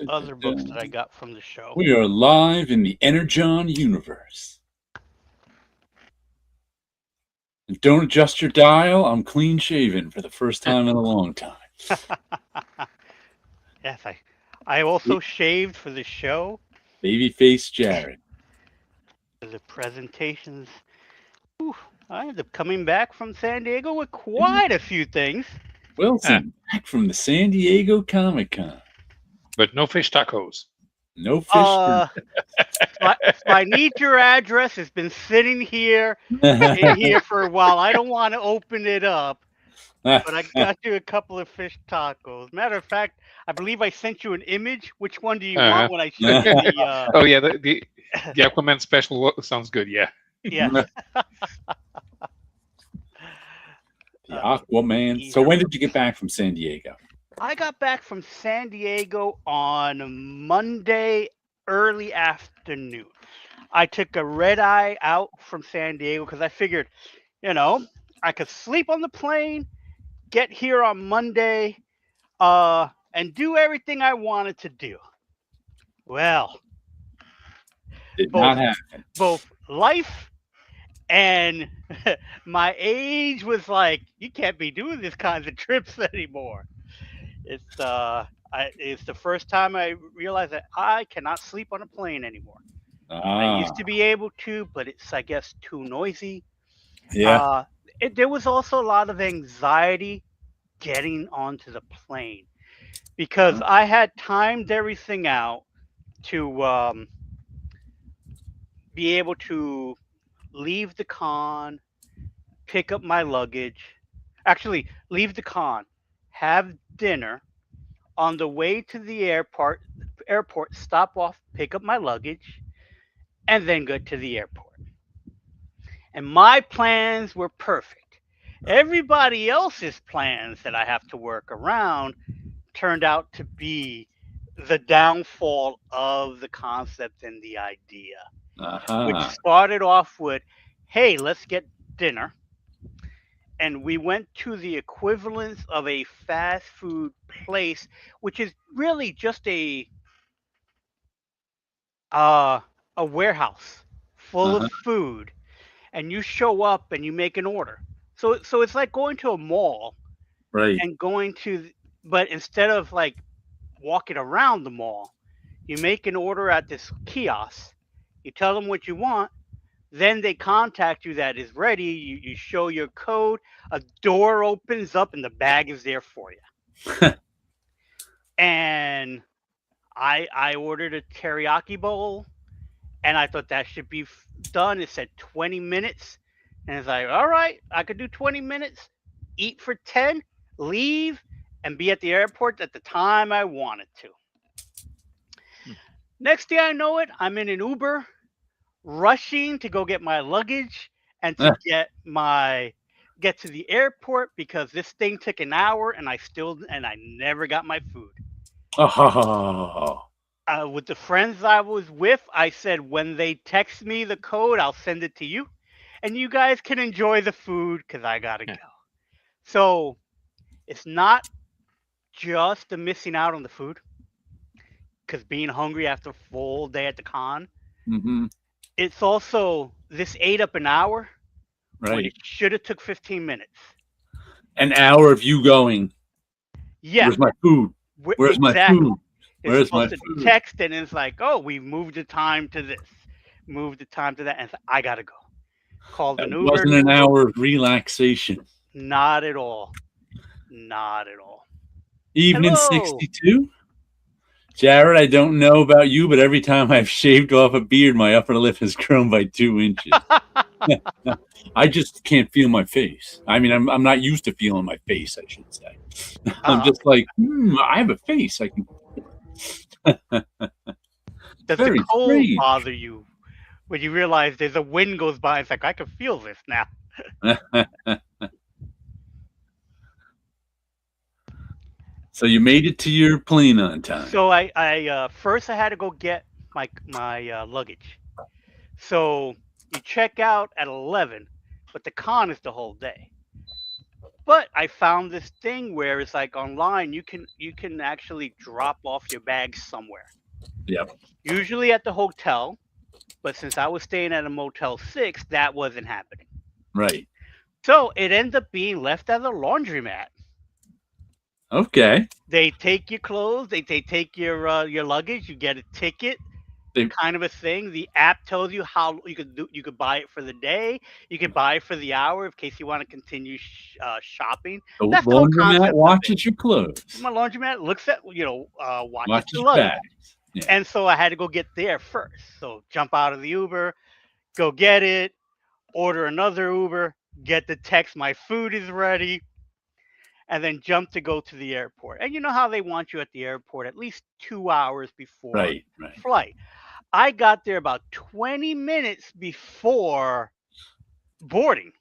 other books that I got from the show. We are live in the Energon universe. And don't adjust your dial. I'm clean shaven for the first time in a long time. Yes, I also shaved for the show. Babyface Jared. The presentations. Whew, I ended up coming back from San Diego with quite a few things. Wilson, back from the San Diego Comic Con. But no fish tacos. No fish. So I need your address. It's been sitting here in here for a while. I don't want to open it up, but I got you a couple of fish tacos. Matter of fact, I believe I sent you an image. Which one do you want when I show you the? Oh yeah, the Aquaman special sounds good. Yeah. Yeah. The Aquaman. So when did you get back from San Diego? I got back from San Diego on Monday early afternoon. I took a red eye out from San Diego because I figured, I could sleep on the plane, get here on Monday, and do everything I wanted to do. Well, Did not happen. Both life and my age was like, you can't be doing these kinds of trips anymore. It's the first time I realized that I cannot sleep on a plane anymore. I used to be able to, but it's, I guess, too noisy. Yeah. There was also a lot of anxiety getting onto the plane because I had timed everything out to be able to leave the con, pick up my luggage, actually leave the con, have dinner, on the way to the airport, stop off, pick up my luggage, and then go to the airport. And my plans were perfect. Everybody else's plans that I have to work around turned out to be the downfall of the concept and the idea, which started off with, hey, let's get dinner. And we went to the equivalence of a fast food place, which is really just a warehouse full of food, and you show up and you make an order. So it's like going to a mall, right? And going to, but instead of like walking around the mall, you make an order at this kiosk. You tell them what you want. Then they contact you that is ready. You show your code. A door opens up and the bag is there for you. And I ordered a teriyaki bowl, and I thought that should be done. It said 20 minutes, and it's like, all right, I could do 20 minutes, eat for 10, leave, and be at the airport at the time I wanted to. Next thing I know it, I'm in an Uber, rushing to go get my luggage and to get to the airport because this thing took an hour and I never got my food. With the friends I was with, I said, when they text me the code, I'll send it to you, and you guys can enjoy the food because I gotta go. So it's not just the missing out on the food, because being hungry after a full day at the con. It's also this ate up an hour, when it should have took 15 minutes. An hour of you going, yeah. Where's my food? Where's my food? It's supposed to text, and it's like, oh, we moved the time to this, moved the time to that, and like, I gotta go. Called an Uber. It wasn't an hour of relaxation. Not at all. Not at all. Evening 62? Jared, I don't know about you, but every time I've shaved off a beard, my upper lip has grown by 2 inches. I just can't feel my face. I mean, I'm not used to feeling my face, I should say. I'm just like, I have a face. I can. Does the cold bother you when you realize there's a wind goes by? It's like, I can feel this now. So you made it to your plane on time. So I first I had to go get my luggage. So you check out at 11, but the con is the whole day. But I found this thing where it's like online you can actually drop off your bags somewhere. Yep. Usually at the hotel, but since I was staying at a Motel 6, that wasn't happening. Right. So it ends up being left at a laundromat. Okay. They take your clothes, they take your luggage, you get a ticket, They, kind of a thing. The app tells you how you could buy it for the day, you could buy it for the hour in case you want to continue shopping. the That's the whole laundromat concept of it. watches your clothes, My laundromat looks at watches watches the your luggage, bags. Yeah. and so I had to go get there first. So jump out of the Uber, go get it, order another Uber, get the text my food is ready, and then jump to go to the airport. And you know how they want you at the airport at least 2 hours before Right. Right. flight. I got there about 20 minutes before boarding.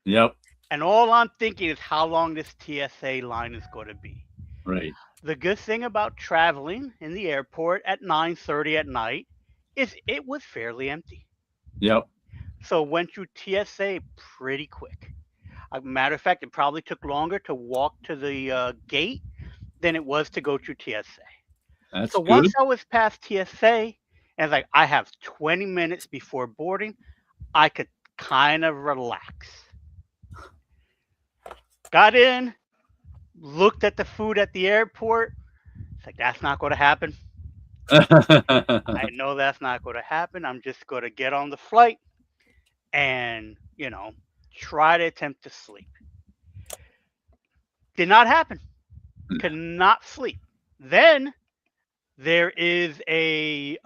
Yep. And all I'm thinking is how long this TSA line is going to be. Right. The good thing about traveling in the airport at 9:30 at night is it was fairly empty. Yep. So went through TSA pretty quick. Matter of fact, it probably took longer to walk to the gate than it was to go through TSA. That's So good. once I was past TSA, and it's like I have 20 minutes before boarding, I could kind of relax. Got in, looked at the food at the airport. It's like that's not going to happen. I know that's not going to happen. I'm just going to get on the flight and try to attempt to sleep. Did not happen. Could not sleep. Then there is a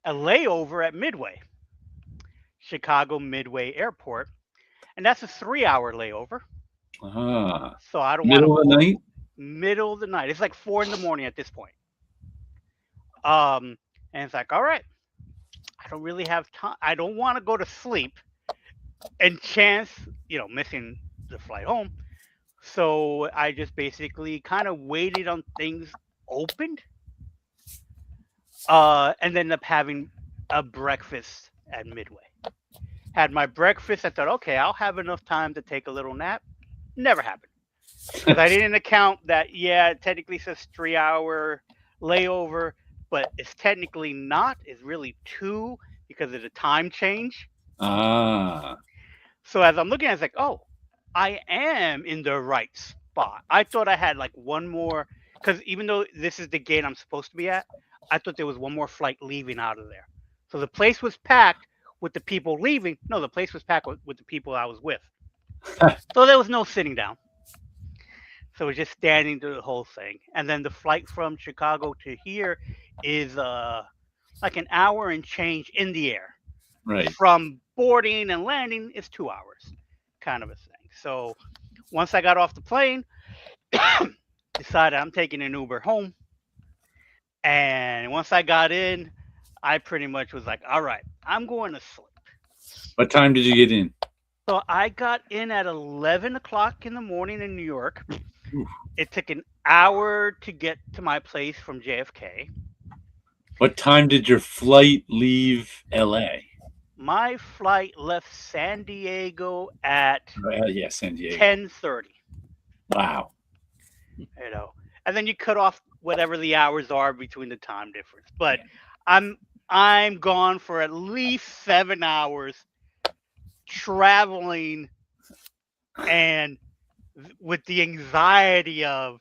layover at Midway, Chicago Midway Airport, and that's a 3-hour layover. Ah, So I don't want to middle of the night. middle of the night. It's like 4 in the morning at this point. And it's like, all right, I don't really have time. I don't want to go to sleep and chance, missing the flight home. So I just basically kind of waited on things opened, and ended up having a breakfast at Midway. Had my breakfast. I thought, okay, I'll have enough time to take a little nap. Never happened because I didn't account that. Yeah, it technically says 3-hour layover, but it's technically not. It's really two because of the time change. Ah, So as I'm looking at it, it's like, oh, I am in the right spot. I thought I had like one more, because even though this is the gate I'm supposed to be at, I thought there was one more flight leaving out of there. So the place was packed with the people leaving. No, the place was packed with the people I was with. So there was no sitting down. So it was just standing through the whole thing. And then the flight from Chicago to here is like an hour and change in the air. right. From boarding and landing is 2 hours, kind of a thing. So once I got off the plane, decided I'm taking an Uber home. And once I got in, I pretty much was like, all right, I'm going to sleep. What time did you get in? So I got in at 11 o'clock in the morning in New York. Oof. It took an hour to get to my place from JFK. What time did your flight leave LA? My flight left San Diego at Yeah, San Diego. 10:30. Wow. And then you cut off whatever the hours are between the time difference. But I'm gone for at least 7 hours traveling, and with the anxiety of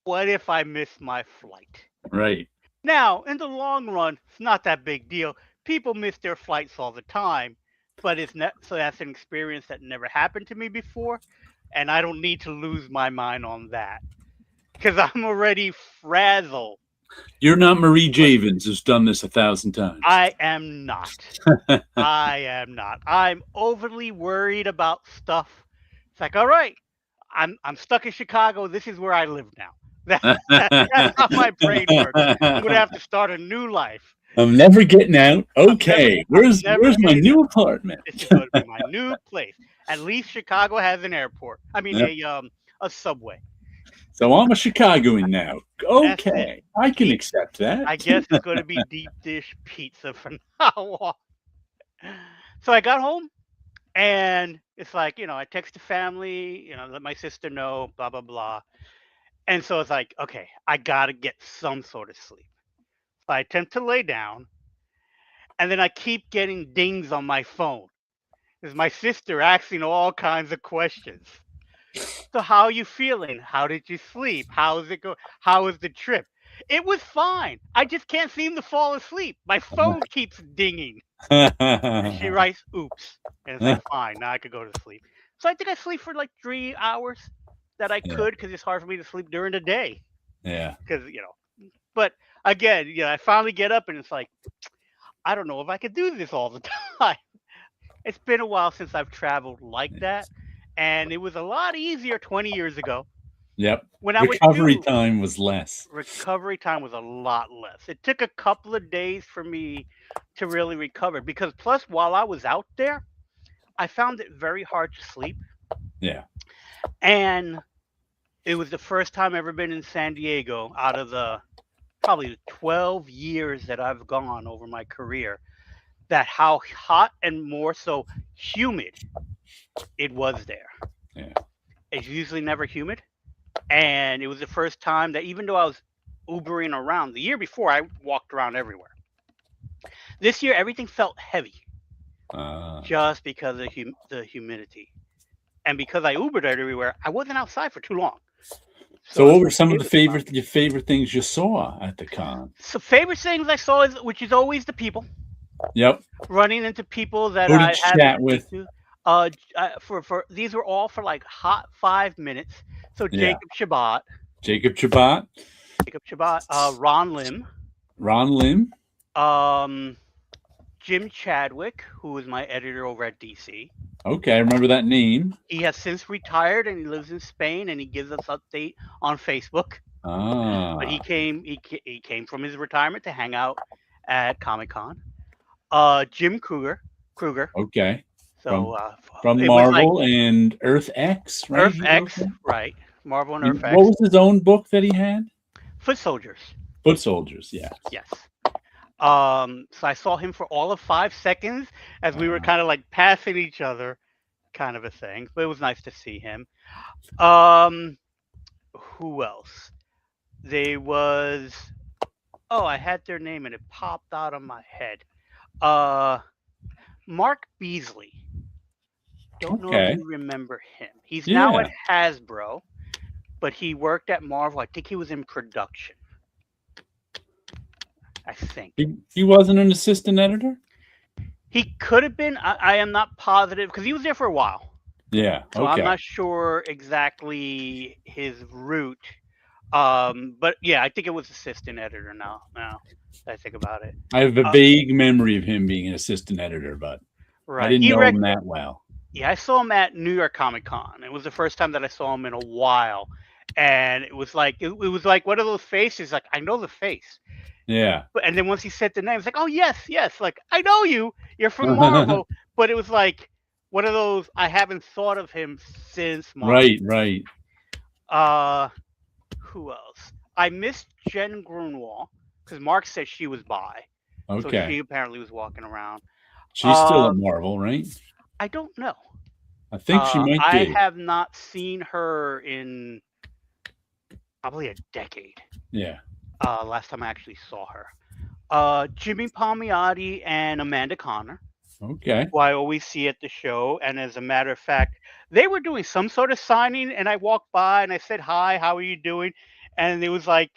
what if I miss my flight? Right. Now, in the long run, it's not that big deal. People miss their flights all the time, but so that's an experience that never happened to me before, and I don't need to lose my mind on that because I'm already frazzled. You're not Marie Javins, who's done this 1,000 times. I am not. I am not. I'm overly worried about stuff. It's like, all right, I'm stuck in Chicago. This is where I live now. That's how my brain works. I'm gonna have to start a new life. I'm never getting out. Okay, where's my new apartment? This is going to be my new place. At least Chicago has an airport. I mean, a subway. So I'm a Chicagoan now. Okay, I can accept that. I guess it's going to be deep dish pizza from now on. So I got home, And it's like, I text the family, let my sister know, blah, blah, blah. And so it's like, okay, I got to get some sort of sleep. So I attempt to lay down, and then I keep getting dings on my phone. It's my sister asking all kinds of questions. So how are you feeling? How did you sleep? How is it go? How was the trip? It was fine. I just can't seem to fall asleep. My phone keeps dinging. And she writes, oops. And it's like, fine, now I could go to sleep. So I think I sleep for like 3 hours that I Yeah. could because it's hard for me to sleep during the day. Yeah. Because, but again, I finally get up and it's like, I don't know if I could do this all the time. It's been a while since I've traveled like that. And it was a lot easier 20 years ago Yep. when I would Recovery do time was less. recovery time was a lot less. It took a couple of days for me to really recover because plus while I was out there, I found it very hard to sleep. Yeah. And it was the first time ever been in San Diego out of the probably 12 years that I've gone over my career that how hot and more so humid it was there. Yeah. It's usually never humid. And it was the first time that even though I was Ubering around, the year before I walked around everywhere. This year everything felt heavy just because of the humidity. And because I Ubered everywhere, I wasn't outside for too long. So it's what were like, some of it the was fine. your favorite things you saw at the con? So favorite things I saw is which is always the people. Yep. Running into people that Who did I you haven't chat speak with? to. For these were all for like hot 5 minutes. So Yeah. Jacob Jacob Chabot, Chabot, Ron Lim, Ron Lim. um, Jim Chadwick, who is my editor over at DC. Okay, I remember that name. He has since retired and he lives in Spain and he gives us update on Facebook. But he Ah. came from his retirement to hang out at Comic Con. Jim Kruger. Okay. So From it was like Marvel and Earth X, right? Earth He wrote X, that? right? Marvel and Earth What X. was his own book that he had? Foot Soldiers. Foot Soldiers, yeah. Yes. So I saw him for all of 5 seconds as we were kind of like passing each other, kind of a thing. But it was nice to see him. Um, who else? They was I had their name and it popped out of my head. Uh, Mark Beasley. Don't know if Okay. you remember him. He's now at Yeah. Hasbro, but he worked at Marvel. I think he was in production. I think He wasn't an assistant editor? he could have been. I am not positive because he was there for a while. Yeah. So I'm Okay. not sure exactly his route. But yeah, I think it was assistant editor now. Now that I think about it. I have a vague memory of him being an assistant editor, but Right. I didn't know him that well. Yeah, I saw him at New York Comic Con. It was the first time that I saw him in a while. And it was like was like one of those faces, like I know the face. Yeah. And then once he said the name, it's like, oh yes, yes, like I know you. You're from Marvel. But it was like one of those I haven't thought of him since Marvel. Right. Who else? I missed Jen Grunwald because Mark said she was by. So Okay. she apparently was walking around. She's still at Marvel, right? I don't know. I think she might I be. have not seen her in probably a decade. Yeah. Last time I actually saw her. Jimmy Palmiotti and Amanda Connor, Okay. who I always see at the show. And as a matter of fact, they were doing some sort of signing, and I walked by and I said, "Hi, how are you doing?" And it was like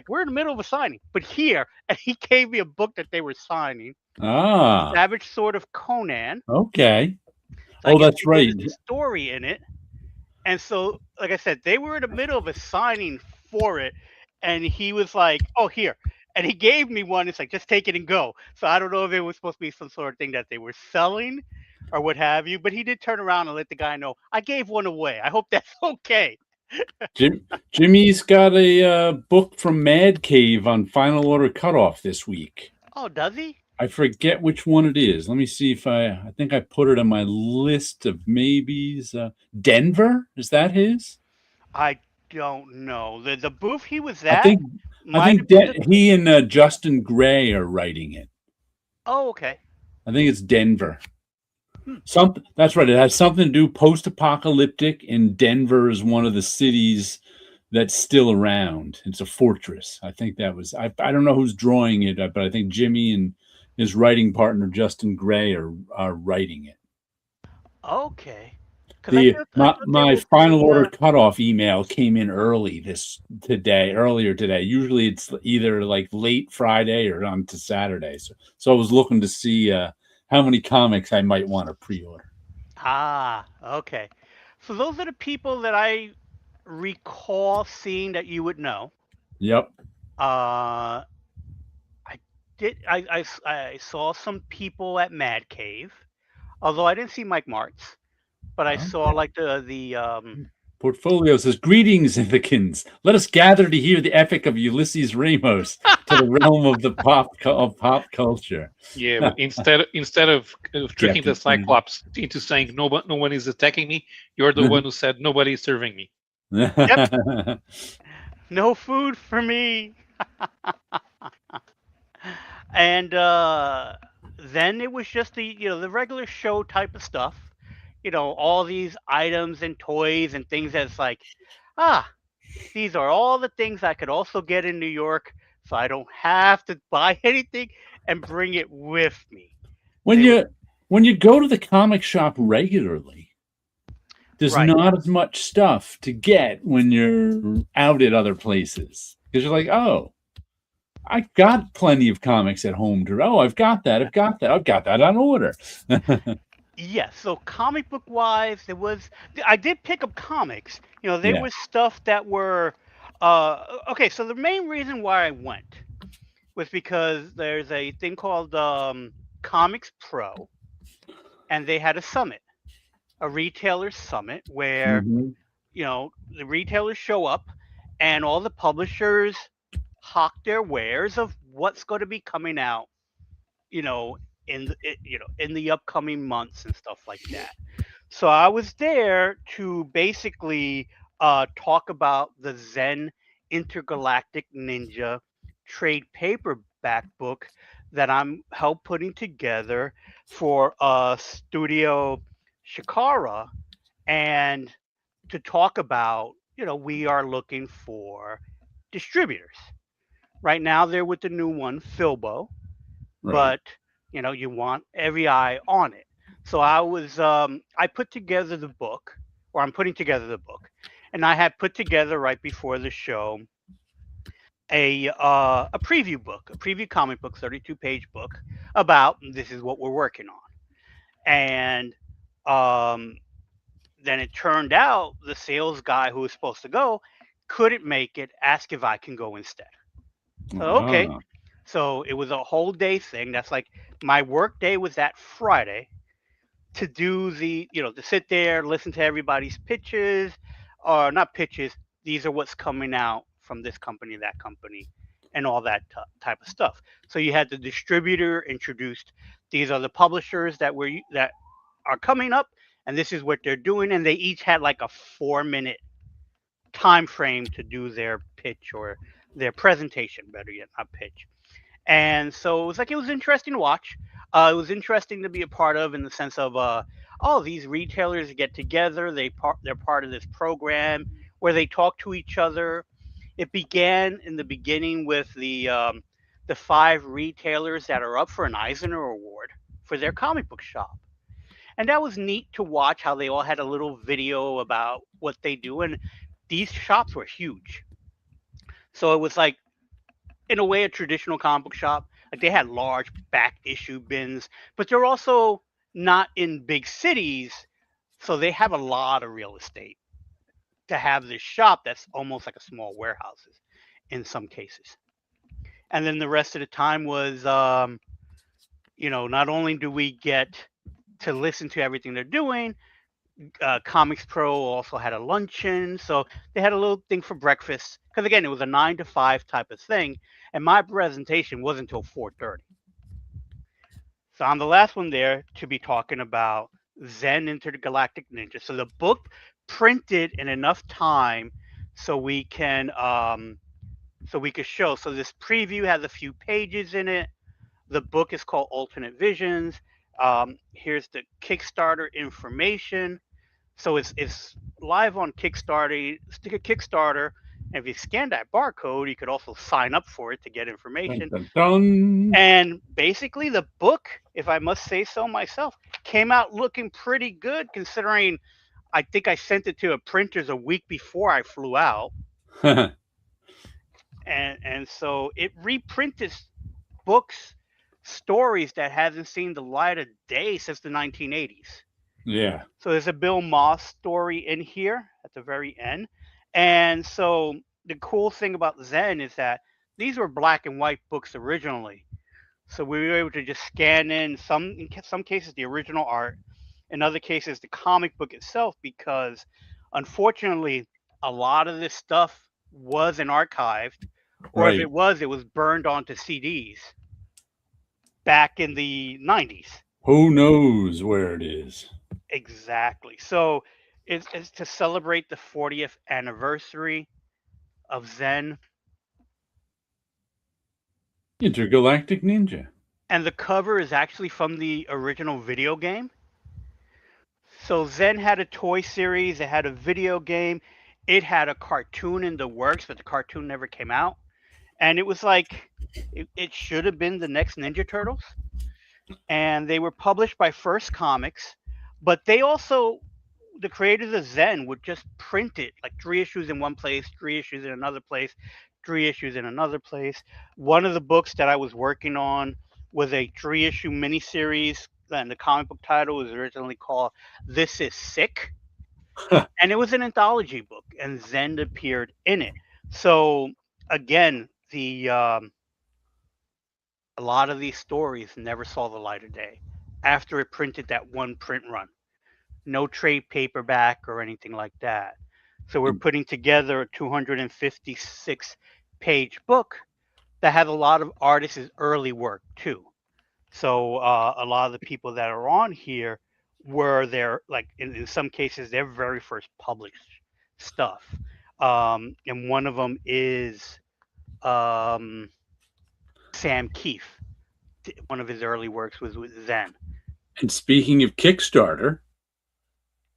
we're in the middle of a signing, but here, and he gave me a book that they were signing. Ah. Savage Sword of Conan. Okay. So that's right. There's a story in it. And so, like I said, they were in the middle of a signing for it. And he was like, oh, here. And he gave me one. It's like, just take it and go. So I don't know if it was supposed to be some sort of thing that they were selling or what have you. But he did turn around and let the guy know, I gave one away. I hope that's okay. Jimmy's got a book from Mad Cave on Final Order Cutoff this week. Oh, does he? I forget which one it is. Let me see if I think I put it on my list of maybes. Denver? Is that his? I don't know. The booth he was at. I think he and Justin Gray are writing it. Oh, okay. I think it's Denver. Hmm. That's right. It has something to do post-apocalyptic, and Denver is one of the cities that's still around. It's a fortress. I think that was. I don't know who's drawing it, but I think Jimmy and his writing partner Justin Gray are writing it. Okay. Because The I my, thought they my were final doing. order cutoff email came in earlier today. Usually it's either like late Friday or on to Saturday. So I was looking to see how many comics I might want to pre-order. Okay. So those are the people that I recall seeing that you would know. Yep. Uh, I I saw some people at Mad Cave, although I didn't see Mike Martz, but I saw Okay. like the. Portfolio says, "Greetings, Ithacans. Let us gather to hear the epic of Ulysses Ramos to the realm of pop culture." Yeah, but instead of tricking the Captain Planet. Cyclops into saying no one is attacking me, you're the one who said nobody is serving me. Yep, no food for me. And then it was just the regular show type of stuff. All these items and toys and things that's like, ah, these are all the things I could also get in New York, so I don't have to buy anything and bring it with me. when They would. you when you go to the comic shop regularly, there's Right. not as much stuff to get when you're out at other places because you're like, oh, I've got plenty of comics at home to. Oh, I've got that on order. Yes. So comic book wise, I did pick up comics. There Yeah. was stuff that were okay. So the main reason why I went was because there's a thing called Comics Pro, and they had a summit, a retailer summit, where Hmm. the retailers show up, and all the publishers hawk their wares of what's going to be coming out, you know, in the upcoming months and stuff like that. So I was there to basically talk about the Zen Intergalactic Ninja trade paperback book that I'm help putting together for Studio Shikara, and to talk about, we are looking for distributors. Right now, they're with the new one, Filbo, Right. but you want every eye on it. So I put together the book, or I'm putting together the book, and I had put together right before the show a preview book, a preview comic book, 32-page book about this is what we're working on. And um, then it turned out the sales guy who was supposed to go couldn't make it, asked if I can go instead. So okay. Ah, So it was a whole day thing. That's like my work day was that Friday to do to sit there, listen to everybody's pitches, or not pitches. These are what's coming out from this company, that company, and all that type of stuff. So you had the distributor introduced. These are the publishers that are coming up, and this is what they're doing. And they each had like a 4-minute time frame to do their pitch or their presentation, better yet, not pitch. And so it was interesting to watch. It was interesting to be a part of in the sense of oh, these retailers get together. They're part of this program where they talk to each other. It began in the beginning with the 5 retailers that are up for an Eisner Award for their comic book shop, and that was neat to watch how they all had a little video about what they do. And these shops were huge, so it was like in a way a traditional comic book shop. Like they had large back issue bins, but they're also not in big cities, so they have a lot of real estate to have this shop that's almost like a small warehouses in some cases. And then the rest of the time was, not only do we get to listen to everything they're doing, Comics Pro also had a luncheon, so they had a little thing for breakfast. Because again, it was a 9 to 5 type of thing, and my presentation wasn't until 4:30. So I'm the last one there to be talking about Zen Intergalactic Ninja. So the book printed in enough time so we could show. So this preview has a few pages in it. The book is called Alternate Visions. Here's the Kickstarter information. So it's live on Kickstarter. Stick a Kickstarter, and if you scan that barcode, you could also sign up for it to get Dun, information. dun, dun. And basically, the book, if I must say so myself, came out looking pretty good considering I think I sent it to a printers a week before I flew out, and so it reprinted books, stories that hasn't seen the light of day since the 1980s. Yeah. So there's a Bill Moss story in here at the very end. And so the cool thing about Zen is that these were black and white books originally. So we were able to just scan in some cases the original art, in other cases the comic book itself, because unfortunately a lot of this stuff wasn't archived, or if Right. it was burned onto CDs back in the 90s. Who knows where it is? Exactly. So it's to celebrate the 40th anniversary of Zen, Intergalactic Ninja. and the cover is actually from the original video game. So Zen had a toy series, it had a video game, it had a cartoon in the works, but the cartoon never came out. And it was like it should have been the next Ninja Turtles. And they were published by First Comics, but they also, the creators of Zen would just print it like 3 issues in one place, 3 issues in another place, 3 issues in another place. One of the books that I was working on was a 3 issue miniseries, and the comic book title was originally called "This Is Sick," and it was an anthology book, and Zen appeared in it. So again, the a lot of these stories never saw the light of day after it printed that one print run. No trade paperback or anything like that. So we're putting together a 256-page book that has a lot of artists' early work too. So a lot of the people that are on here were their, like in some cases, their very first published stuff. And one of them is um, Sam Keefe. One of his early works was with Zen. And speaking of Kickstarter,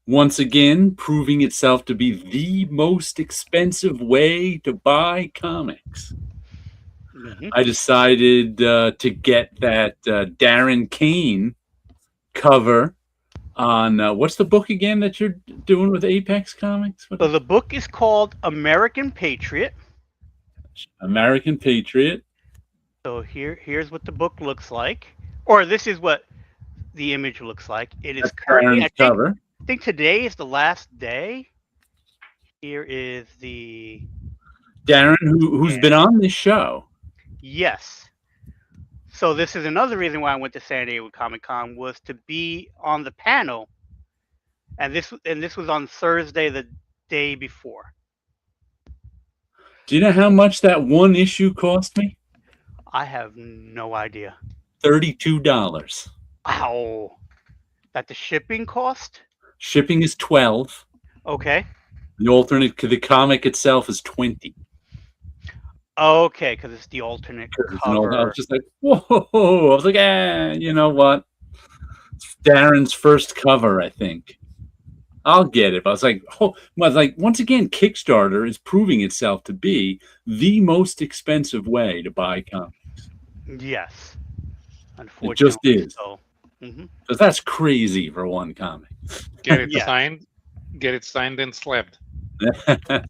once again proving itself to be the most expensive way to buy comics. Mm-hmm. I decided to get that Darren Kane cover on what's the book again that you're doing with Apex Comics? So the book is called American Patriot. American Patriot. So here's what the book looks like, or this is what the image looks like. It is currently, cover. I think today is the last day. Here is the Darren, who's been on this show. Yes. So this is another reason why I went to San Diego Comic Con, was to be on the panel, and this was on Thursday, the day before. Do you know how much that one issue cost me? I have no idea. $32. Ow. That the shipping cost? Shipping is $12. Okay. The comic itself is $20. Okay, because it's the alternate cover. I was just like, whoa! I was like, you know what? It's Darren's first cover, I think. I'll get it. But I was like, once again, Kickstarter is proving itself to be the most expensive way to buy comics. Yes, unfortunately, it just is. So. Mm-hmm. Because that's crazy for one comic. Get it signed. Get it signed and slabbed. There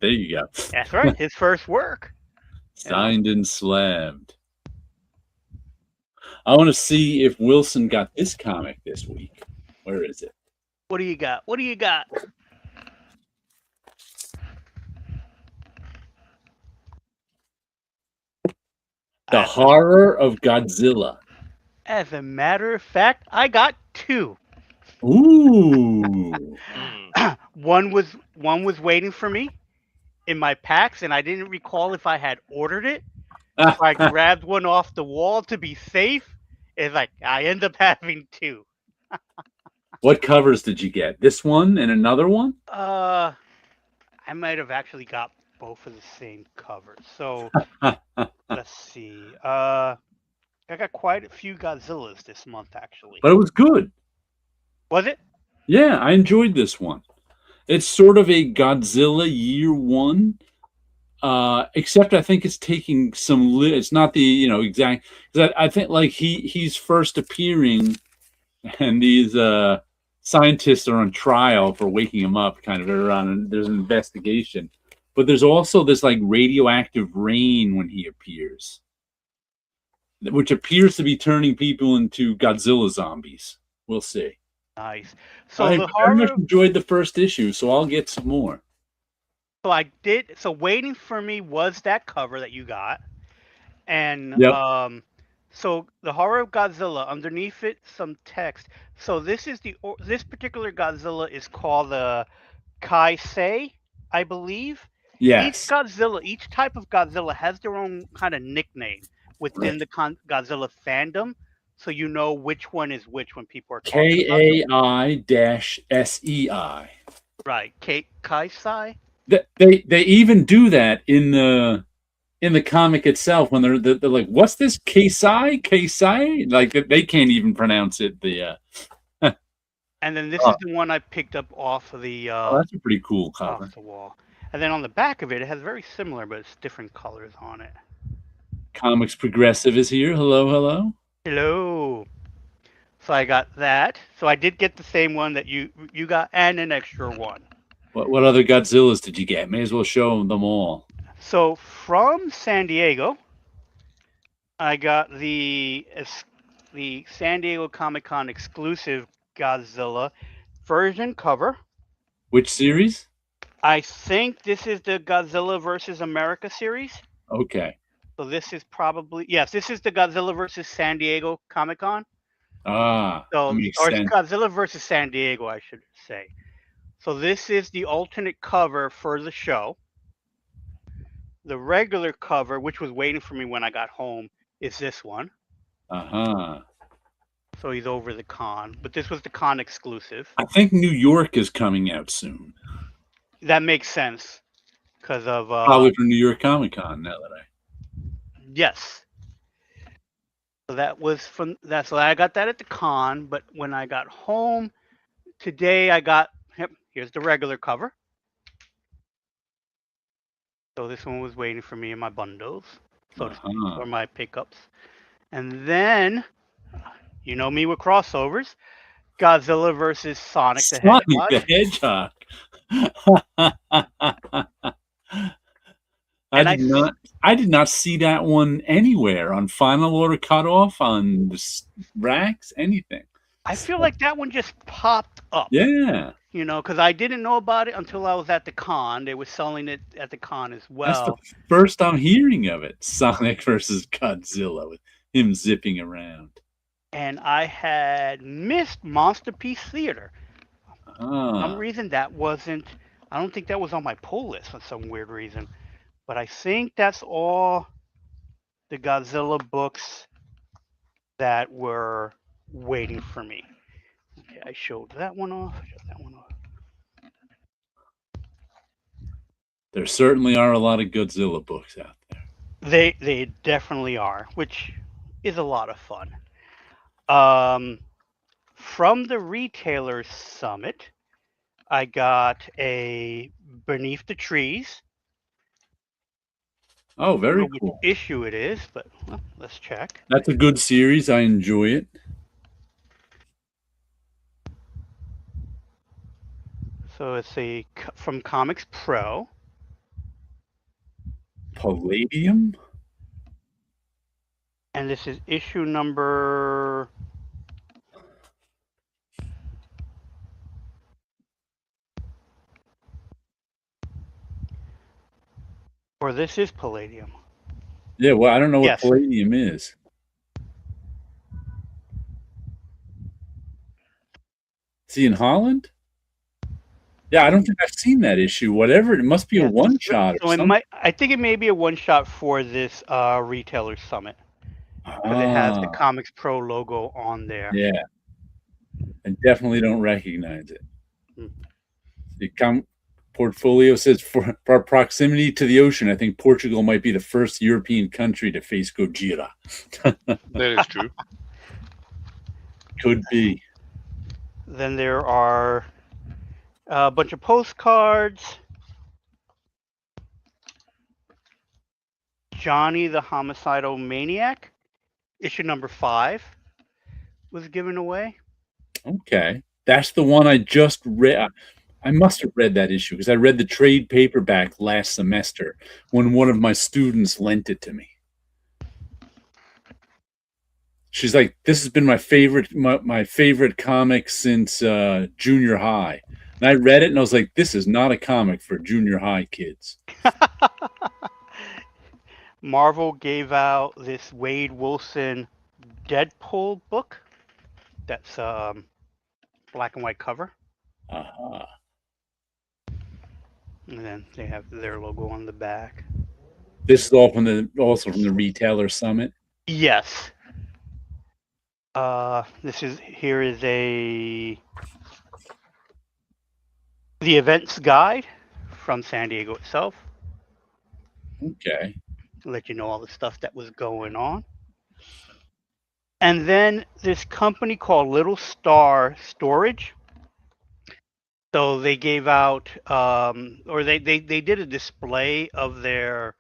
you go. That's right. His first work. Signed and slabbed. I want to see if Wilson got this comic this week. Where is it? What do you got? What do you got? The Horror of Godzilla. As a matter of fact, I got two. Ooh. one was waiting for me in my packs, and I didn't recall if I had ordered it. So I grabbed one off the wall to be safe. It's like I end up having two. What covers did you get? This one and another one? I might have actually got both of the same covers. So let's see. I got quite a few Godzillas this month, actually. but it was good. Was it? Yeah, I enjoyed this one. It's sort of a Godzilla year one, except I think it's taking some. It's not the exact. 'Cause I think like he's first appearing, and these scientists are on trial for waking him up. Kind of around, and there's an investigation. But there's also this like radioactive rain when he appears, which appears to be turning people into Godzilla zombies. We'll see. Nice. So I the very much horror. enjoyed the first issue, so I'll get some more. So I did. So waiting for me was that cover that you got, and Yep. so the horror of Godzilla. Underneath it, some text. So this particular Godzilla is called the Kaisei, I believe. Yes. Each type of Godzilla has their own kind of nickname within the Godzilla fandom, so you know which one is which when people are talking about them. KAI-SEI. Right, Kaisei. They even do that in the comic itself when they're like, "What's this Kaisai? Kaisai?" Like they can't even pronounce it. And then this is Oh, the one I picked up off of the that's a pretty cool cover. wall. And then on the back of it, it has very similar, but it's different colors on it. Comics Progressive is here. Hello, hello. Hello. So I got that. So I did get the same one that you got, and an extra one. What other Godzillas did you get? May as well show them all. So from San Diego, I got the San Diego Comic Con exclusive Godzilla version cover. Which series? I think this is the Godzilla versus America series. Okay. So this is probably, yes, this is the Godzilla versus San Diego Comic Con. That makes Or it's sense. Godzilla versus San Diego, I should say. So this is the alternate cover for the show. The regular cover, which was waiting for me when I got home, is this one. Uh-huh. So he's over the con, but this was the con exclusive. I think New York is coming out soon. That makes sense because of Probably for New York Comic Con. Now that yes. So that was from that. So I got that at the con, but when I got home today, I got here's the regular cover. So this one was waiting for me in my bundles, so to speak, or my pickups. And then, you know me with crossovers, Godzilla versus Sonic the Hedgehog. I did not see that one anywhere on Final Order Cutoff, on the racks, anything. I feel like that one just popped up. Yeah. You know, because I didn't know about it until I was at the con. They were selling it at the con as well. That's the first I'm hearing of it. Sonic versus Godzilla with him zipping around. And I had missed Monsterpiece Theater. For some reason that wasn't, I don't think that was on my pull list for some weird reason. But I think that's all the Godzilla books that were waiting for me. Okay, I showed that one off. There certainly are a lot of Godzilla books out there. They definitely are, which is a lot of fun. From the Retailer Summit, I got a Beneath the Trees. Oh, very cool. Which issue it is, but well, let's check. That's a good series. I enjoy it. So it's from Comics Pro. Palladium? And this is issue number... Or this is Palladium. Yeah, well, I don't know what Palladium is. Is he in Holland? Yeah, I don't think I've seen that issue. Whatever, it must be a one-shot or something. I think it may be a one-shot for this Retailer Summit. Because it has the Comics Pro logo on there. Yeah. I definitely don't recognize it. Portfolio says for our proximity to the ocean, I think Portugal might be the first European country to face Gojira. That is true. Could be. Then there are a bunch of postcards. Johnny the Homicidal Maniac, issue number 5, was given away. Okay. That's the one I just read. I must have read that issue because I read the trade paperback last semester when one of my students lent it to me. She's like, "This has been my favorite comic since junior high." And I read it and I was like, "This is not a comic for junior high kids." Marvel gave out this Wade Wilson Deadpool book. That's black and white cover. Uh-huh. And then they have their logo on the back. This is all also from the Retailer Summit. Yes. Here is the events guide from San Diego itself. Okay. Let you know all the stuff that was going on. And then this company called Little Star Storage. So they gave out, or they did a display of their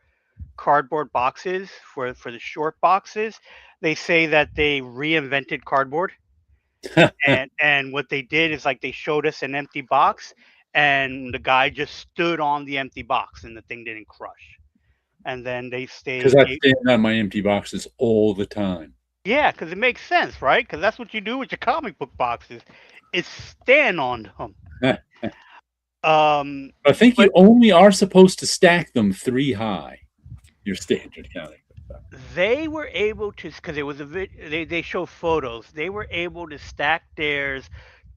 cardboard boxes for the short boxes. They say that they reinvented cardboard. and what they did is like they showed us an empty box and the guy just stood on the empty box and the thing didn't crush. And then because I stand on my empty boxes all the time. Yeah, because it makes sense, right? Because that's what you do with your comic book boxes, is stand on them. I think you only are supposed to stack them 3 high. Your standard comic book. They were able to, because it was they show photos. They were able to stack theirs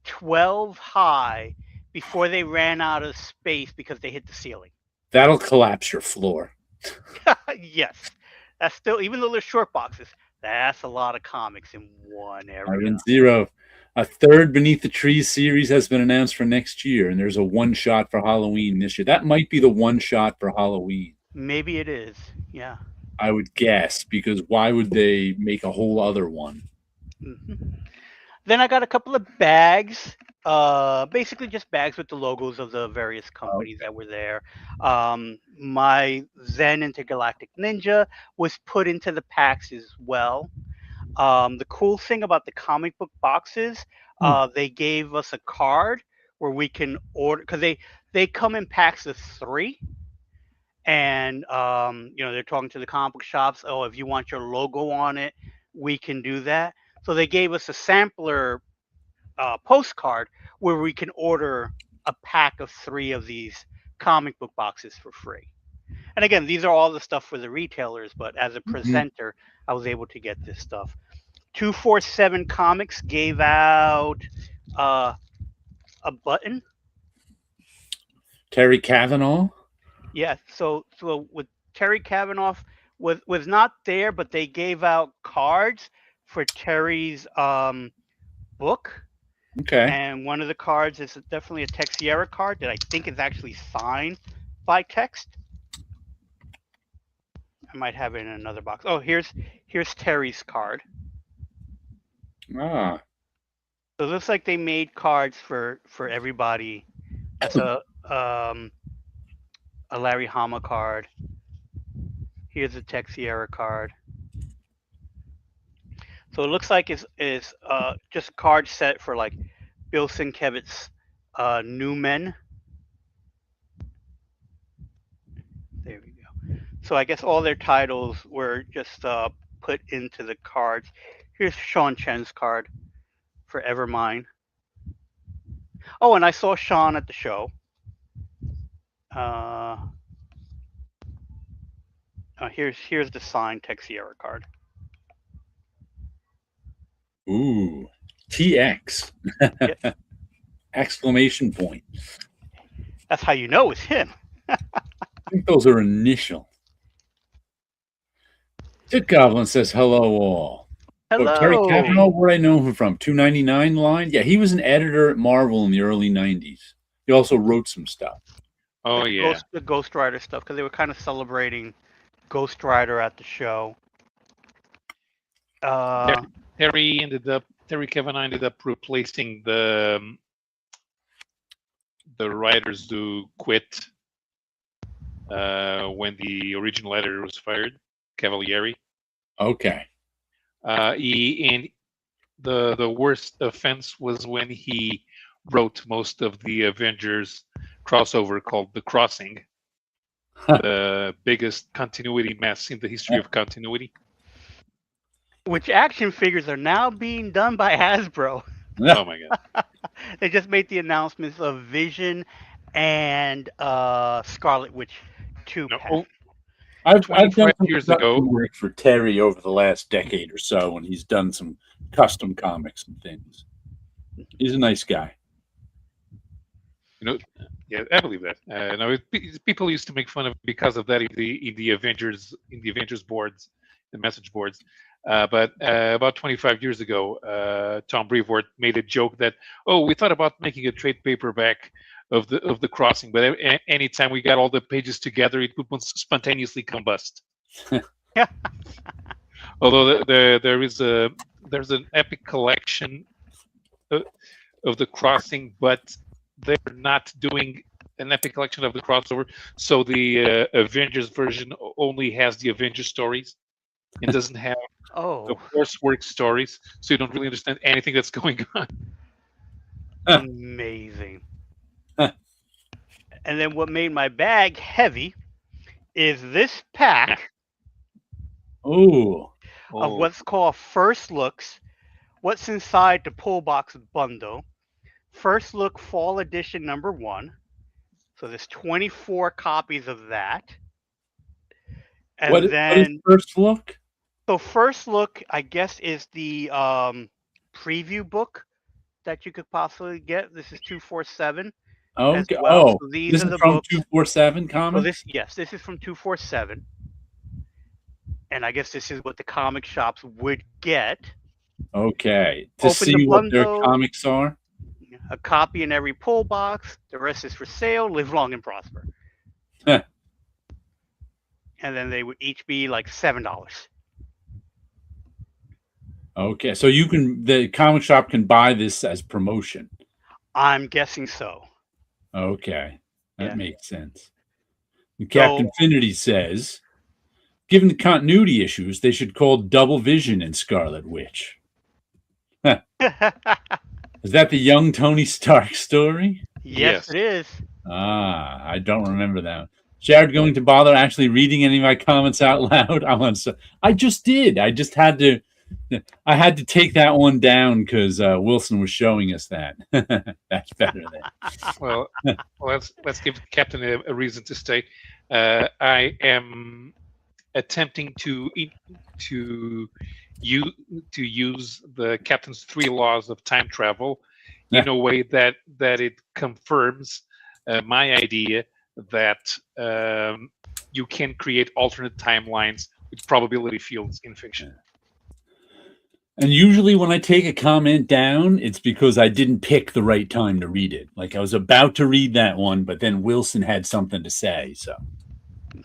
12 high before they ran out of space because they hit the ceiling. That'll collapse your floor. Yes, that's still, even though they're short boxes, that's a lot of comics in one area. Iron Zero. A third Beneath the Trees series has been announced for next year, and there's a one-shot for Halloween this year. That might be the one-shot for Halloween. Maybe it is, yeah. I would guess, because why would they make a whole other one? Mm-hmm. Then I got a couple of bags, basically just bags with the logos of the various companies that were there. My Zen Intergalactic Ninja was put into the packs as well. The cool thing about the comic book boxes, they gave us a card where we can order, because they come in packs of 3. And they're talking to the comic book shops. Oh, if you want your logo on it, we can do that. So they gave us a sampler postcard where we can order a pack of 3 of these comic book boxes for free. And again, these are all the stuff for the retailers, but as a presenter, I was able to get this stuff. 247 Comics gave out a button. Terry Kavanaugh? Yeah, so with Terry Kavanaugh was not there, but they gave out cards for Terry's book. Okay. And one of the cards is definitely a Texiera card that I think is actually signed by Text. I might have it in another box. Oh, here's Terry's card. Ah. So it looks like they made cards for everybody. That's a Larry Hama card. Here's a Texiera card. So it looks like it's just a card set for like Bill Sienkiewicz's New Men. There we go. So I guess all their titles were just put into the cards. Here's Sean Chen's card for Evermine. Oh, and I saw Sean at the show. Here's the signed Texiera card. Ooh, TX! Yep. Exclamation point. That's how you know it's him. I think those are initial. Dick Goblin says hello all. Hello. Oh, Terry Kavanaugh, where I know him from? 299 line? Yeah, he was an editor at Marvel in the early 90s. He also wrote some stuff. Oh yeah. The Ghost Rider stuff because they were kind of celebrating Ghost Rider at the show. Terry, Uh, Terry Kevin ended up replacing the writers who quit when the original editor was fired, Cavalieri. Okay. He and the worst offense was when he wrote most of the Avengers crossover called The Crossing, the biggest continuity mess in the history of continuity. which action figures are now being done by Hasbro. Oh my god! They just made the announcements of Vision and Scarlet Witch two No, pack. I've done 25 some years ago, production work for Terry over the last decade or so, when he's done some custom comics and things. He's a nice guy. you know, yeah, I believe that. No, people used to make fun of because of that in the Avengers boards, the message boards. But about 25 years ago, Tom Brevoort made a joke that, oh, we thought about making a trade paperback of the crossing, but anytime we got all the pages together, it would spontaneously combust. Yeah. Although there's an epic collection of, of the crossing, but they're not doing an epic collection of the crossover. So the Avengers version only has the Avengers stories. It doesn't have the Oh, Force Work stories, so you don't really understand anything that's going on. amazing. And then what made my bag heavy is this pack Oh, of Oh, what's called First Looks. What's inside the pull box bundle? First Look Fall Edition #1. So there's 24 copies of that. And what is then, First Look? so First Look, I guess, is the preview book that you could possibly get. This is 247 as Okay. well. Oh, So these this are is the from books. 247 So this, Comics? yes, this is from 247. And I guess this is what the comic shops would get. Okay. To Open the see what their bundle, comics are? a copy in every pull box. The rest is for sale. Live long and prosper. And then they would each be like $7. Okay. So the comic shop can buy this as promotion. I'm guessing so. Okay. That Yeah. makes sense. And So Captain Finity says, given the continuity issues, they should call Double Vision in Scarlet Witch. Is that the young Tony Stark story? yes, yes. it is. Ah, I don't remember that. Jared going to bother actually reading any of my comments out loud? I just did. I just had to. I had to take that one down because Wilson was showing us that. That's better Well, let's give Captain a reason to stay. I am attempting to you to use the Captain's 3 laws of time travel in than. a way that it confirms my idea that you can create alternate timelines with probability fields in fiction. And usually when I take a comment down, it's because I didn't pick the right time to read it. Like I was about to read that one, but then Wilson had something to say. So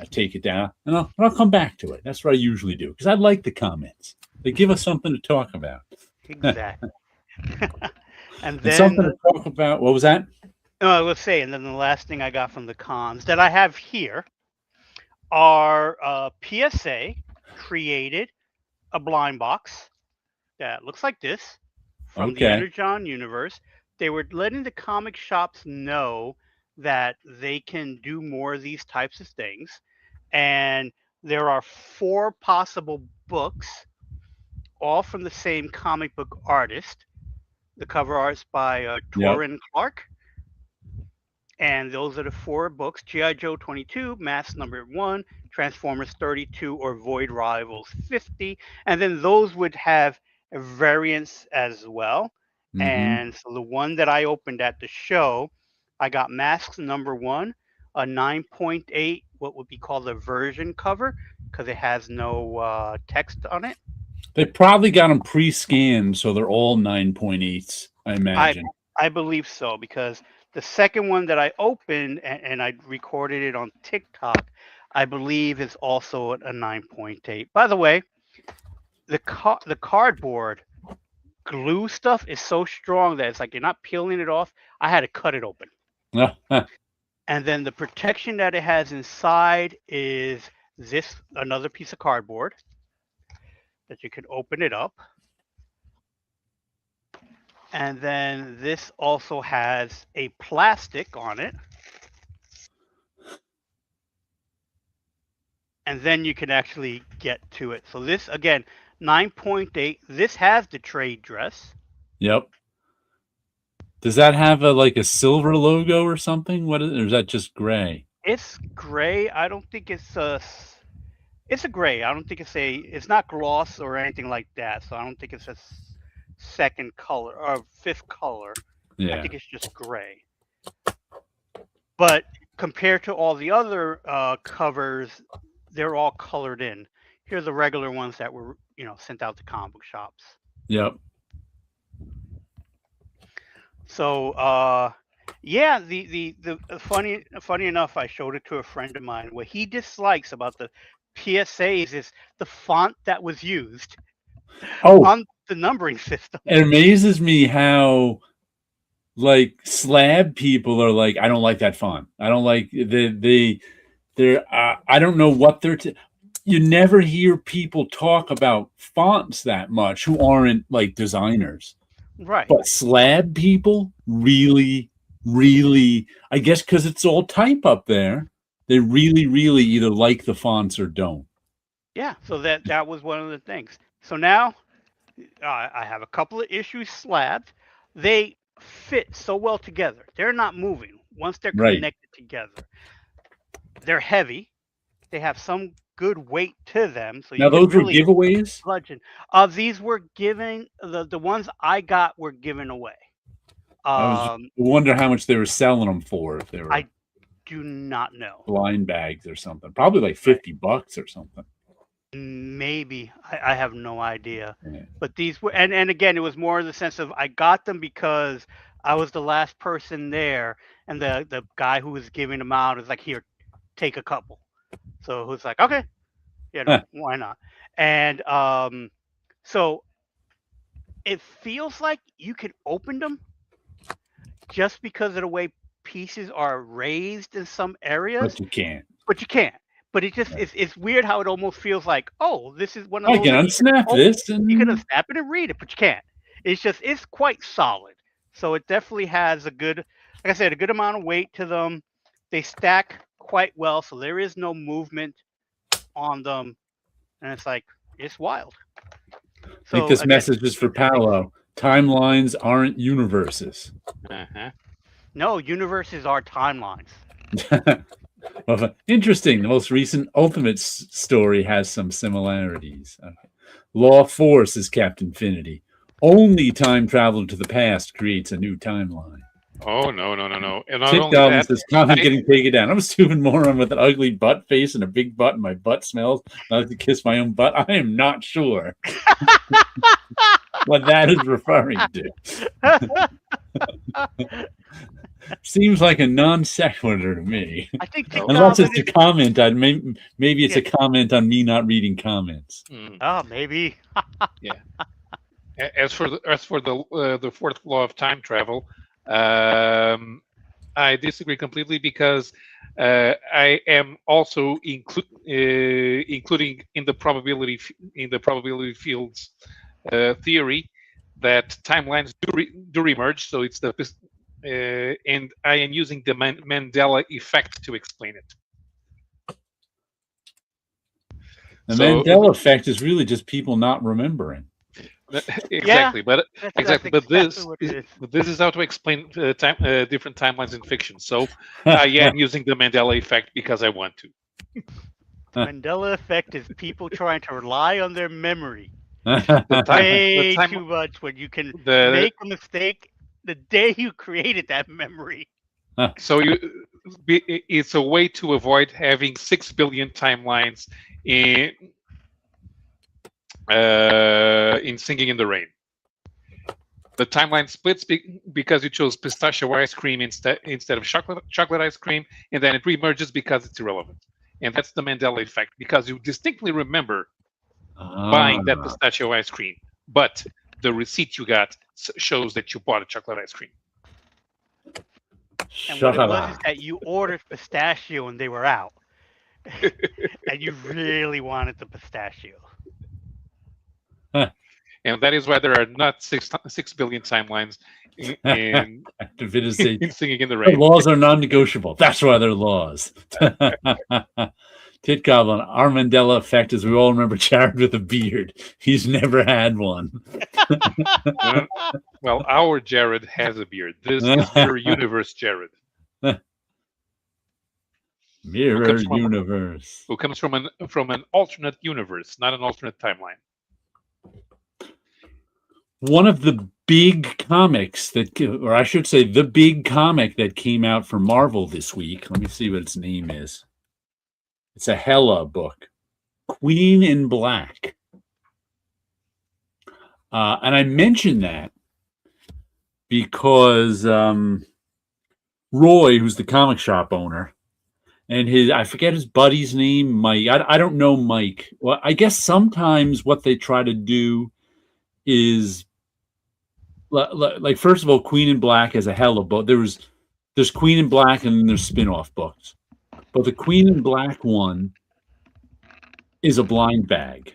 I take it down and I'll come back to it. That's what I usually do because I like the comments. They give us something to talk about. Exactly. And And something then, to talk about. What was that? let's say, and then the last thing I got from the cons that I have here are PSA created a blind box that looks like this from the Okay. Energon universe. They were letting the comic shops know that they can do more of these types of things. And there are 4 possible books, all from the same comic book artist. The cover art's by Yep. Torrin Clark. And those are the 4 books: G.I. Joe 22, Mass #1, Transformers 32, or Void Rivals 50. And then those would have variants as well. Mm-hmm. And so the one that I opened at the show, I got Masks #1, a 9.8, what would be called a version cover, because it has no text on it. They probably got them pre-scanned, so they're all 9.8s, I I imagine. I believe so because The second one that I opened and I recorded it on TikTok, I believe is also a 9.8. By the way, the cardboard glue stuff is so strong that it's like you're not peeling it off. I had to cut it open. And then the protection that it has inside is this another piece of cardboard that you can open it up. And then this also has a plastic on it. And then you can actually get to it. So this again, 9.8. This has the trade dress. Yep. Does that have a silver logo or something? Or is that just gray? It's gray. I don't think it's a gray. I don't think it's not gloss or anything like that. So I don't think it's a second color or fifth color. I Yeah. think it's just gray. But compared to all the other covers, they're all colored in. Here are the regular ones that were, sent out to comic book shops. Yep. So, yeah, the funny enough, I showed it to a friend of mine. What he dislikes about the PSAs is the font that was used Oh, on the numbering system. it amazes me how slab people are like, I don't like that font. I don't like they're I don't know what they're you never hear people talk about fonts that much who aren't like designers. Right. But slab people really, really, I guess because it's all type up there, they really, really either like the fonts or don't. Yeah, so that was one of the things. So now I have a couple of issues slabs. They fit so well together. They're not moving once they're Right. connected together. They're heavy. They have some good weight to them. So Now you can those were really giveaways? bludgeon. These were given the ones I got were given away. I wonder how much they were selling them for if they were I do not know. blind bags or something. Probably like $50 or something. Maybe I have no idea. Yeah. But these were and again it was more in the sense of I got them because I was the last person there, and the guy who was giving them out is like, here, take a couple. So it was like, okay, why not? And so it feels like you can open them just because of the way pieces are raised in some areas, But you can't. but you can't. But it just it's weird how it almost feels like, oh, this is one of I those can that you unsnap open, this and you can unsnap it and read it, but you can't. It's quite solid. So it definitely has a good, like I said, a good amount of weight to them. They stack quite well, so there is no movement on them, and it's like it's wild. I So think this again, message is for Paolo. Timelines aren't universes. Uh-huh. no, universes are timelines. Well, interesting. The most recent Ultimate story has some similarities. Law Force is Captain Finity. Only time travel to the past creates a new timeline. Oh, no. And not Tick only Dollars that, says comment getting taken down. I'm a stupid moron with an ugly butt face and a big butt, and my butt smells. I like to kiss my own butt. I am not sure what that is referring to. Seems like a non sequitur to me. I think Tick Unless Dollars it's a comment on maybe it's a comment on me not reading comments. Oh, maybe. Yeah. As for the fourth law of time travel, I disagree completely because I am also including in the probability fields theory that timelines do remerge. So it's and I am using the Mandela effect to explain it. The Mandela effect is really just people not remembering. Exactly, but exactly, but exactly this is how to explain different timelines in fiction. So I am using the Mandela effect because I want to. The Mandela effect is people trying to rely on their memory The time- too much when you can make a mistake the day you created that memory. So it's a way to avoid having 6 billion timelines in Singing in the Rain. The timeline splits because you chose pistachio ice cream instead of chocolate ice cream, and then it remerges because it's irrelevant. And that's the Mandela effect, because you distinctly remember buying that Ah, pistachio ice cream, but the receipt you got shows that you bought a chocolate ice cream. And what shut it was is up. that you ordered pistachio and they were out, and you really wanted the pistachio. And that is why there are not 6 billion timelines in, Divinity. in Singing in the The Rain. laws are non-negotiable. That's why they're laws. Tit Goblin, our Mandela effect is we all remember Jared with a beard. He's never had one. Well, our Jared has a beard. This is Mirror Universe Jared, Mirror universe. who comes from an alternate universe, not an alternate timeline. One of the big comics that, or I should say, the big comic that came out for Marvel this week. Let me see what its name is. It's a Hella book, Queen in Black. And I mention that because Roy, who's the comic shop owner, and I forget his buddy's name, Mike. I don't know Mike. Well, I guess sometimes what they try to do is, like, first of all, Queen in Black is a hell of book. There's Queen in Black and then there's spin-off books. But the Queen in Black one is a blind bag.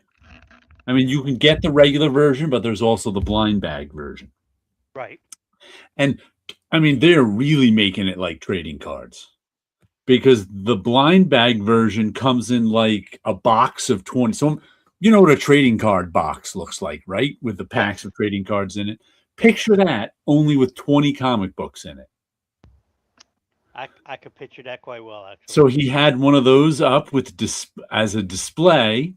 I mean, you can get the regular version, but there's also the blind bag version. Right. And I mean, they're really making it like trading cards, because the blind bag version comes in like a box of 20. So you know what a trading card box looks like, right? With the packs of trading cards in it. Picture that, only with 20 comic books in it. I could picture that quite well, actually. So he had one of those up with as a display,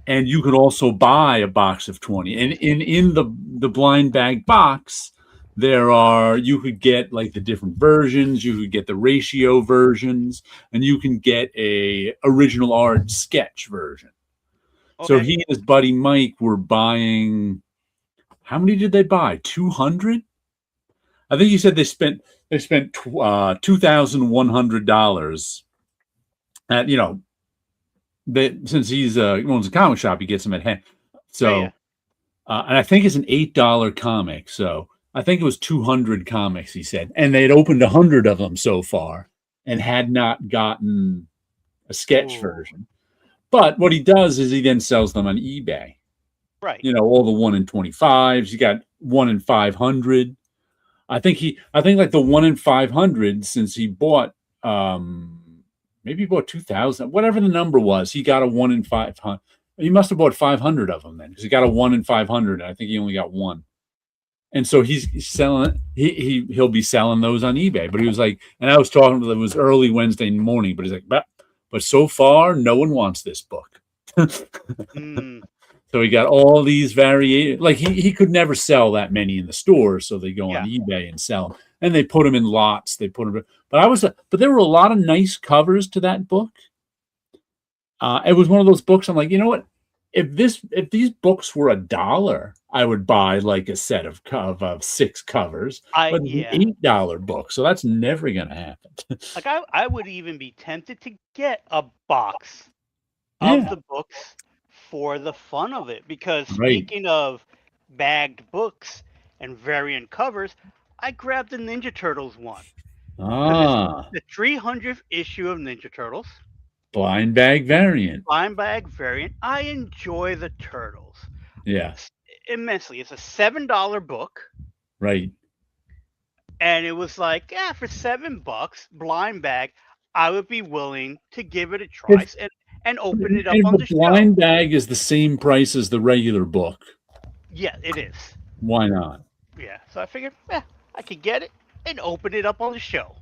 and you could also buy a box of 20. And in the blind bag box, you could get like the different versions, you could get the ratio versions, and you can get a original art sketch version. Okay. So he and his buddy Mike were buying, how many did they buy? 200? I think he said they spent $2,100 at, since he owns a comic shop, he gets them at hand. So, and I think it's an $8 comic. So I think it was 200 comics, he said, and they had opened 100 of them so far and had not gotten a sketch version. But what he does is he then sells them on eBay. Right. All the 1 in 25s. You got 1 in 500. I think like the 1 in 500, since he bought, maybe he bought 2,000, whatever the number was, he got a 1 in 500. He must have bought 500 of them then, because he got a 1 in 500. And I think he only got one. And so he's selling, he'll be selling those on eBay. But he was like, and I was talking to him, it was early Wednesday morning, but he's like, but so far, no one wants this book. So he got all these variations. Like he could never sell that many in the store, so they go on eBay and sell them. And they put them in lots. They put them, but there were a lot of nice covers to that book. It was one of those books. I'm like, you know what? If these books were $1, I would buy like a set of 6 covers. But it's an $8 book, so that's never gonna happen. Like I would even be tempted to get a box of the books for the fun of it, because speaking of bagged books and variant covers, I grabbed the Ninja Turtles one. It's the 300th issue of Ninja Turtles. Blind bag variant. Blind bag variant. I enjoy the Turtles. Yeah. Immensely. It's a $7 book. Right. And it was like, for $7, blind bag, I would be willing to give it a try and open it up on the show. The blind bag is the same price as the regular book. Yeah, it is. Why not? Yeah. So I figured, I could get it and open it up on the show.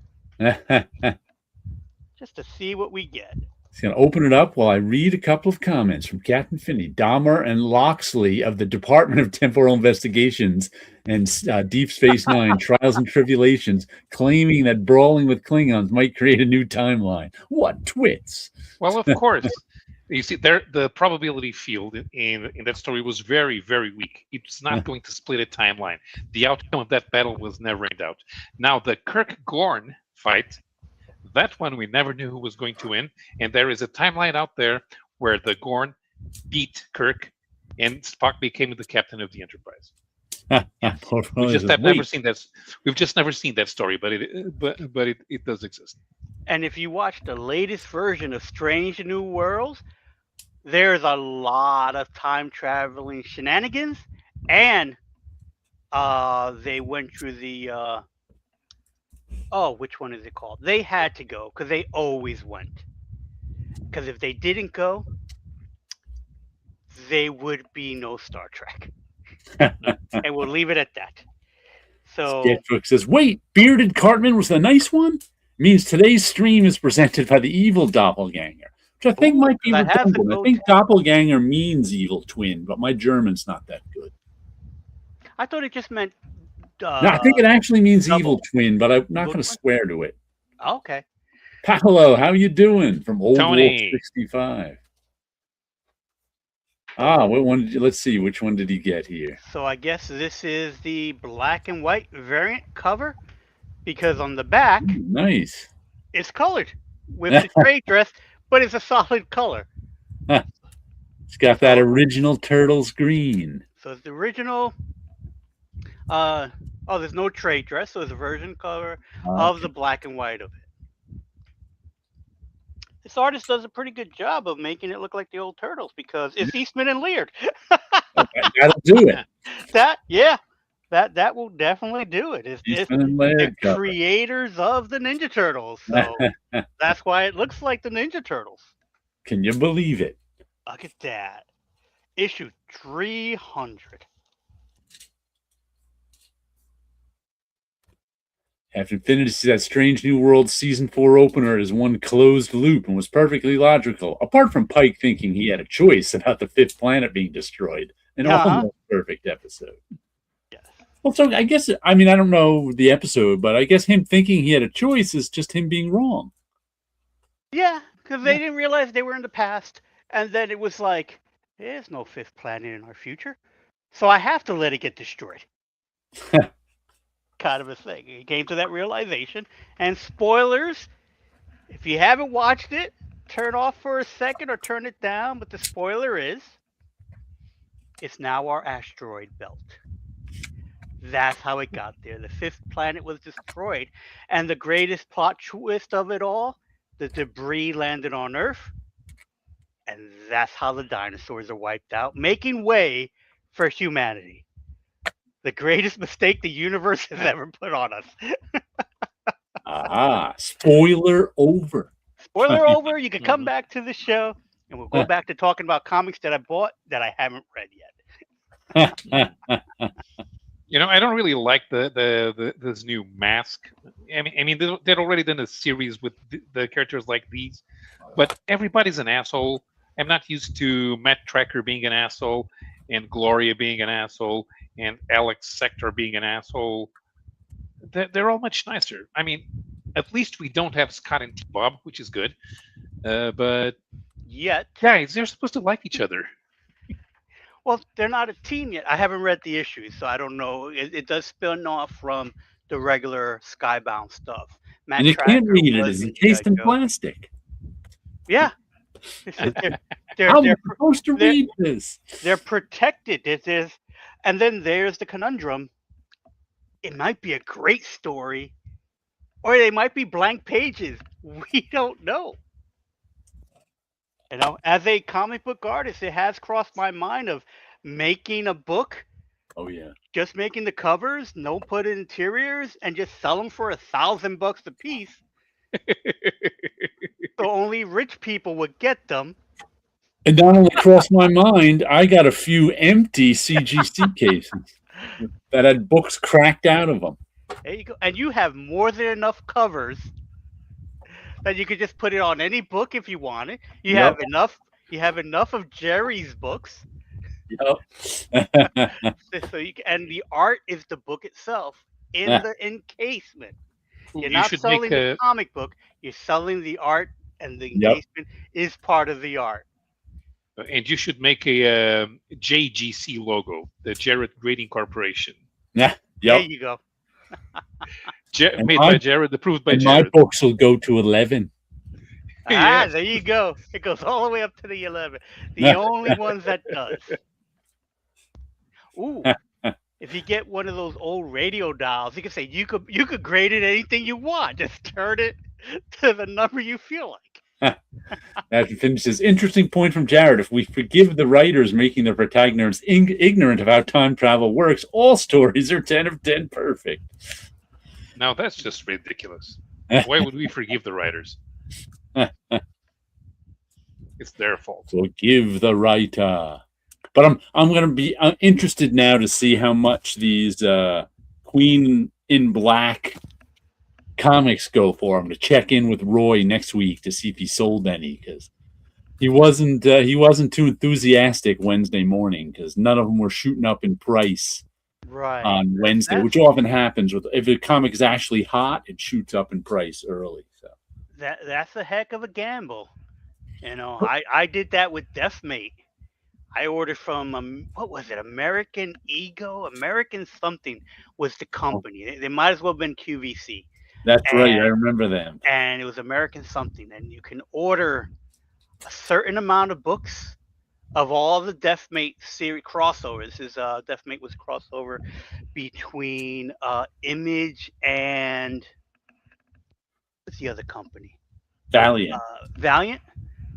Just to see what we get. He's going to open it up while I read a couple of comments from Captain Finney. Dahmer and Loxley of the Department of Temporal Investigations and Deep Space Nine Trials and Tribulations, claiming that brawling with Klingons might create a new timeline. What twits? Well, of course. You see, there the probability field in that story was very, very weak. It's not going to split a timeline. The outcome of that battle was never in doubt. Now the Kirk Gorn fight, that one we never knew who was going to win, and there is a timeline out there where the Gorn beat Kirk, and Spock became the captain of the Enterprise. We Portfolio just says, have never wait, seen that. We've just never seen that story, but it does exist. And if you watch the latest version of Strange New Worlds, there's a lot of time traveling shenanigans, and they went through the oh, which one is it called? They had to go because they always went. Because if they didn't go, they would be no Star Trek, and we'll leave it at that. So Sketchbook says, wait, Bearded Cartman was the nice one? Means today's stream is presented by the evil doppelganger, which I think Ooh, might be 'cause I have to redundant. I go think to- doppelganger means evil twin, but my German's not that good. I thought it just meant. No, I think it actually means double. evil twin, but I'm not Evil going to twin? swear to it. Okay. Paolo, how you doing? From Old Tony. Wolf 65. Ah, what one did you, let's see, which one did he get here? So I guess this is the black and white variant cover, because on the back Nice. it's colored with the trade dress, but it's a solid color. It's got that original Turtles green. So it's the original. Oh, there's no trade dress, so it's a version cover of the black and white of it. This artist does a pretty good job of making it look like the old Turtles because it's Eastman and Laird. That'll do it. That will definitely do it. It's Eastman and the Laird cover. creators of the Ninja Turtles, so that's why it looks like the Ninja Turtles. Can you believe it? Look at that. Issue 300. After Infinity says that Strange New World Season 4 opener is one closed loop and was perfectly logical, apart from Pike thinking he had a choice about the fifth planet being destroyed. An almost perfect episode. Yes. Well, so I guess, I mean, I don't know the episode, but I guess him thinking he had a choice is just him being wrong. Yeah, because they didn't realize they were in the past, and then it was like, there's no fifth planet in our future, so I have to let it get destroyed. Kind of a thing. He came to that realization. And spoilers, if you haven't watched it, turn off for a second or turn it down. But the spoiler is, it's now our asteroid belt. That's how it got there. The fifth planet was destroyed. And the greatest plot twist of it all, the debris landed on Earth. And that's how the dinosaurs are wiped out, making way for humanity. The greatest mistake the universe has ever put on us. Spoiler over. Spoiler over. You can come back to the show, and we'll go back to talking about comics that I bought that I haven't read yet. I don't really like this new mask. I mean, they'd already done a series with the characters like these, but everybody's an asshole. I'm not used to Matt Tracker being an asshole and Gloria being an asshole and Alex Sector being an asshole. They're all much nicer. I mean, at least we don't have Scott and T-Bob, which is good. But yet, guys, they're supposed to like each other. Well, they're not a team yet. I haven't read the issues, so I don't know. It does spin off from the regular Skybound stuff. Matt and you Tracker can't read it. It's encased in plastic. Yeah. How am I supposed to read this? They're protected. And then there's the conundrum. It might be a great story, or they might be blank pages. We don't know. As a comic book artist, it has crossed my mind of making a book. Oh yeah. Just making the covers, no put interiors, and just sell them for $1,000 a piece. So only rich people would get them. And not only crossed my mind, I got a few empty CGC cases that had books cracked out of them. There you go. And you have more than enough covers that you could just put it on any book if you want it. You have enough. You have enough of Jerry's books. Yep. And the art is the book itself in the encasement. You're not selling the comic book. You're selling the art, and the engagement is part of the art. And you should make a JGC logo, the Jared Grading Corporation. Yeah. There Yep. you go. And Made my, by Jared, approved by and my Jared. books will go to 11. Yeah. There you go. It goes all the way up to the 11. The only ones that does. Ooh, if you get one of those old radio dials, you can say you could grade it anything you want. Just turn it to the number you feel like. After finishes, interesting point from Jared. If we forgive the writers making their protagonists ignorant of how time travel works, all stories are 10 of 10 perfect. Now that's just ridiculous. Why would we forgive the writers? It's their fault. Forgive the writer. But I'm going to be interested now to see how much these Queen in Black comics go for. I'm going to check in with Roy next week to see if he sold any, because he wasn't too enthusiastic Wednesday morning, because none of them were shooting up in price Right. on Wednesday, which often happens with if a comic is actually hot, it shoots up in price early. So That's a heck of a gamble. I did that with Deathmate. I ordered from what was it? American Ego, American something was the company. They might as well have been QVC. that's right. I remember them. And it was American something, and you can order a certain amount of books of all the Deathmate series crossovers. This is Deathmate was crossover between Image and what's the other company? Valiant. Valiant,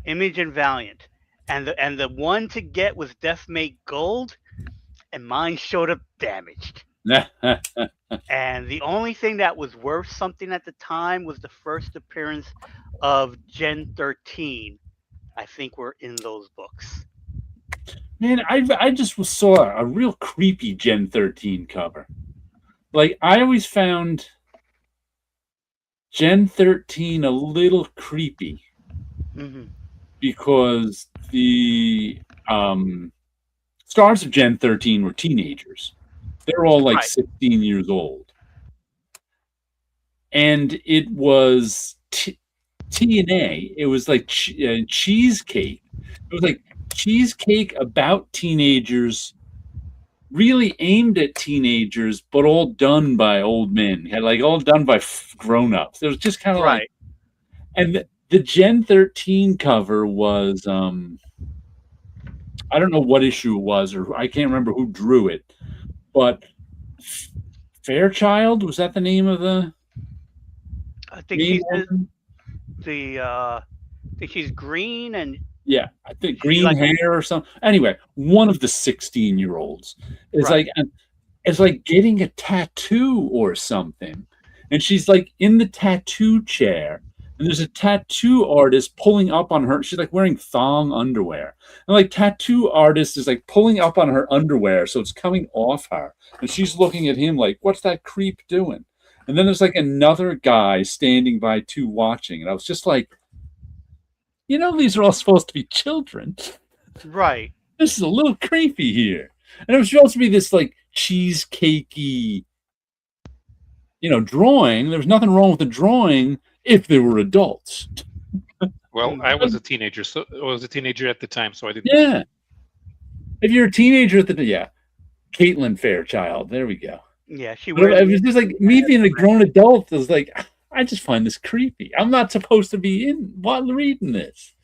Image and Valiant, and the one to get was Deathmate Gold, and mine showed up damaged. And the only thing that was worth something at the time was the first appearance of Gen 13. I think were in those books. Man, I just saw a real creepy Gen 13 cover. Like, I always found Gen 13 a little creepy because the stars of Gen 13 were teenagers. They're all like 16 years old. And it was TNA. It was like cheesecake. It was like cheesecake about teenagers, really aimed at teenagers, but all done by old men. Like all done by grown-ups. It was just kind of like, and the Gen 13 cover was I don't know what issue it was, or I can't remember who drew it, but Fairchild, was that the name of the? I think she's green and yeah, I think green hair or something. Anyway, one of the 16-year-olds is like, it's like getting a tattoo or something, and she's like in the tattoo chair, and there's a tattoo artist pulling up on her. She's like wearing thong underwear, and like tattoo artist is like pulling up on her underwear, so it's coming off her, and she's looking at him like, "What's that creep doing?" And then there's like another guy standing by too watching, and I was just like, these are all supposed to be children. Right. This is a little creepy here. And it was supposed to be this like cheesecakey, drawing. There was nothing wrong with the drawing if they were adults. Well, I was a teenager, so I was a teenager at the time, so I didn't. Yeah. If you're a teenager at the Caitlin Fairchild. There we go. Yeah, it was just like me being a grown adult. I was like, I just find this creepy. I'm not supposed to be reading this.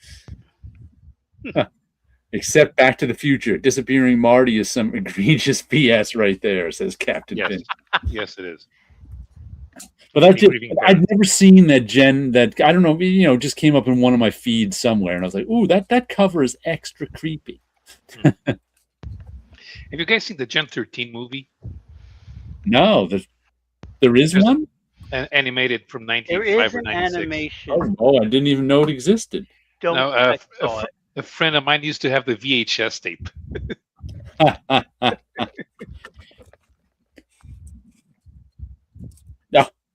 Except Back to the Future. Disappearing Marty is some egregious BS right there, says Captain Finn. Yes, it is. But I've never seen that Gen, that, I don't know, just came up in one of my feeds somewhere, and I was like, ooh, that cover is extra creepy. Have you guys seen the Gen 13 movie? No, there is one? Animated from 1995 or 96. Animation. Oh, I didn't even know it existed. A friend of mine used to have the VHS tape.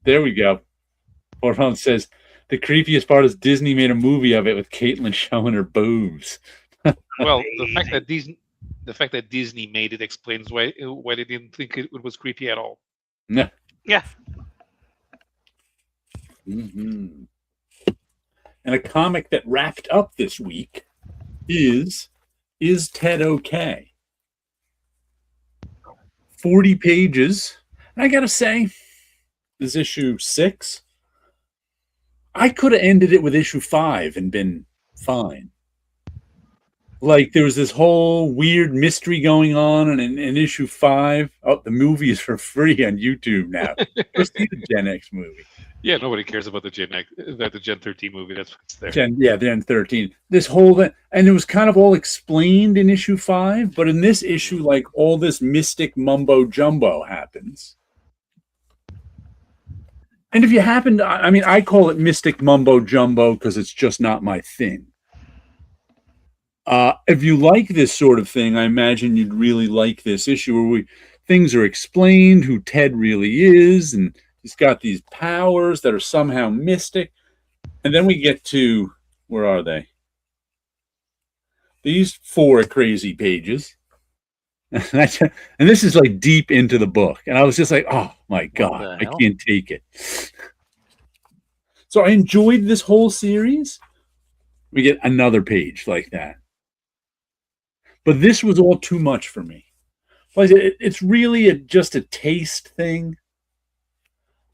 There we go. Orhan says the creepiest part is Disney made a movie of it with Caitlin showing her boobs. Well, the fact that Disney made it explains why they didn't think it was creepy at all. Yeah. And a comic that wrapped up this week is Is Ted okay? 40 pages. And I got to say, this issue 6. I could have ended it with issue 5 and been fine. Like there was this whole weird mystery going on, and in issue 5, oh, the movie is for free on YouTube now. Go see the Gen X movie. Yeah, nobody cares about the Gen 13 movie. That's what's there. Gen 13. This whole and it was kind of all explained in issue 5, but in this issue, like all this mystic mumbo jumbo happens. And if you happen to, I mean, I call it mystic mumbo jumbo because it's just not my thing. If you like this sort of thing, I imagine you'd really like this issue where things are explained, who Ted really is, and he's got these powers that are somehow mystic. And then we get to, where are they? These 4 crazy pages. And this is like deep into the book. And I was just like, oh my God, I can't take it. So I enjoyed this whole series. We get another page like that. But this was all too much for me. Like it's really just a taste thing.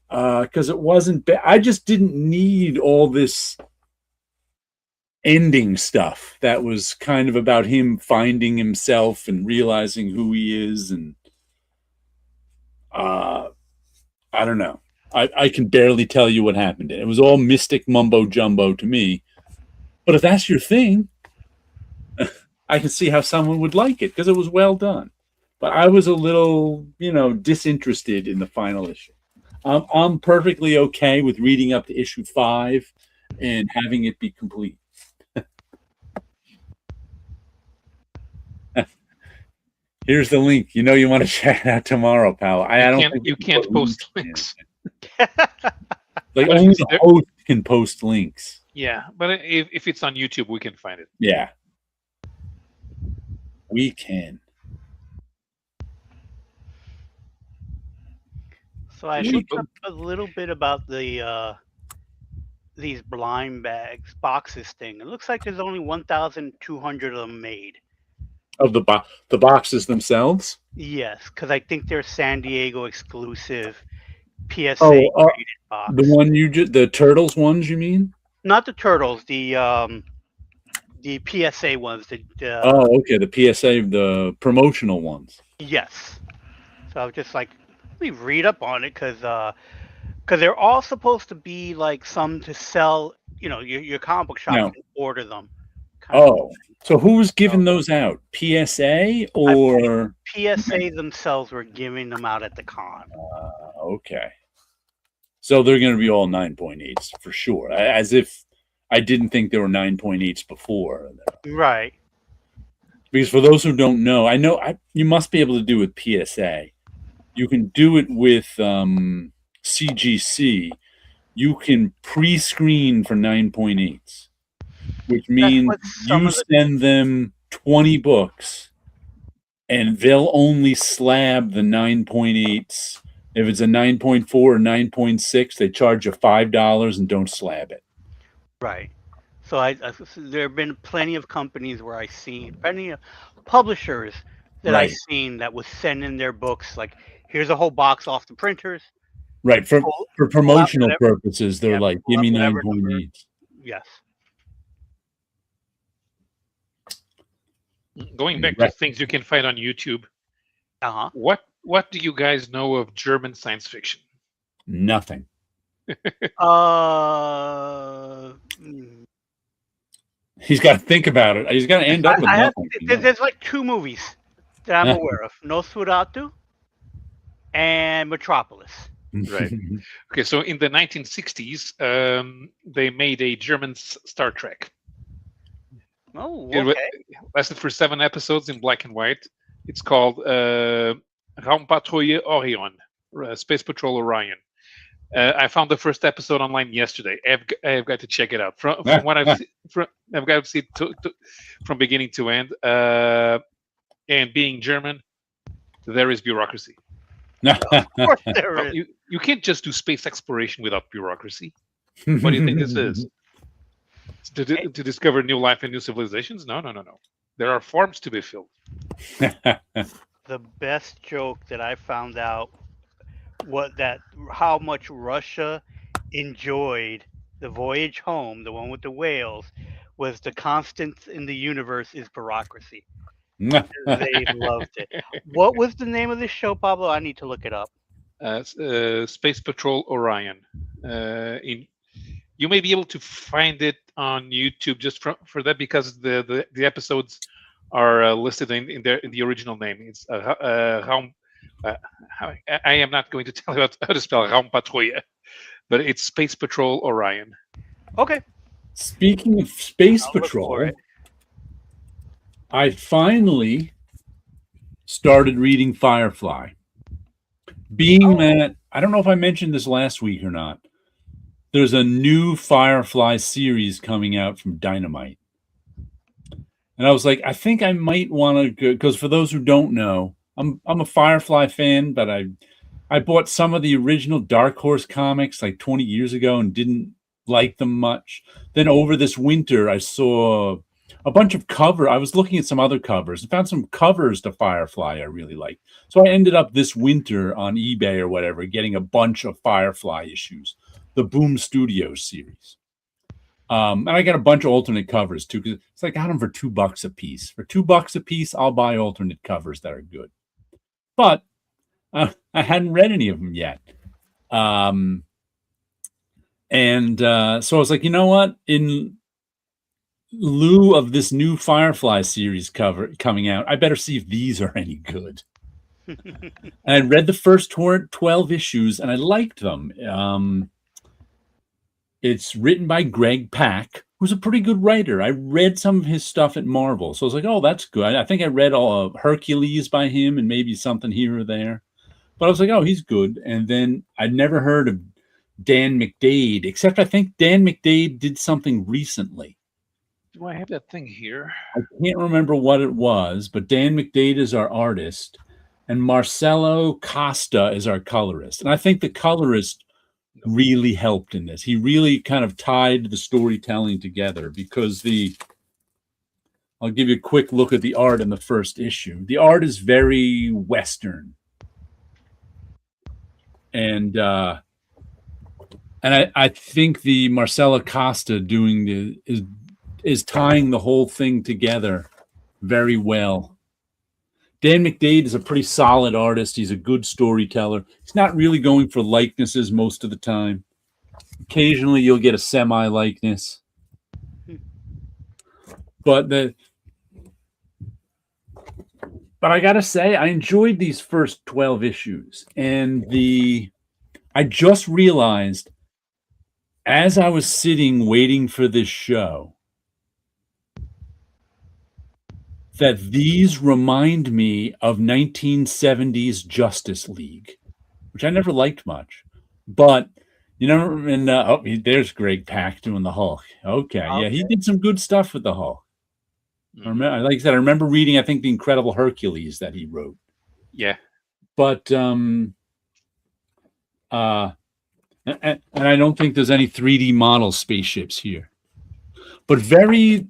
Because it wasn't bad. I just didn't need all this ending stuff that was kind of about him finding himself and realizing who he is. And I don't know. I can barely tell you what happened. It was all mystic mumbo jumbo to me. But if that's your thing, I can see how someone would like it because it was well done. But I was a little, disinterested in the final issue. I'm perfectly okay with reading up to issue 5 and having it be complete. Here's the link. You want to check it out tomorrow, pal. I don't think you can't post links. Like only the host can post links. Yeah, but if it's on YouTube, we can find it. Yeah, we can. So I looked up a little bit about the these blind bags, boxes thing. It looks like there's only 1,200 of them made. Of the boxes themselves? Yes, because I think they're San Diego exclusive PSA rated box. The one the Turtles ones, you mean? Not the Turtles, the PSA ones. Okay, the PSA, the promotional ones. Yes. So I was just like, let me read up on it because they're all supposed to be like some to sell. Your comic book shop can order them. So who's giving those out? PSA or PSA themselves were giving them out at the con. Okay. So they're going to be all 9.8s for sure. As if I didn't think there were 9.8s before. Right. Because for those who don't know, you must be able to do it with PSA. You can do it with CGC. You can pre-screen for 9.8s. Which means you send them 20 books and they'll only slab the 9.8s. If it's a 9.4 or 9.6, they charge you $5 and don't slab it. Right. So there have been plenty of companies where I've seen, plenty of publishers that I've seen that was sending their books, like, here's a whole box off the printers. Right. For promotional purposes, they're like, give me 9.8s. Yes. Going back to things you can find on YouTube. What do you guys know of German science fiction? Nothing. He's got to think about it. He's got to end up with nothing. There's like 2 movies that I'm aware of: Nosferatu and Metropolis. Right. Okay, so in the 1960s, they made a German Star Trek. Oh, okay. It lasted for 7 episodes in black and white. It's called Raumpatrouille Orion, Space Patrol Orion. I found the first episode online yesterday. I've got to check it out. From what I've got to see from beginning to end. And being German, there is bureaucracy. Of course there is. You can't just do space exploration without bureaucracy. What do you think this is? To discover new life and new civilizations? No. There are forms to be filled. The best joke that I found out what that how much Russia enjoyed the voyage home, the one with the whales, was the constant in the universe is bureaucracy. They loved it. What was the name of this show, Pablo? I need to look it up. Space Patrol Orion. In You may be able to find it on YouTube just for that, because the episodes are listed in the original name. It's Raum. Uh, I am not going to tell you how to spell Raumpatrouille, but it's Space Patrol Orion. Okay, Speaking of Space I'll look for Patrol, it. I finally started reading Firefly. Being that, I don't know if I mentioned this last week or not, there's a new Firefly series coming out from Dynamite. And I was like, I think I might want to go, because for those who don't know, I'm a Firefly fan, but I bought some of the original Dark Horse comics like 20 years ago and didn't like them much. Then over this winter, I saw a bunch of I was looking at some other covers and found some covers to Firefly I really liked. So I ended up this winter on eBay or whatever getting a bunch of Firefly issues, the Boom Studios series. And I got a bunch of alternate covers too, because it's like I got them for $2 a piece. For $2 a piece, I'll buy alternate covers that are good. But I hadn't read any of them yet. So I was like, you know what? In lieu of this new Firefly series cover coming out, I better see if these are any good. And I read the first 12 issues and I liked them. It's written by Greg Pak, who's a pretty good writer. I read some of his stuff at Marvel. So I was like, oh, that's good. I think I read all of Hercules by him and maybe something here or there. But I was like, oh, he's good. And then I'd never heard of Dan McDade, except I think Dan McDade did something recently. Do I have that thing here? I can't remember what it was, but Dan McDade is our artist, and Marcelo Costa is our colorist. And I think the colorist really helped in this. He really kind of tied the storytelling together, because I'll give you a quick look at the art in the first issue. The art is very Western. And I think the Marcelo Costa doing is tying the whole thing together very well. Dan McDade is a pretty solid artist. He's a good storyteller. He's not really going for likenesses most of the time. Occasionally you'll get a semi-likeness. But I gotta say, I enjoyed these first 12 issues. And I just realized as I was sitting waiting for this show that these remind me of 1970s Justice League, which I never liked much. But, you know, and there's Greg Pak doing the Hulk. Okay, yeah, he did some good stuff with the Hulk. Like I said, I remember reading, I think, the Incredible Hercules that he wrote. Yeah. But, and I don't think there's any 3D model spaceships here. But very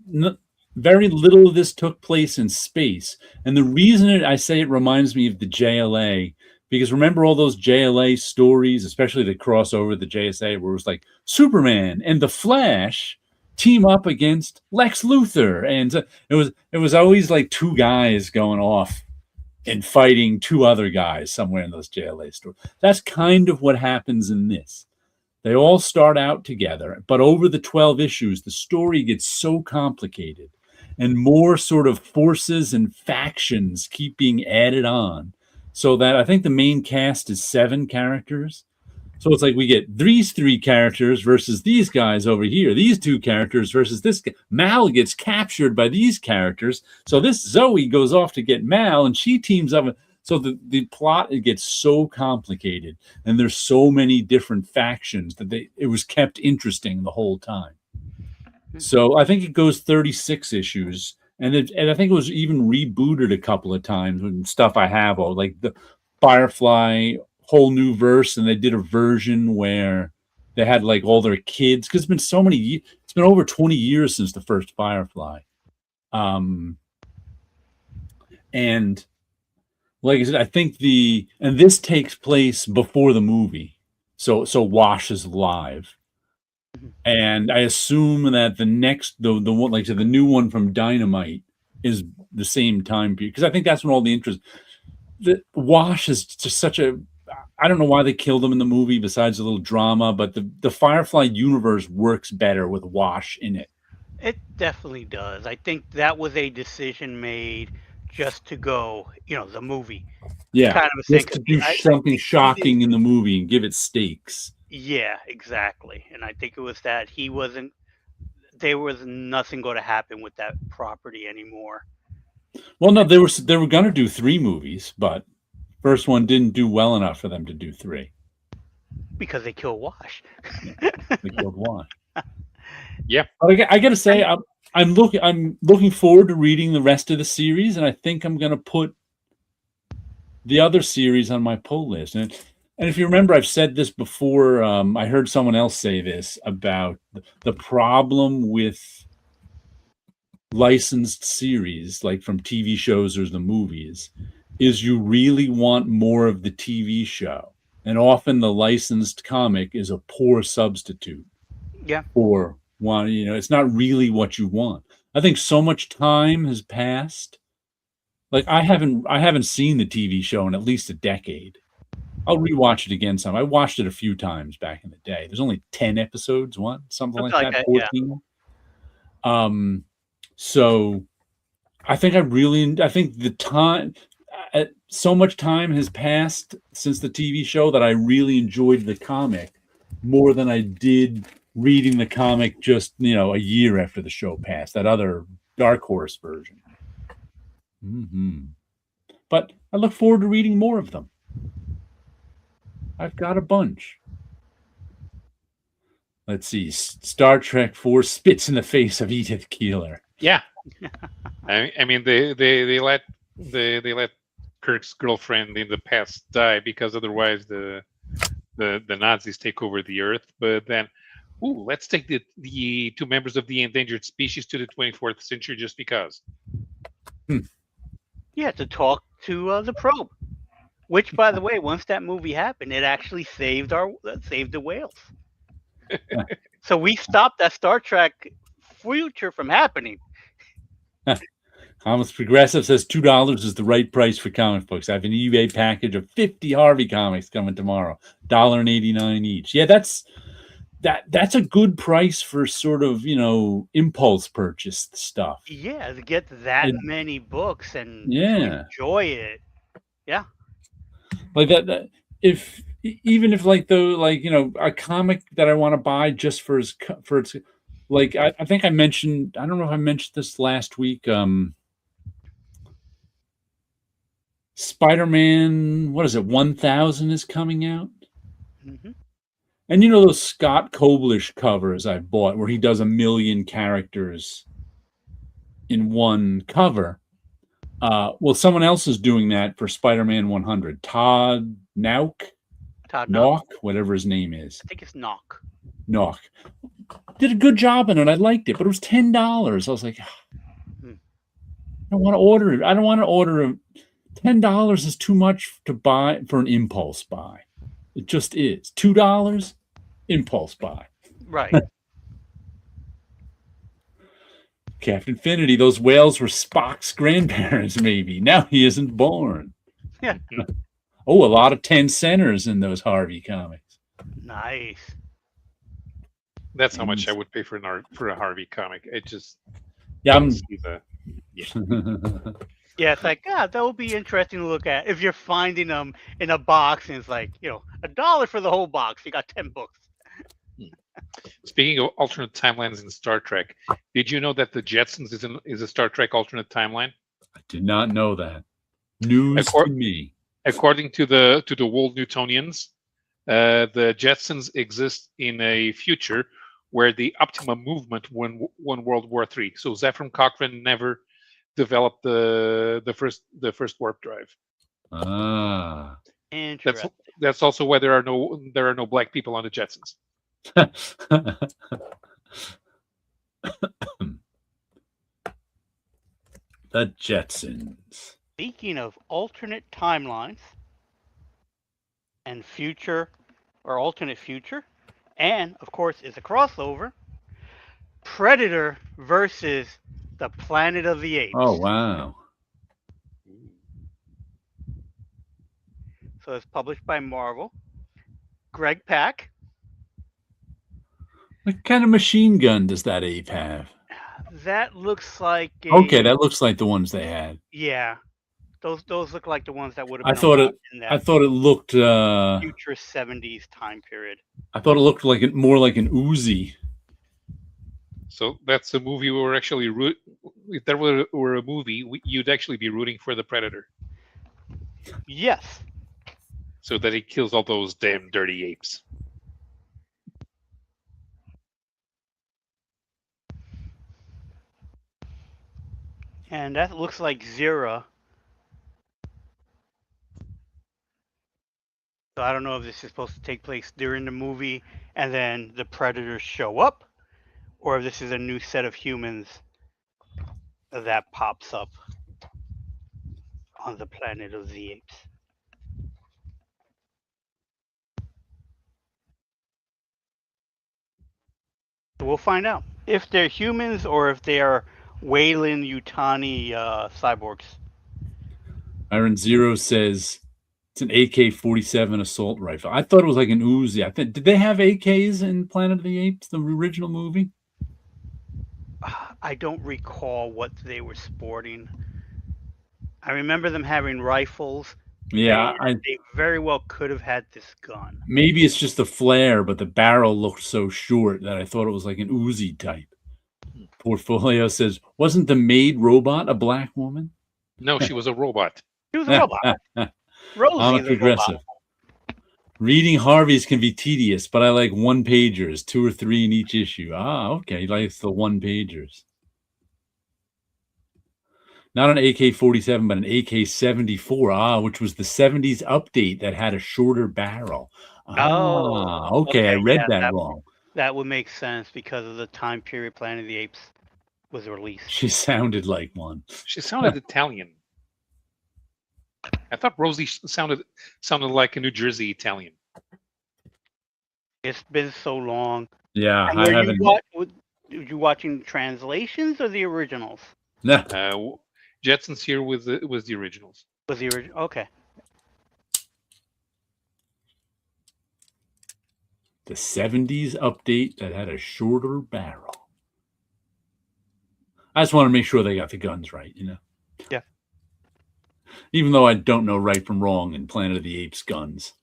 little of this took place in space. And the reason I say it reminds me of the JLA, because remember all those JLA stories, especially the crossover, the JSA, where it was like Superman and the Flash team up against Lex Luthor. And it was always like two guys going off and fighting two other guys somewhere in those JLA stories. That's kind of what happens in this. They all start out together, but over the 12 issues, the story gets so complicated and more sort of forces and factions keep being added on, so that I think the main cast is 7 characters. So it's like we get these 3 characters versus these guys over here, these 2 characters versus this guy. Mal gets captured by these characters. So this Zoe goes off to get Mal and she teams up. So the plot, it gets so complicated and there's so many different factions that it was kept interesting the whole time. So I think it goes 36 issues, and I think it was even rebooted a couple of times with stuff I have, like the Firefly whole new verse, and they did a version where they had like all their kids, because it's been over 20 years since the first Firefly. And like I said, I think and this takes place before the movie. So Wash is live. Mhm. And I assume that the one, like I said, the new one from Dynamite is the same time period, because I think that's when all the interest. The Wash is just such a. I don't know why they killed him in the movie, besides a little drama, but the Firefly universe works better with Wash in it. It definitely does. I think that was a decision made just to go, the movie Yeah, kind of a thing. just 'Cause to do I something think he did. shocking in the movie and give it stakes. Yeah, exactly. And I think it was that he wasn't. There was nothing going to happen with that property anymore Well, no, they were gonna do 3 movies, but first one didn't do well enough for them to do 3. because they killed Wash. Yeah, they killed Wash. Yeah. But I gotta say, And I'm looking forward to reading the rest of the series, and I think I'm gonna put the other series on my pull list. And if you remember, I've said this before. I heard someone else say this about the problem with licensed series, like from TV shows or the movies, is you really want more of the TV show. And often the licensed comic is a poor substitute yeah, for one. It's not really what you want. I think so much time has passed. Like I haven't seen the TV show in at least a decade. I'll rewatch it again some. I watched it a few times back in the day. There's only 10 episodes, something something like like that, that. Yeah, 14. Um, so I think the time, so much time has passed since the TV show that I really enjoyed the comic more than I did reading the comic just, a year after the show passed, that other Dark Horse version. But I look forward to reading more of them. I've got a bunch. Let's see. Star Trek 4 spits in the face of Edith Keeler. Yeah. I mean, they let Kirk's girlfriend in the past die because otherwise the Nazis take over the Earth. But then, let's take the 2 members of the endangered species to the 24th century just because. yeah, to talk to the probe. Which, by the way, once that movie happened, it actually saved the whales. So we stopped that Star Trek future from happening. Comics Progressive says $2 is the right price for comic books. I have an eBay package of 50 Harvey comics coming tomorrow. $1.89 each. Yeah, that's a good price for sort of, impulse purchase stuff. Yeah, to get that many books and to Yeah. enjoy it. Yeah. Like that even if a comic that I want to buy just for its like I think I mentioned, I don't know if I mentioned this last week, Spider-Man, what is it, 1000 is coming out. Hmm. And those Scott Koblish covers I bought where he does 1,000,000 characters in one cover. Well, someone else is doing that for Spider-Man 100. Todd Nauck, Todd Knock. whatever his name is. I think it's Knock. Nauck. Did a good job in it. I liked it, but it was $10. I was like, Hmm. I don't want to order it. I don't want to order it. $10 is too much to buy for an impulse buy. It just is. $2, impulse buy. Right. Captain Infinity, those whales were Spock's grandparents, maybe. Now he isn't born. Yeah. Oh, a lot of 10 centers in those Harvey comics. Nice. That's how much I would pay for a Harvey comic. It just Yeah, Yeah, it's like, that would be interesting to look at if you're finding them in a box and it's like, $1 for the whole box. You got 10 books. Speaking of alternate timelines in Star Trek, did you know that the Jetsons is a Star Trek alternate timeline? I did not know that. News to me. According to the World Newtonians, the Jetsons exist in a future where the Optima movement won World War III. So Zefram Cochrane never developed the first warp drive. Ah. Interesting. That's also why there are no black people on the Jetsons. The Jetsons. Speaking of alternate timelines and future or alternate future, and of course, it's a crossover. Predator versus the Planet of the Oh Apes. wow! Ooh. So it's published by Marvel. Greg Pak. What kind of machine gun does that ape have? That looks like Okay, a that looks like the ones they had. yeah. Those look like the ones that would have I been thought allowed it. in I that thought it looked. future '70s time period. I thought it looked like it more like an Uzi. So that's a movie we were actually if there were a movie, you'd actually be rooting for the Predator Yes, so that he kills all those damn dirty apes. and that looks like Zira. So I don't know if this is supposed to take place during the movie and then the predators show up, or if this is a new set of humans that pops up on the Planet of the Apes. So we'll find out if they're humans or if they are Wayland Yutani cyborgs. Iron Zero says it's an AK-47 assault rifle. I thought it was like an Uzi. I think did they have AKs in Planet of the Apes, the original movie? I don't recall what they were sporting. I remember them having rifles, Yeah, and they very well could have had this gun. maybe it's just the flare, but the barrel looked so short that I thought it was like an Uzi type. Portfolio says, wasn't the maid robot a black woman? No, she was a robot. She was a robot. Rosie the progressive. robot. Reading Harvey's can be tedious, but I like one pagers, 2 or 3 in each issue. Ah, okay. He likes the one pagers. Not an AK-47, but an AK-74. Ah, which was the 70s update that had a shorter barrel. Ah, okay. I read that wrong. That would make sense because of the time period Planet of the Apes was released. She sounded like one. She sounded Italian. I thought Rosie sounded like a New Jersey Italian. It's been so long. Yeah, And I haven't. were you watching translations or the originals? Nah. Jetsons here was the originals. Was the original? Okay. The 70s update that had a shorter barrel. I just want to make sure they got the guns right, you know? Yeah. Even though I don't know right from wrong in Planet of the Apes guns.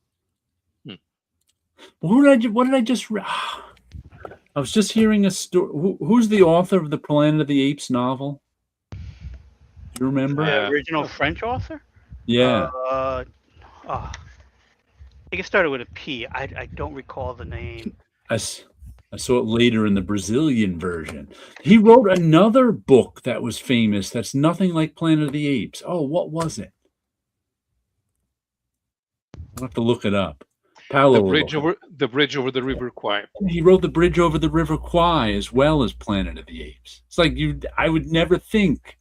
What did I just read? I was just hearing a story. Who's the author of the Planet of the Apes novel? Do you remember? The original French author? Yeah. I think it started with a P. I don't recall the name. I saw it later in the Brazilian version. He wrote another book that was famous that's nothing like Planet of the Apes. Oh, what was it? I'll have to look it up. Paolo the bridge over the River Kwai. He wrote The Bridge Over the River Kwai as well as Planet of the Apes. It's like I would never think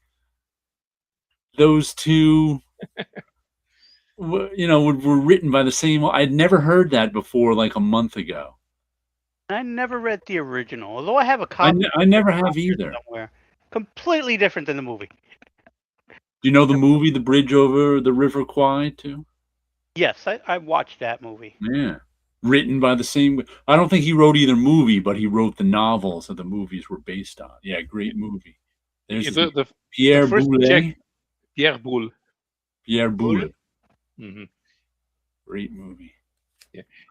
those two were written by the same. I'd never heard that before like a month ago. I never read the original, although I have a copy. I never have either. Somewhere. Completely different than the movie. Do you know the movie The Bridge Over the River Kwai too? Yes, I watched that movie. Yeah. Written by the same. I don't think he wrote either movie, but he wrote the novels that the movies were based on. Yeah, great movie. There's Pierre Boulle. Pierre Boulle. Pierre Boulle. Mm-hmm. Great movie.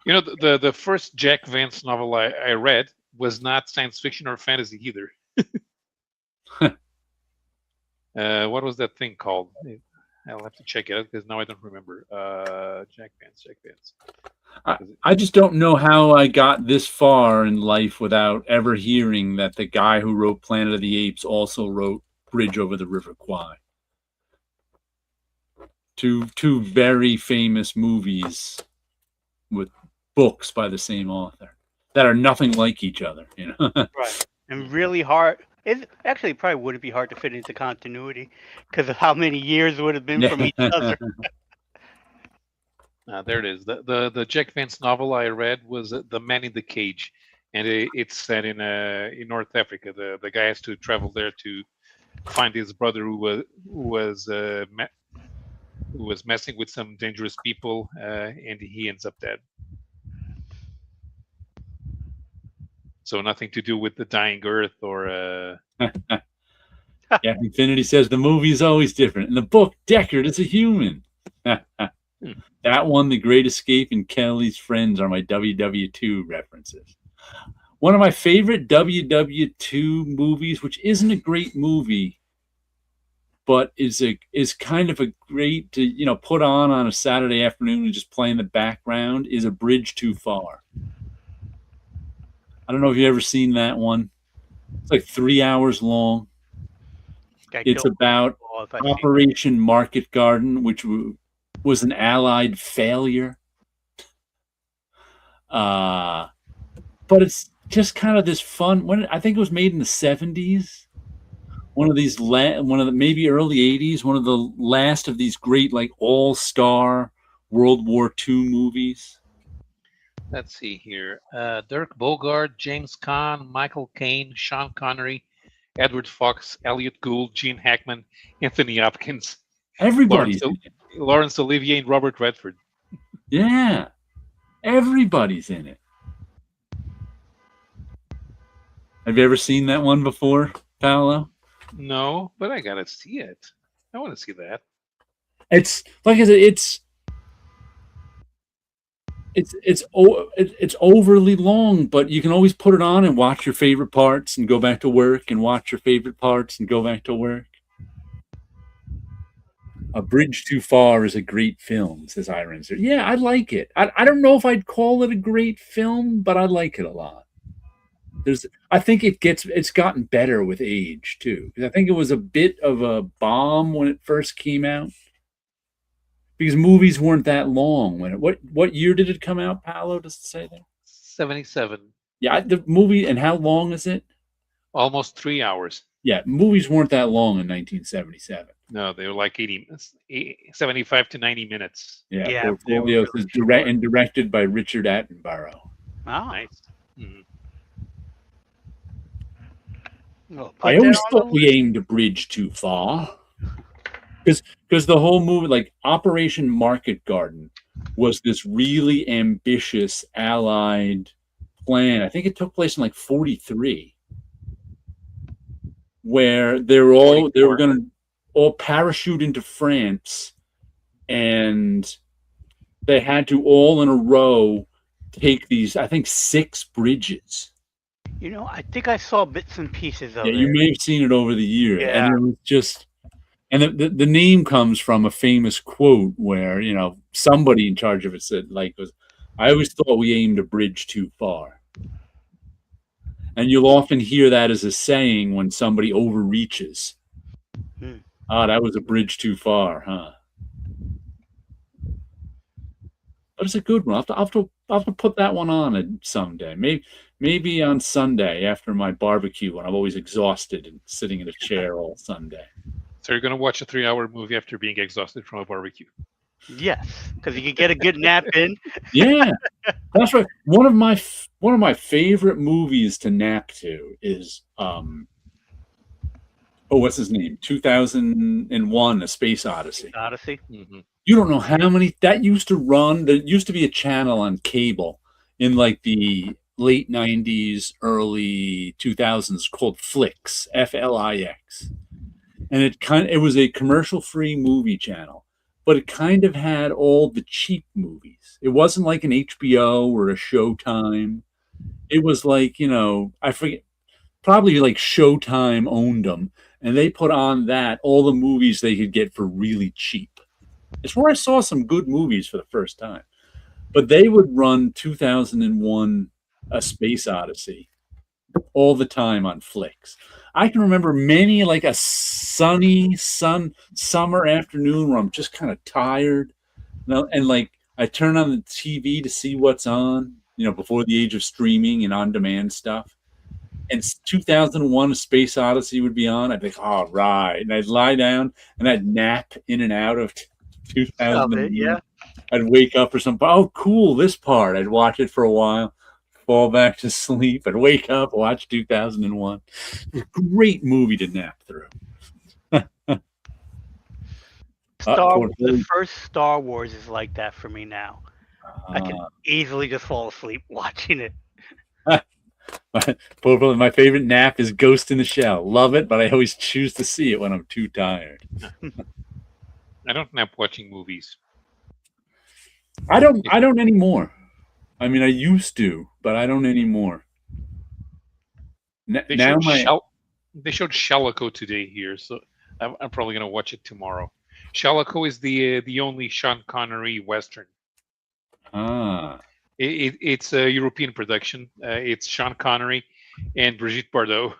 Yeah, the first Jack Vance novel I read was not science fiction or fantasy either. What was that thing called? I'll have to check it out because now I don't remember. Jack Vance. I just don't know how I got this far in life without ever hearing that the guy who wrote Planet of the Apes also wrote Bridge Over the River Kwai. Two very famous movies with books by the same author that are nothing like each other, you know. Right. And really hard It actually probably wouldn't be hard to fit into continuity because of how many years would have been from each other. Yeah. There it is. The Jack Vance novel I read was The Man in the Cage, and it's set in North Africa. The guy has to travel there to find his brother who was messing with some dangerous people, and he ends up dead. So nothing to do with the dying Earth or. Yeah, Infinity says the movie is always different. In the book, Deckard is a human. That one, The Great Escape, and Kelly's Friends are my WW2 references. One of my favorite WW2 movies, which isn't a great movie, but is kind of a great to put on a Saturday afternoon and just play in the background, is A Bridge Too Far. I don't know if you've ever seen that one. It's like 3 hours long. It's about Operation Market Garden, which was an Allied failure. But it's just kind of this fun. I think it was made in the 70s. One of the maybe early 80s. One of the last of these great like all-star World War II movies. Let's see here. Dirk Bogarde, James Caan, Michael Caine, Sean Connery, Edward Fox, Elliot Gould, Gene Hackman, Anthony Hopkins, Everybody's Laurence Olivier, and Robert Redford. Yeah, everybody's in it. Have you ever seen that one before, Paolo? No, but I gotta see it. I want to see that. It's like I said, it's overly long, but you can always put it on and watch your favorite parts and go back to work and watch your favorite parts and go back to work. A Bridge Too Far is a great film, says Irons. Yeah, I like it. I don't know if I'd call it a great film, but I like it a lot. I think it's gotten better with age too. I think it was a bit of a bomb when it first came out. Because movies weren't that long when what year did it come out, Paolo? Does it say that? 77. Yeah, the movie, and how long is it? Almost 3 hours. Yeah, movies weren't that long in 1977. No, they were like 75 to 90 minutes. Yeah, Portfolio is directed by Richard Attenborough. Oh, nice. Mm-hmm. I always thought we aimed a bridge too far. Because the whole movie, like Operation Market Garden, was this really ambitious Allied plan. I think it took place in like 43, where they were going to all parachute into France, and they had to all in a row take these, I think, 6 bridges. I think I saw bits and pieces of it. Yeah, you may have seen it over the years, Yeah. and it was just. And the name comes from a famous quote where, somebody in charge of it said, I always thought we aimed a bridge too far. And you'll often hear that as a saying when somebody overreaches. That was a bridge too far, huh? But it's a good one. I'll have to put that one on someday. Maybe on Sunday after my barbecue when I'm always exhausted and sitting in a chair all Sunday. So you're going to watch a 3-hour movie after being exhausted from a barbecue? Yes, because you can get a good nap in. Yeah, that's right. One of my favorite movies to nap to is what's his name? 2001: A Space Odyssey. Mm-hmm. You don't know how many that used to run. There used to be a channel on cable in like the late 90s, early 2000s called Flix, Flix. And it was a commercial-free movie channel, but it kind of had all the cheap movies. It wasn't like an HBO or a Showtime. It was like, I forget, probably like Showtime owned them, and they put on all the movies they could get for really cheap. It's where I saw some good movies for the first time. But they would run 2001: A Space Odyssey all the time on Flix. I can remember many, like a sunny summer afternoon where I'm just kind of tired, and like I turn on the TV to see what's on, before the age of streaming and on-demand stuff. and 2001: A Space Odyssey would be on, I'd be like, all right, and I'd lie down and I'd nap in and out of Of it, 2001. yeah. I'd wake up or something. Oh, cool! This part. I'd watch it for a while, fall back to sleep. I'd wake up, watch 2001. Great movie to nap through. The first Star Wars is like that for me now. I can easily just fall asleep watching it. My favorite nap is Ghost in the Shell. Love it, but I always choose to see it when I'm too tired. I don't nap watching movies. I don't anymore. I mean, I used to, but I don't anymore. They showed Shalako today here, so I'm probably going to watch it tomorrow. Shalako is the only Sean Connery Western. It's a European production. It's Sean Connery and Brigitte Bardot.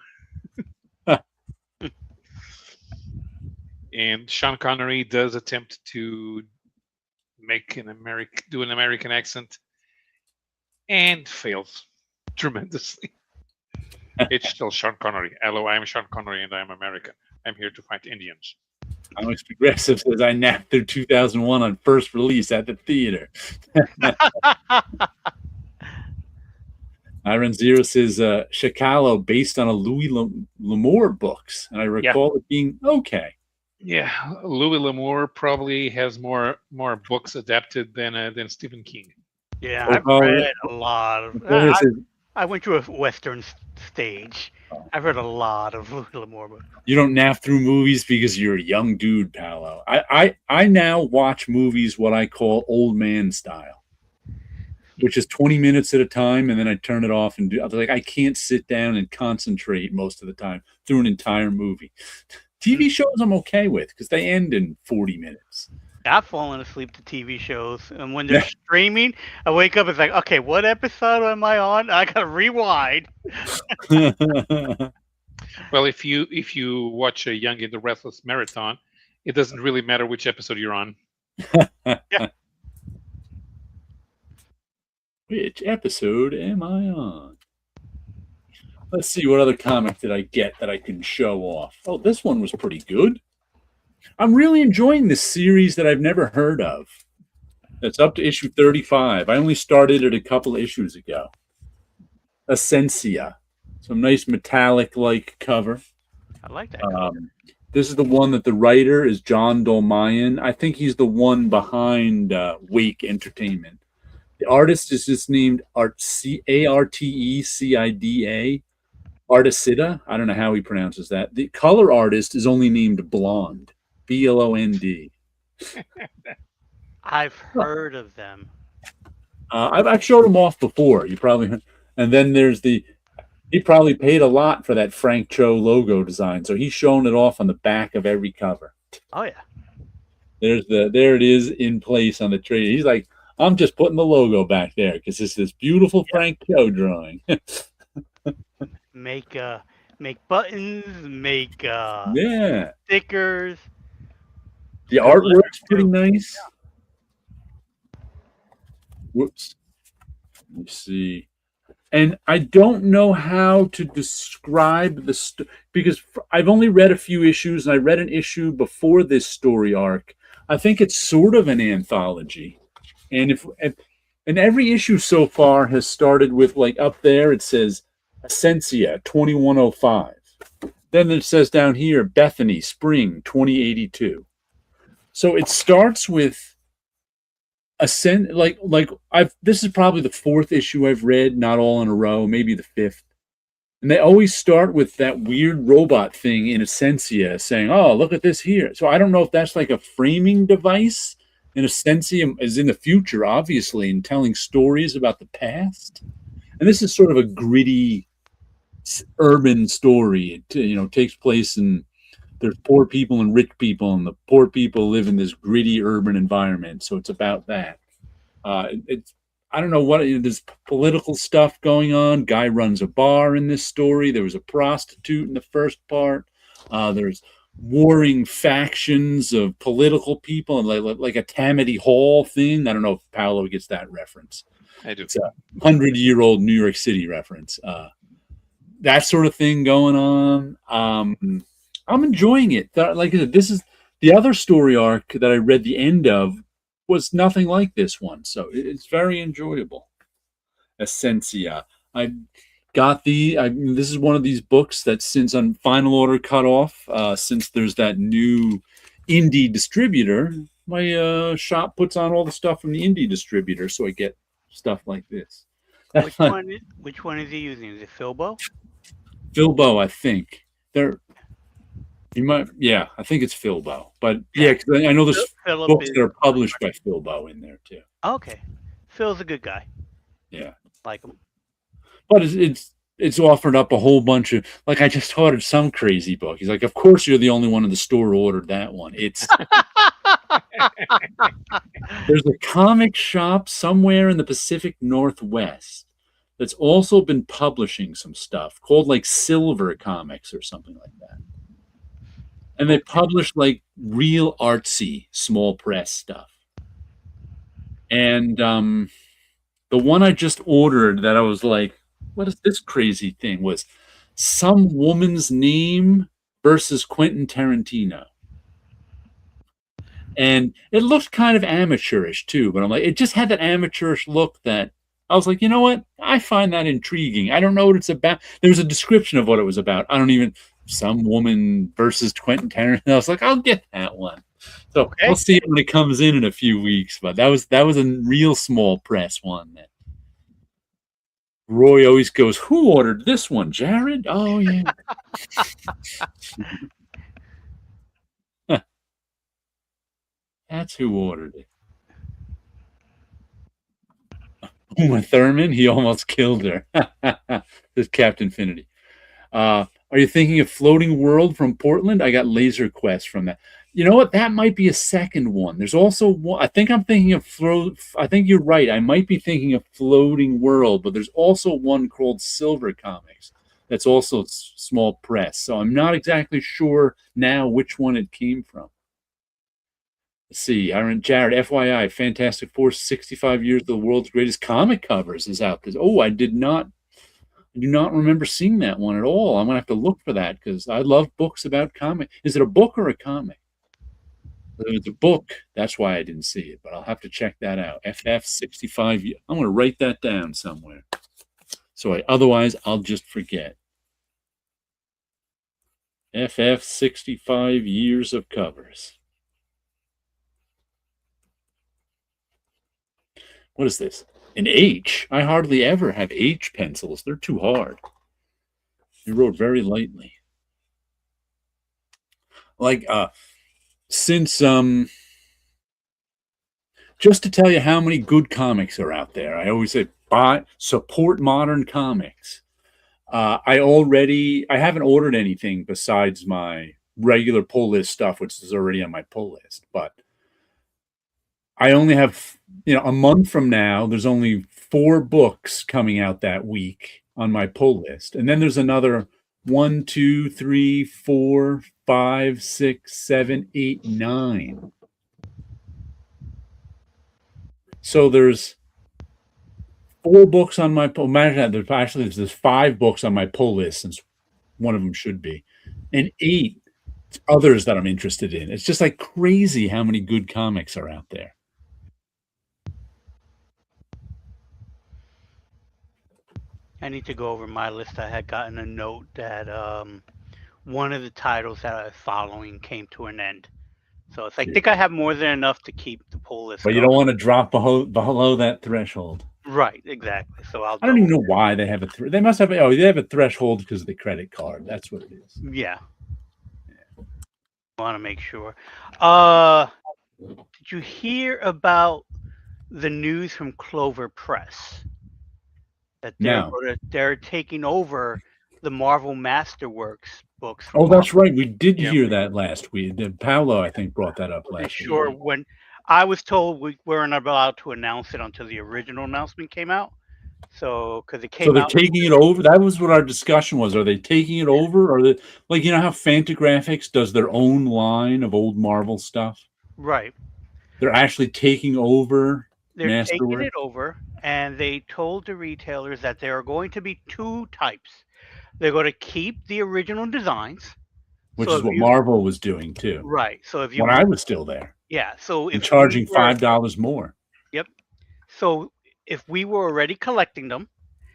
And Sean Connery does attempt to make do an American accent, and fails tremendously. It's still Sean Connery. Hello, I'm Sean Connery and I'm American. I'm here to fight Indians. Alex Progressive says I napped through 2001 on first release at the theater. Iron Zero says Chicalo based on a Louis L'Amour books, and I recall it being okay. Yeah, Louis L'Amour probably has more books adapted than Stephen King. Yeah, I've read a lot of. I went through a Western stage. I've read a lot of Louis L'Amour books. You don't nap through movies because you're a young dude, Paolo. I now watch movies what I call old man style, which is 20 minutes at a time, and then I turn it off and I can't sit down and concentrate most of the time through an entire movie. TV shows I'm okay with because they end in 40 minutes. I've fallen asleep to TV shows, and when they're streaming, I wake up. It's like, okay, what episode am I on? I gotta rewind. Well, if you watch a Young and the Restless marathon, it doesn't really matter which episode you're on. Yeah. Which episode am I on? Let's see, what other comic did I get that I can show off? Oh, this one was pretty good. I'm really enjoying this series that I've never heard of. It's up to issue 35. I only started it a couple of issues ago. Essentia. Some nice metallic-like cover. I like that cover. This is the one that the writer is John Dolmayan. I think he's the one behind Wake Entertainment. The artist is just named Artecida. Articida. I don't know how he pronounces that. The color artist is only named Blonde. Blond. I've heard of them. I've showed them off before. You probably, and then there's he probably paid a lot for that Frank Cho logo design, so he's showing it off on the back of every cover. Oh yeah. There it is in place on the trade. He's like, I'm just putting the logo back there because it's this beautiful Frank Cho drawing. Make buttons, make stickers. The artwork's pretty nice. Whoops. Let me see. And I don't know how to describe because I've only read a few issues, and I read an issue before this story arc. I think it's sort of an anthology. And every issue so far has started with, like, up there it says Essentia 2105. Then it says down here Bethany Spring 2082. So it starts with this is probably the fourth issue I've read, not all in a row, maybe the fifth. And they always start with that weird robot thing in Essentia saying, oh, look at this here. So I don't know if that's like a framing device. And Essentia is in the future, obviously, and telling stories about the past. And this is sort of a gritty urban story. It takes place in, there's poor people and rich people, and the poor people live in this gritty urban environment. So it's about that. I don't know what, there's political stuff going on. Guy runs a bar in this story. There was a prostitute in the first part. There's warring factions of political people, and like a Tammany Hall thing. I don't know if Paolo gets that reference. I do. It's a 100-year-old New York City reference. that sort of thing going on. I'm enjoying it. Like I said, this is the other story arc that I read the end of was nothing like this one, so it's very enjoyable. Essentia. I got this is one of these books that since on final order cut off, since there's that new indie distributor, my shop puts on all the stuff from the indie distributor, so I get stuff like this. Which one is he using? Is it Filbo? Filbo, I think. They're you might, yeah, I think it's Filbo, but yeah, Yeah. 'cause I know there's Philip books is that are published by Filbo in there too. okay. Phil's a good guy. Yeah, Like him. but it's offered up a whole bunch of like I just ordered some crazy book. He's like, of course you're the only one in the store who ordered that one. It's there's a comic shop somewhere in the Pacific Northwest that's also been publishing some stuff called like Silver Comics or something like that. And they publish like real artsy small press stuff. And the one I just ordered that I was like, what is this crazy thing? Was Some Woman's Name versus Quentin Tarantino. And it looked kind of amateurish too, but I'm like, it just had that amateurish look that I was like, you know what? I find that intriguing. I don't know what it's about. There was a description of what it was about. I don't even Some Woman versus Quentin Tarantino. I was like, I'll get that one. So we'll see it when it comes in a few weeks. But that was a real small press one that Roy always goes, who ordered this one? Jared? Oh yeah. That's who ordered it. Uma Thurman, he almost killed her. This Captain Finity. Are you thinking of Floating World from Portland? I got Laser Quest from that. You know what? That might be a second one. There's also one. I think I'm thinking of I think you're right. I might be thinking of Floating World, but there's also one called Silver Comics that's also small press. So I'm not exactly sure now which one it came from. Let's see, Jared, FYI, Fantastic Four 65 Years of the World's Greatest Comic Covers is out. Oh, I do not remember seeing that one at all. I'm going to have to look for that because I love books about comic. Is it a book or a comic? If it's a book, that's why I didn't see it, but I'll have to check that out. FF 65. I'm going to write that down somewhere. So otherwise, I'll just forget. FF 65 Years of Covers. What is this? An H? I hardly ever have H pencils. They're too hard. You wrote very lightly. Like, since, just to tell you how many good comics are out there, I always say, support modern comics. I haven't ordered anything besides my regular pull list stuff, which is already on my pull list, but I only have, a month from now, there's only 4 books coming out that week on my pull list. And then there's another 1, 2, 3, 4, 5, 6, 7, 8, 9. So there's 4 books on my pull. There's 5 books on my pull list, since one of them should be, and 8 others that I'm interested in. It's just like crazy how many good comics are out there. I need to go over my list. I had gotten a note that one of the titles that I was following came to an end. So it's like, I think I have more than enough to keep the pull list. But you don't want to drop below that threshold. Right, exactly. So I don't even know why they have they must have. Oh, they have a threshold because of the credit card. That's what it is. Yeah. I want to make sure. Did you hear about the news from Clover Press? That they're taking over the Marvel Masterworks books. Oh, that's right. We did hear that last week. Paolo, I think, brought that up last week. Sure. When I was told we weren't allowed to announce it until the original announcement came out. So, because it came out. So they're taking it over? That was what our discussion was. Are they taking it over? Or they, like, how Fantagraphics does their own line of old Marvel stuff? Right. They're actually taking over. They're taking it over, and they told the retailers that there are going to be 2 types. They're going to keep the original designs. which So is if what you Marvel was doing too right, so if you when I want, was still there yeah, so and if we charging were, $5 more. yep, so if we were already collecting them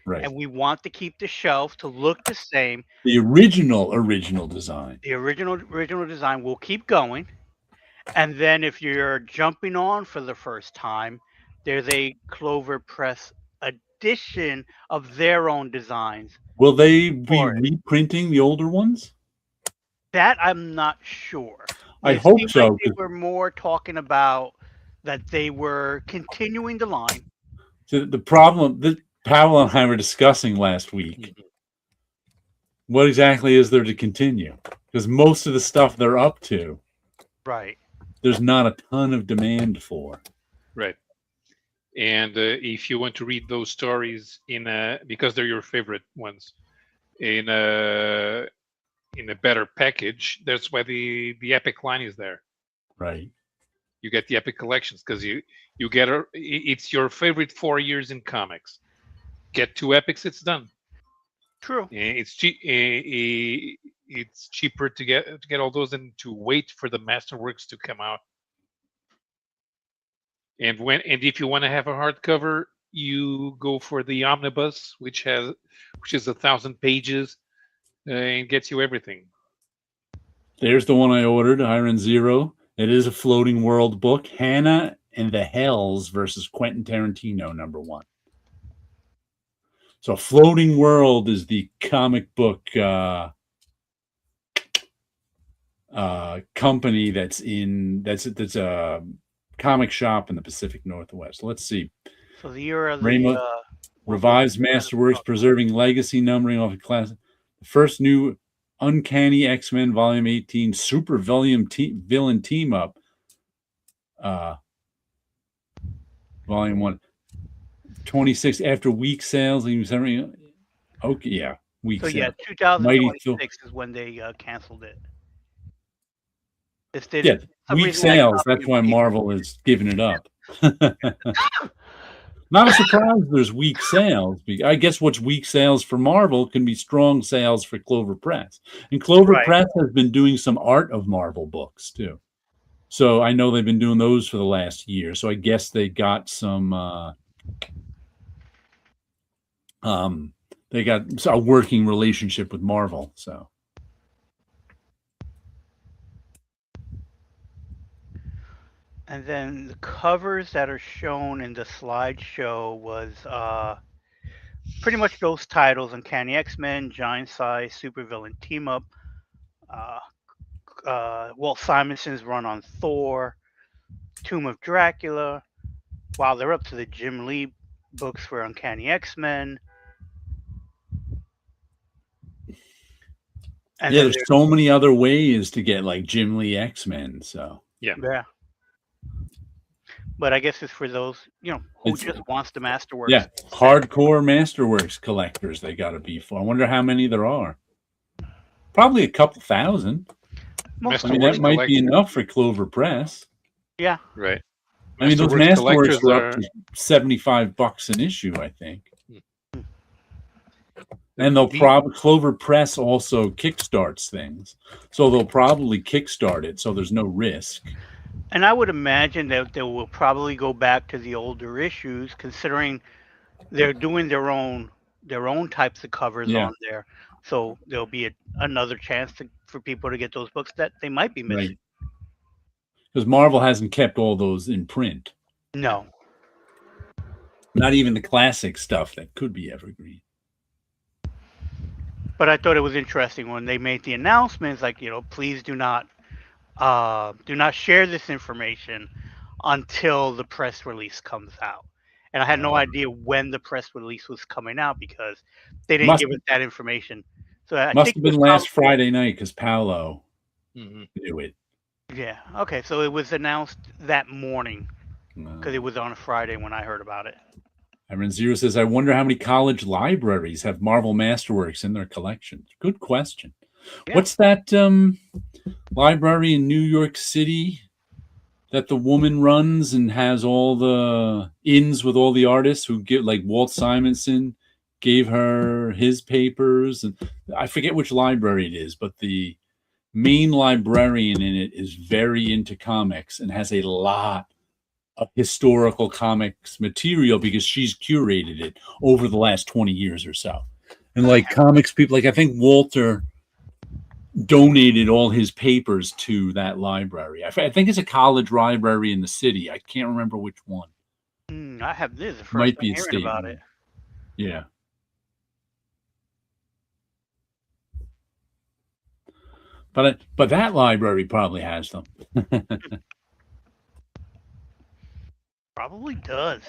Right. and we want to keep the shelf to look the same, The original design. the original design will keep going. And then if you're jumping on for the first time, there's a Clover Press edition of their own designs Will they be for it. reprinting the older ones? That I'm not sure. I It hope seemed like so. they were more talking about that they were continuing the line. The problem that Powell and I were discussing last week, Mhm. what exactly is there to continue? Because most of the stuff they're up to, Right. there's not a ton of demand for. Right. And if you want to read those stories because they're your favorite ones, in a in a better package, that's why the Epic line is there. Right. You get the Epic collections because you get it's your favorite 4 years in comics. Get two epics, it's done. True. It's cheap. It's cheaper to get all those than to wait for the masterworks to come out. And if you want to have a hardcover, you go for the omnibus, which is 1,000 pages and gets you everything. There's the one I ordered, Iron Zero. It is a floating world book. Hannah and the Hells versus Quentin Tarantino, #1. So Floating World is the comic book company that's a comic shop in the Pacific Northwest. Let's see. So the year of the Raymond revives Masterworks, preserving legacy numbering of the class. The first new Uncanny X-Men Volume 18 Super Villain Team Up. Volume 1. 26 after week sales. Okay, yeah. Week so yeah, sales. Mighty Thor. 2026 is when they canceled it. This did Yeah, some weak reason that sales. copy That's why came- Marvel is giving it up. Not a surprise there's weak sales. I guess what's weak sales for Marvel can be strong sales for Clover Press. And Clover Right. Press has been doing some Art of Marvel books too. So I know they've been doing those for the last year. So I guess they got some they got a working relationship with Marvel. So And then the covers that are shown in the slideshow was pretty much those titles: Uncanny X-Men, Giant Size, Supervillain Team Up, uh, Walt Simonson's run on Thor, Tomb of Dracula. Wow, they're up to the Jim Lee books for Uncanny X-Men. And yeah, then there's so many other ways to get like Jim Lee X-Men. So Yeah. But I guess it's for those, who just wants the Masterworks. Yeah, hardcore Masterworks collectors they got to be for. I wonder how many there are. Probably a couple thousand. I mean, that might be enough for Clover Press. Yeah. Right. I mean, those Masterworks were up to $75 an issue, I think. And they'll Clover Press also kickstarts things, so they'll probably kickstart it, so there's no risk. And I would imagine that they will probably go back to the older issues, considering they're doing their own types of covers on there. So there'll be another chance for people to get those books that they might be missing. Right. Because Marvel hasn't kept all those in print. No. Not even the classic stuff that could be evergreen. But I thought it was interesting when they made the announcements, like, please do not share this information until the press release comes out. And I had no idea when the press release was coming out because they didn't give us that information. So I must think have been last Friday night because Paolo knew it. Yeah. Okay. So it was announced that morning because it was on a Friday when I heard about it. Iron Zero says, I wonder how many college libraries have Marvel Masterworks in their collections. Good question. Yeah. What's that library in New York City that the woman runs and has all the inns with all the artists who get like Walt Simonson gave her his papers, and I forget which library it is, but the main librarian in it is very into comics and has a lot of historical comics material because she's curated it over the last 20 years or so. And like comics people, like I think Walter donated all his papers to that library. I think it's a college library in the city. I can't remember which one. I have this the first Might time be a hearing state about one. it. Yeah. But that library probably has them. Probably does.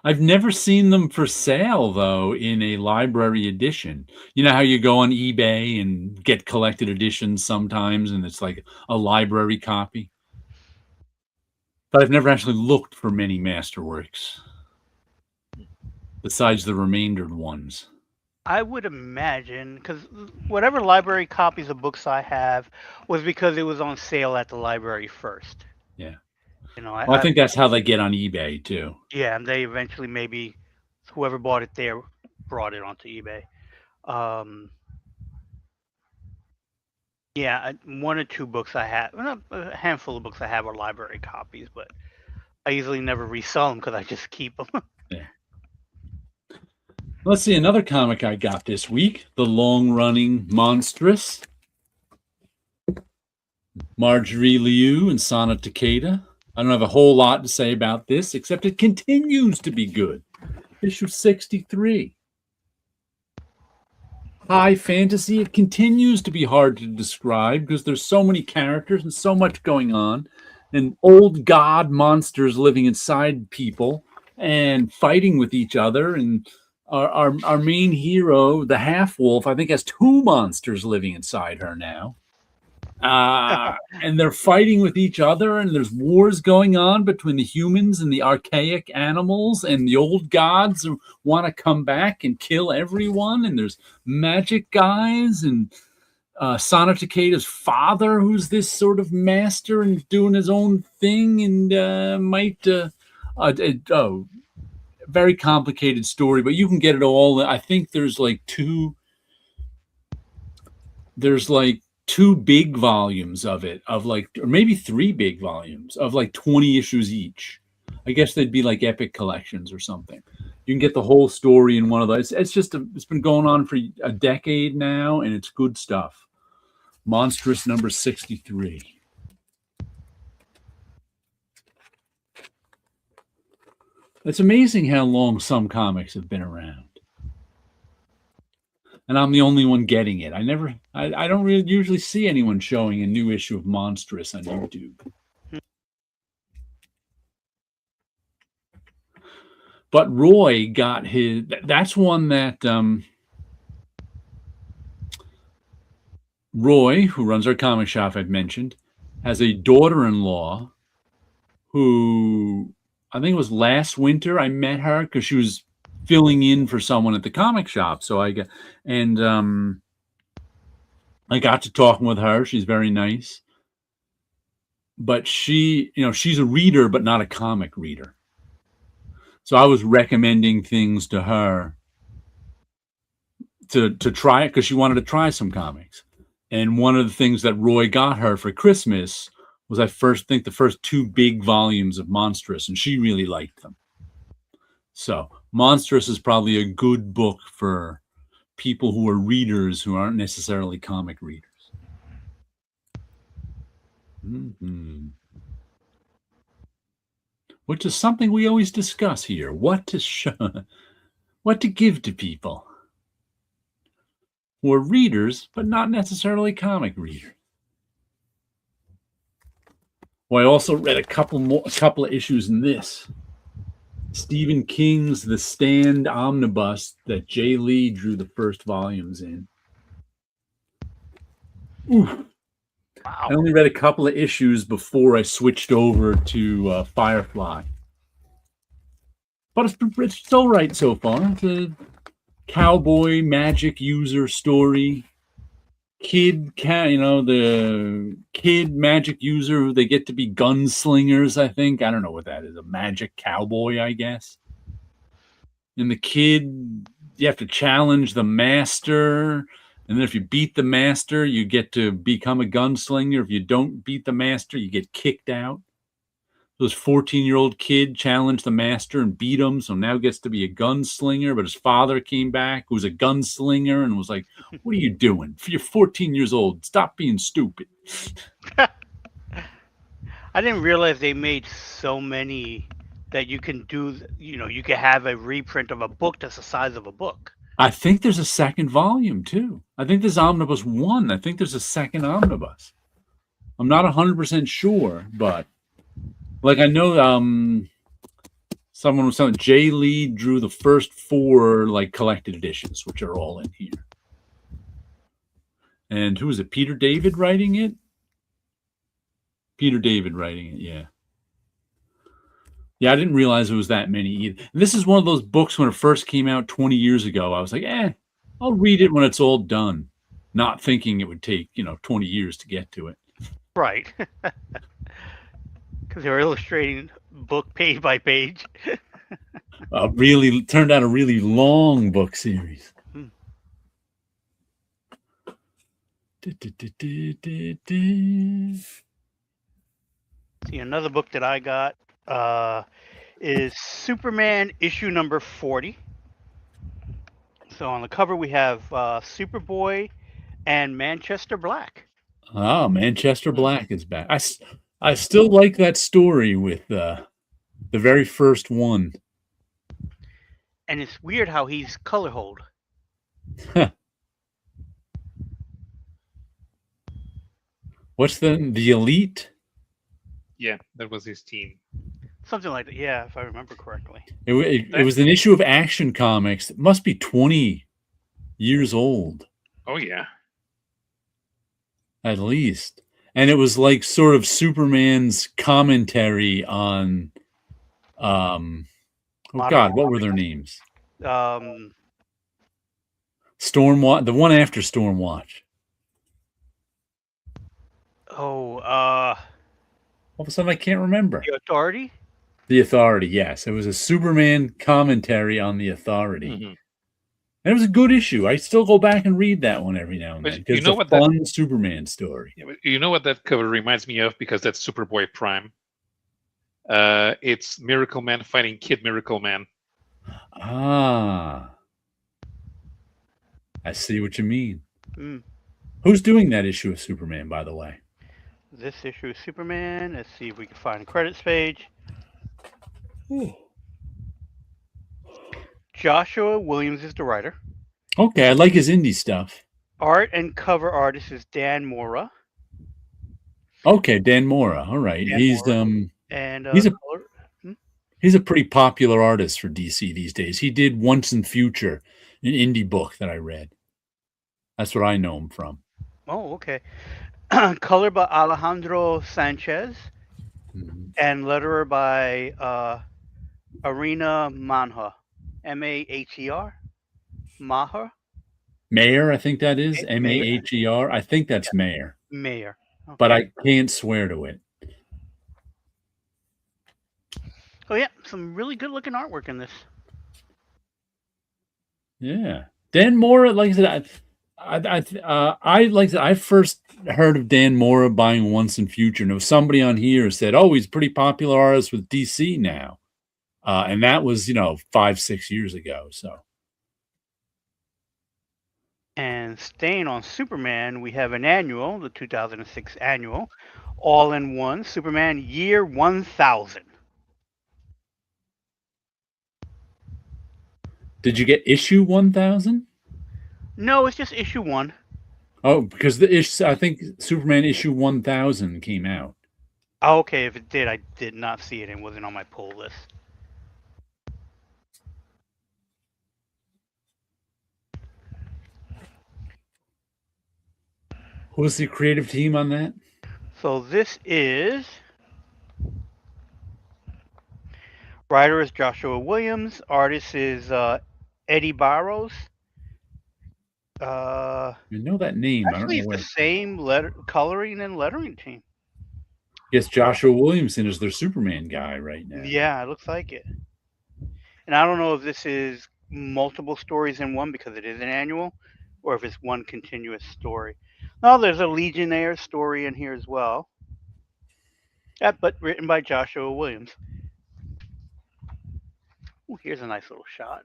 I've never seen them for sale though in a library edition. You know how you go on eBay and get collected editions sometimes, and it's like a library copy. But I've never actually looked for many masterworks besides the remaindered ones. I would imagine because whatever library copies of books I have was because it was on sale at the library first. Yeah. You know, Well, I think that's how they get on eBay too. yeah, and they eventually maybe whoever bought it there brought it onto eBay. Um, yeah, one or two books I have, well, a handful of books I have are library copies, but I usually never resell them because I just keep them. Yeah. Let's see another comic I got this week: the long-running Monstrous. Marjorie Liu and Sana Takeda. I don't have a whole lot to say about this, except it continues to be good. Issue 63. High fantasy. It continues to be hard to describe because there's so many characters and so much going on, and old god monsters living inside people and fighting with each other. And our main hero, the half wolf, I think has two monsters living inside her now. And they're fighting with each other, and there's wars going on between the humans and the archaic animals, and the old gods want to come back and kill everyone, and there's magic guys, and Sana Takeda's father, who's this sort of master and doing his own thing, and very complicated story, but you can get it all. I think there's like two big volumes of it, of like, or maybe three big volumes of like 20 issues each. I guess they'd be like epic collections or something. You can get the whole story in one of those. It's been going on for a decade now, and it's good stuff. Monstrous number 63. It's amazing how long some comics have been around. And I'm the only one getting it. I don't really usually see anyone showing a new issue of Monstrous on YouTube. But Roy got his, that's one that Roy, who runs our comic shop I've mentioned, has a daughter-in-law who, I think it was last winter I met her because she was filling in for someone at the comic shop. So I got to talking with her. She's very nice. But she's a reader, but not a comic reader. So I was recommending things to her to try it because she wanted to try some comics. And one of the things that Roy got her for Christmas was the first two big volumes of Monstrous, and she really liked them. So Monstrous is probably a good book for people who are readers who aren't necessarily comic readers. Mm-hmm. Which is something we always discuss here. What to give to people who are readers, but not necessarily comic readers. Well, I also read a couple of issues in this. Stephen King's The Stand omnibus that Jay Lee drew the first volumes in. Ooh. Wow. I only read a couple of issues before I switched over to Firefly. But it's still right so far. It's a cowboy magic user story. The kid magic user who they get to be gunslingers, I think. I don't know what that is. A magic cowboy, I guess. and the kid, you have to challenge the master, and then if you beat the master, you get to become a gunslinger. If you don't beat the master, you get kicked out. This 14-year-old kid challenged the master and beat him, so now gets to be a gunslinger. But his father came back, who was a gunslinger, and was like, "What are you doing? You're 14 years old. Stop being stupid." I didn't realize they made so many that you can do. You can have a reprint of a book that's the size of a book. I think there's a second volume too. I think there's Omnibus 1. I think there's a second omnibus. I'm not 100% sure, but like I know someone was telling Jay Lee drew the first 4 like collected editions, which are all in here. And who is it? Peter David writing it? Peter David writing it, yeah. Yeah, I didn't realize it was that many either. And this is one of those books when it first came out 20 years ago. I was like, I'll read it when it's all done. Not thinking it would take, 20 years to get to it. Right. Because they're illustrating book page by page. Really turned out a really long book series. Hmm. See, another book that I got is Superman issue number 40. So on the cover we have Superboy and Manchester Black. Oh, Manchester Black is back. I still like that story with the very first one. And it's weird how he's color hold. What's the Elite? Yeah, that was his team. Something like that, yeah, if I remember correctly. It was an issue of Action Comics that must be 20 years old. Oh, yeah. At least. And it was like sort of Superman's commentary on, what were their names? Stormwatch, the one after Stormwatch. Oh, all of a sudden I can't remember. The Authority? The Authority, yes. It was a Superman commentary on the Authority. Mm-hmm. And it was a good issue. I still go back and read that one every now and then. Because it's a fun Superman story. You know what that cover reminds me of? Because that's Superboy Prime. It's Miracle Man fighting Kid Miracle Man. Ah. I see what you mean. Mm. Who's doing that issue of Superman, by the way? This issue of Superman. Let's see if we can find a credits page. Ooh. Joshua Williams is the writer. Okay, I like his indie stuff. Art and cover artist is Dan Mora. Okay, Dan Mora. All right. He's a pretty popular artist for DC these days. He did Once and Future, an indie book that I read. That's what I know him from. Oh, okay. Color by Alejandro Sanchez, and letterer by Arena Manha, Maher, Maher. Mayer, I think that is Maher. I think that's Mayer. Mayer, okay. But I can't swear to it. Oh yeah, some really good-looking artwork in this. Yeah, Dan Mora, like I said, I first heard of Dan Mora buying Once and Future, and there was somebody on here said, "Oh, he's a pretty popular artist with DC now," and that was 5-6 years ago. So, and staying on Superman, we have an annual, the 2006 annual, all in one, Superman Year 1000. Did you get issue 1000? No, it's just issue 1. Oh, because I think Superman issue 1000 came out. Oh, okay, if it did, I did not see it and wasn't on my pull list. Who's the creative team on that? So this is... Writer is Joshua Williams. Artist is Eddie Barrows. You know that name. Actually, it's the same coloring and lettering team. Yes, Joshua Williamson is their Superman guy right now. Yeah, it looks like it. And I don't know if this is multiple stories in one because it is an annual, or if it's one continuous story. No, there's a Legionnaire story in here as well, but written by Joshua Williams. Ooh, here's a nice little shot.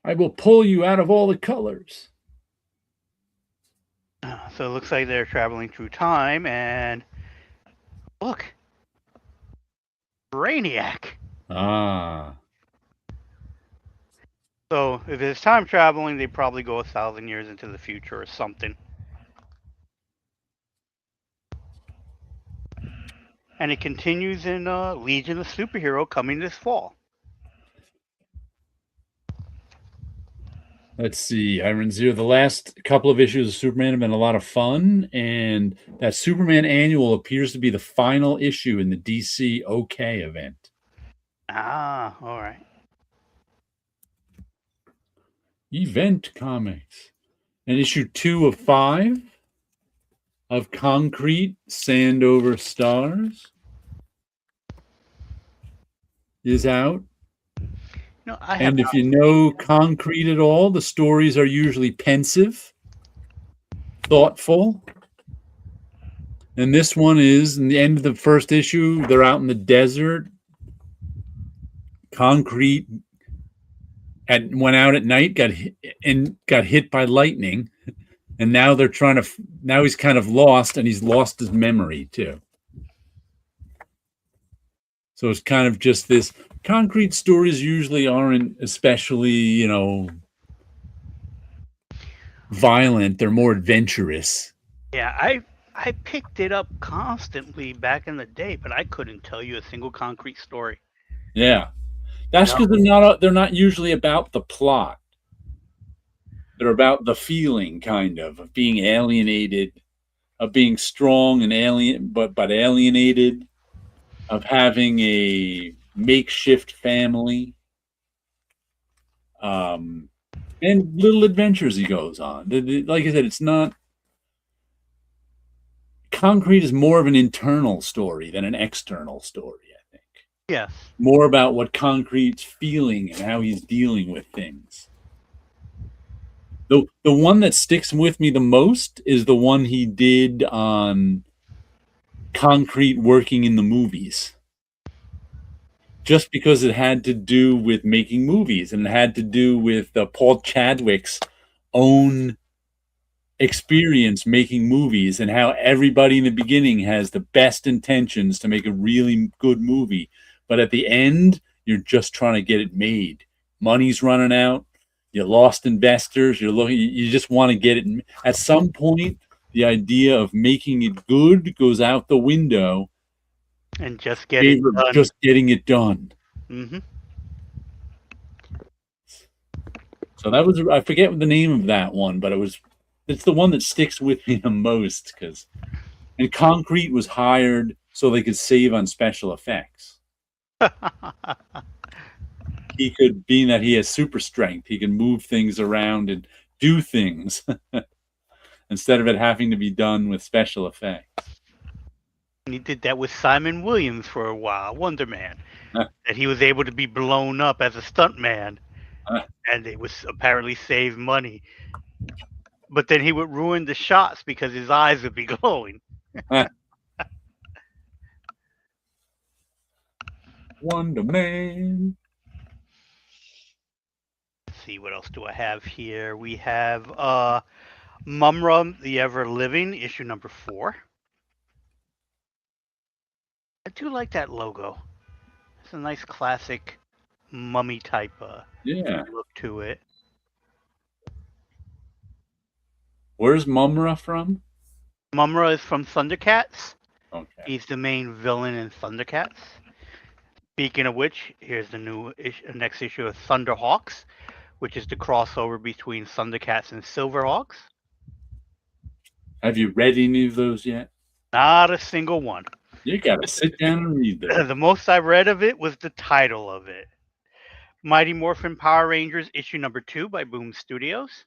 I will pull you out of all the colors. So it looks like they're traveling through time, and look, Brainiac. Ah. So if it's time traveling, they probably go 1,000 years into the future or something. And it continues in Legion of Superhero coming this fall. Let's see, Iron Zero. The last couple of issues of Superman have been a lot of fun, and that Superman annual appears to be the final issue in the DC OK event. Ah, all right. Event Comics. And issue 2 of 5 of Concrete Sand Over Stars is out. No, I have And if not. you know Concrete at all, the stories are usually pensive, thoughtful. And this one is in the end of the first issue, they're out in the desert. Concrete went out at night, got hit by lightning, and now they're trying to. Now he's kind of lost, and he's lost his memory too. So it's kind of just this. Concrete stories usually aren't especially, violent. They're more adventurous. Yeah, I picked it up constantly back in the day, but I couldn't tell you a single concrete story. Yeah, that's because they're not usually about the plot. They're about the feeling, kind of being alienated, of being strong and but alienated, of having a makeshift family, and little adventures he goes on. Like I said, it's not. Concrete is more of an internal story than an external story, I think. Yes. More about what Concrete's feeling and how he's dealing with things. The one that sticks with me the most is the one he did on Concrete working in the movies. Just because it had to do with making movies and it had to do with Paul Chadwick's own experience making movies and how everybody in the beginning has the best intentions to make a really good movie, but at the end you're just trying to get it made. Money's running out, you lost investors, you just want to get it. At some point the idea of making it good goes out the window, And just get it done. just getting it done. Mm-hmm. So that was, I forget the name of that one, but it's the one that sticks with me the most and Concrete was hired so they could save on special effects. He could, being that he has super strength, he can move things around and do things instead of it having to be done with special effects. He did that with Simon Williams for a while, Wonder Man. That he was able to be blown up as a stuntman, and it was apparently save money. But then he would ruin the shots because his eyes would be glowing. Wonder Man. Let's see, what else do I have here? We have Mumra the Ever Living, issue number 4. I do like that logo. It's a nice classic mummy type look to it. Where's Mumra from? Mumra is from Thundercats. Okay. He's the main villain in Thundercats. Speaking of which, here's the next issue of Thunderhawks, which is the crossover between Thundercats and Silverhawks. Have you read any of those yet? Not a single one. You gotta sit down and read them. The most I read of it was the title of it. Mighty Morphin Power Rangers, issue number 2 by Boom Studios.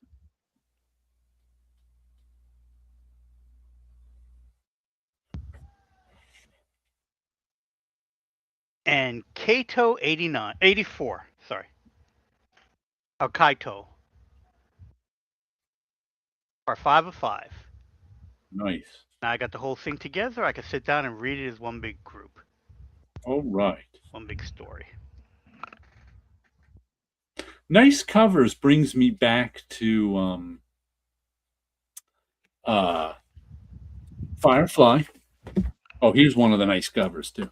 and Kato 89, 84. Sorry, or Kaito are 5 of 5. Nice. Now I got the whole thing together. I can sit down and read it as one big group, All right. one big story. Nice covers brings me back to uh Firefly. Oh, here's one of the nice covers too,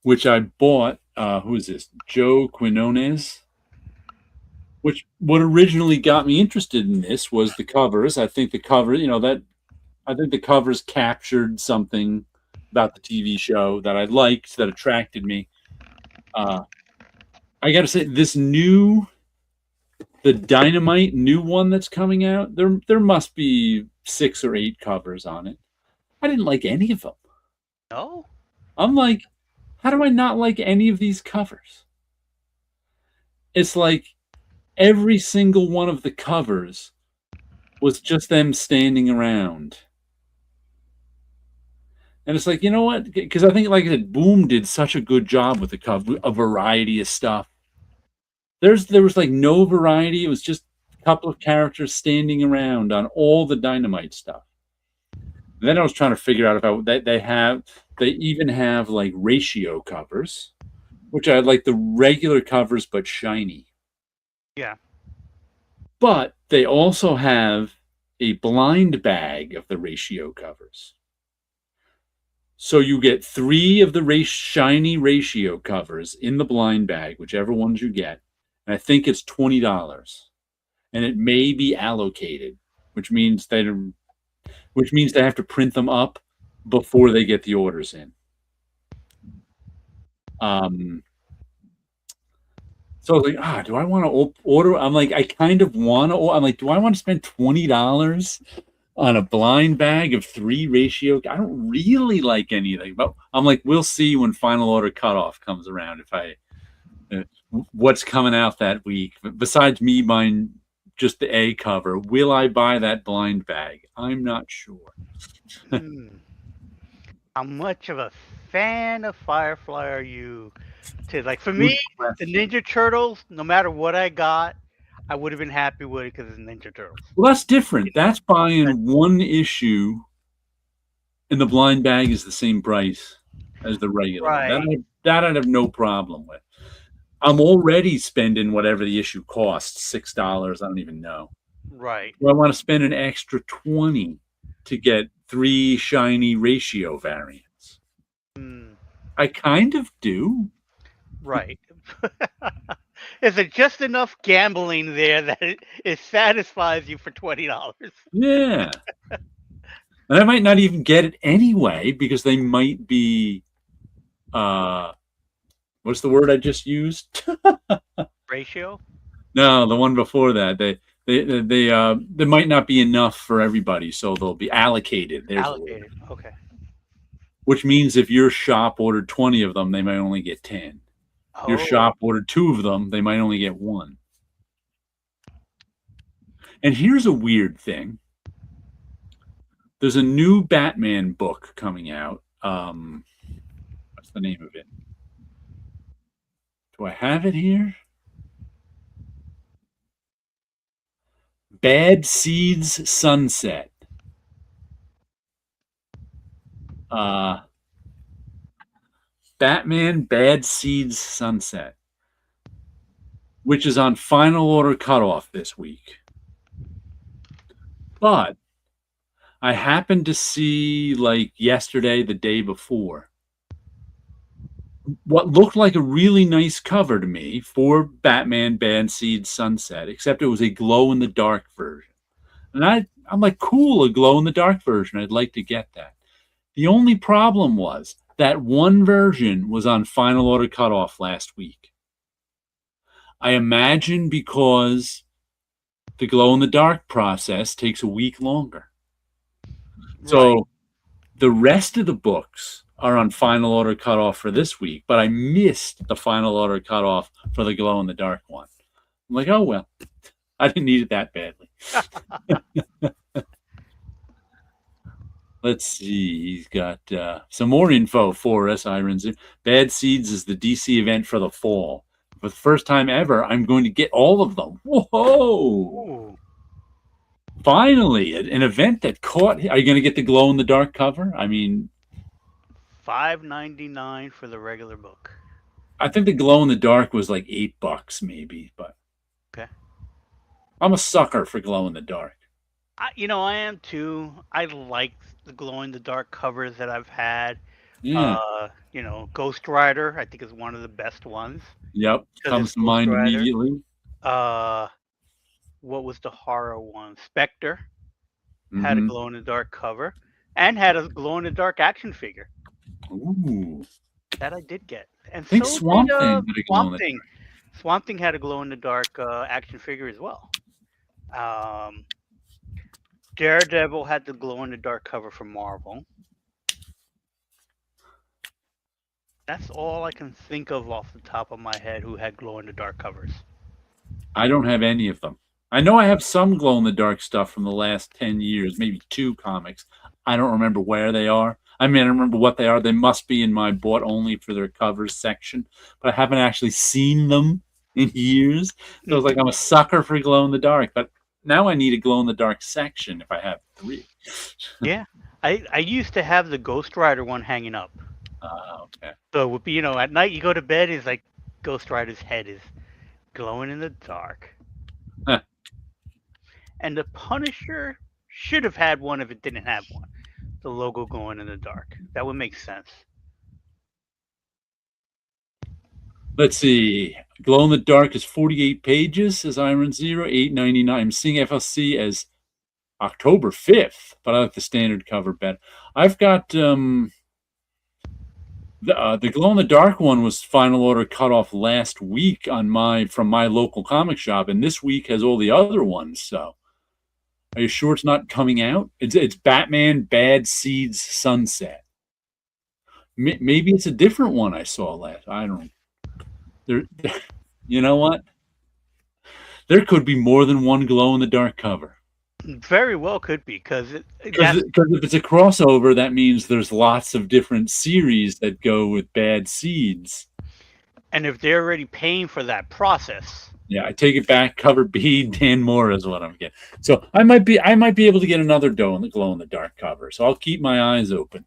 which I bought. Who is this? Joe Quinones. Which what originally got me interested in this was the covers. I think the cover, that I think the covers captured something about the TV show that I liked that attracted me. Uh, I got to say, the Dynamite new one that's coming out. There must be 6 or 8 covers on it. I didn't like any of them. No, I'm like, how do I not like any of these covers? It's like every single one of the covers was just them standing around. And it's like, you know what? Because I think, like I said, Boom did such a good job with the cover, a variety of stuff. There was like no variety. It was just a couple of characters standing around on all the Dynamite stuff. And then I was trying to figure out if they even have like ratio covers, which I like the regular covers but shiny. yeah, But they also have a blind bag of the ratio covers. So you get 3 of the shiny ratio covers in the blind bag, whichever ones you get. And I think it's $20. And it may be allocated, which means they have to print them up before they get the orders in. So I was like, do I want to order? I'm like, I kind of want to. I'm like, do I want to spend $20 on a blind bag of 3 ratio? I don't really like anything, but I'm like, we'll see when final order cutoff comes around what's coming out that week. Besides me buying just the A cover, will I buy that blind bag? I'm not sure. Hmm. How much of a fan of Firefly are you? To like for me, the Ninja Turtles. No matter what I got, I would have been happy with it because it's Ninja Turtles. Well, that's different. That's buying one issue, and the blind bag is the same price as the regular one. Right. That I'd have no problem with. I'm already spending whatever the issue costs, $6. I don't even know. Right. Do I want to spend an extra 20 to get 3 shiny ratio variants? Hmm. I kind of do. Right. Is it just enough gambling there that it satisfies you for $20? Yeah. And I might not even get it anyway because they might be what's the word I just used? Ratio? No, the one before that. There might not be enough for everybody, so they'll be allocated. There's Allocated. Okay. which means if your shop ordered 20 of them, they might only get 10. Your Oh. shop ordered 2 of them, they might only get 1. And here's a weird thing. There's a new Batman book coming out. What's the name of it? Do I have it here? Bad Seeds Sunset. Batman Bad Seeds Sunset, which is on final order cutoff this week. But I happened to see, like yesterday, the day before, what looked like a really nice cover to me for Batman Bad Seeds Sunset, except it was a glow in the dark version. And I'm like, cool, a glow in the dark version. I'd like to get that. The only problem was that one version was on final order cutoff last week. I imagine because the glow in the dark process takes a week longer. So the rest of the books are on final order cutoff for this week, but I missed the final order cutoff for the glow in the dark one. I'm like, oh well, I didn't need it that badly. Let's see. He's got some more info for us, Irons. Bad Seeds is the DC event for the fall. For the first time ever, I'm going to get all of them. Whoa! Ooh, Finally, an event that caught. Are you going to get the glow in the dark cover? I mean, $5.99 for the regular book. I think the glow in the dark was like $8, maybe. But Okay. I'm a sucker for glow in the dark. I am too. I like the glow in the dark covers that I've had. Yeah. Ghost Rider, I think is one of the best ones Yep. because it's Comes to Ghost mind Rider. immediately. Uh, what was the horror one? Spectre had a Mm-hmm. glow in the dark cover and had a glow in the dark action figure Ooh. that I did get, and I think so did Swamp Thing had a glow in Swamp the Thing. Swamp Thing had a glow in the dark action figure as well. Um, Daredevil had the glow in the dark cover from Marvel. That's all I can think of off the top of my head who had glow in the dark covers. I don't have any of them. I know I have some glow in the dark stuff from the last 10 years, maybe 2 comics. I don't remember where they are. I mean, I don't remember what they are. They must be in my bought only for their covers section, but I haven't actually seen them in years. So it's like I'm a sucker for glow in the dark, but now I need a glow in the dark section if I have 3. Yeah, I used to have the Ghost Rider one hanging up. Okay. So it would be, at night you go to bed, it's like Ghost Rider's head is glowing in the dark. Huh. And the Punisher should have had one if it didn't have one. The logo glowing in the dark. That would make sense. Let's see. Glow in the Dark is 48 pages, says Iron Zero, $8.99. I'm seeing FLC as October 5th, but I like the standard cover better. I've got the glow in the dark one was final order cut off last week from my local comic shop, and this week has all the other ones. So, are you sure it's not coming out? It's Batman Bad Seeds Sunset. Maybe it's a different one I saw last. I don't. There, you know what? There could be more than one glow in the dark cover. Very well could be because Because if it's a crossover, that means there's lots of different series that go with Bad Seeds. And if they're already paying for that process. Yeah, I take it back. Cover B, Dan Moore is what I'm getting. So I might be able to get another glow in the dark cover. So I'll keep my eyes open.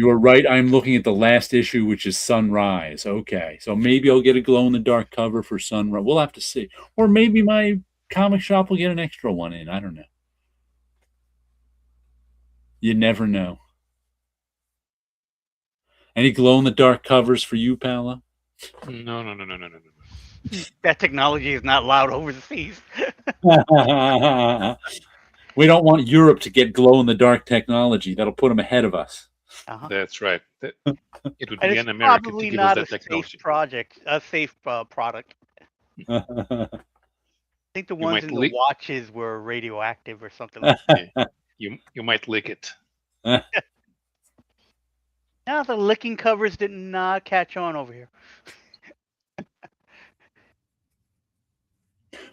You are right. I'm looking at the last issue, which is Sunrise. Okay, so maybe I'll get a glow in the dark cover for Sunrise. We'll have to see, or maybe my comic shop will get an extra one in. I don't know. You never know. Any glow in the dark covers for you, Paolo? No. That technology is not allowed overseas. We don't want Europe to get glow in the dark technology. That'll put them ahead of us. That's right. It would And be it's un-American to probably give us not a that technology. safe project, a safe product. I think the ones in the watches were radioactive or something like that. You might lick it. Now the licking covers did not catch on over here.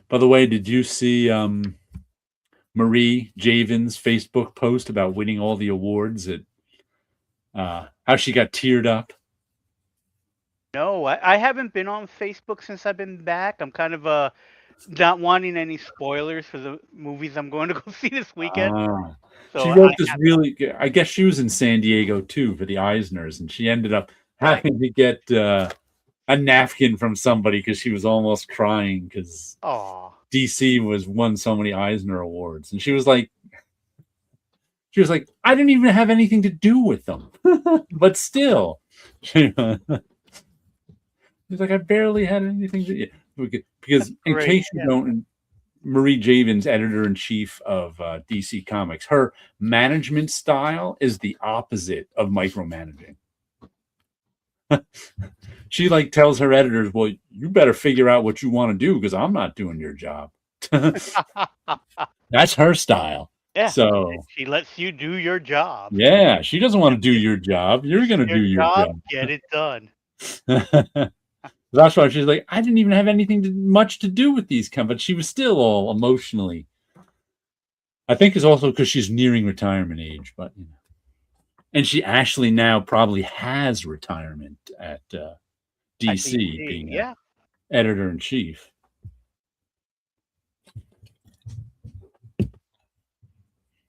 By the way, did you see Marie Javen's Facebook post about winning all the awards at how she got teared up? No, I haven't been on Facebook since I've been back. I'm kind of not wanting any spoilers for the movies I'm going to go see this weekend. So she wrote this really. I guess she was in San Diego too for the Eisners, and she ended up having to get a napkin from somebody because she was almost crying because DC won so many Eisner awards, and she was like, I didn't even have anything to do with them, but still, she's like, I barely had anything to do. Because in case you don't, Marie Javen's editor-in-chief of DC Comics, her management style is the opposite of micromanaging. She tells her editors, well, you better figure out what you want to do because I'm not doing your job. That's her style. Yeah. So she lets you do your job. Yeah, she doesn't want to do your job. You're going to do your job. Get it done. That's why she's like, I didn't even have anything much to do with these companies. She was still all emotionally I think it's also because she's nearing retirement age, but and she actually now probably has retirement at At DC, DC. being a Yeah, editor in chief.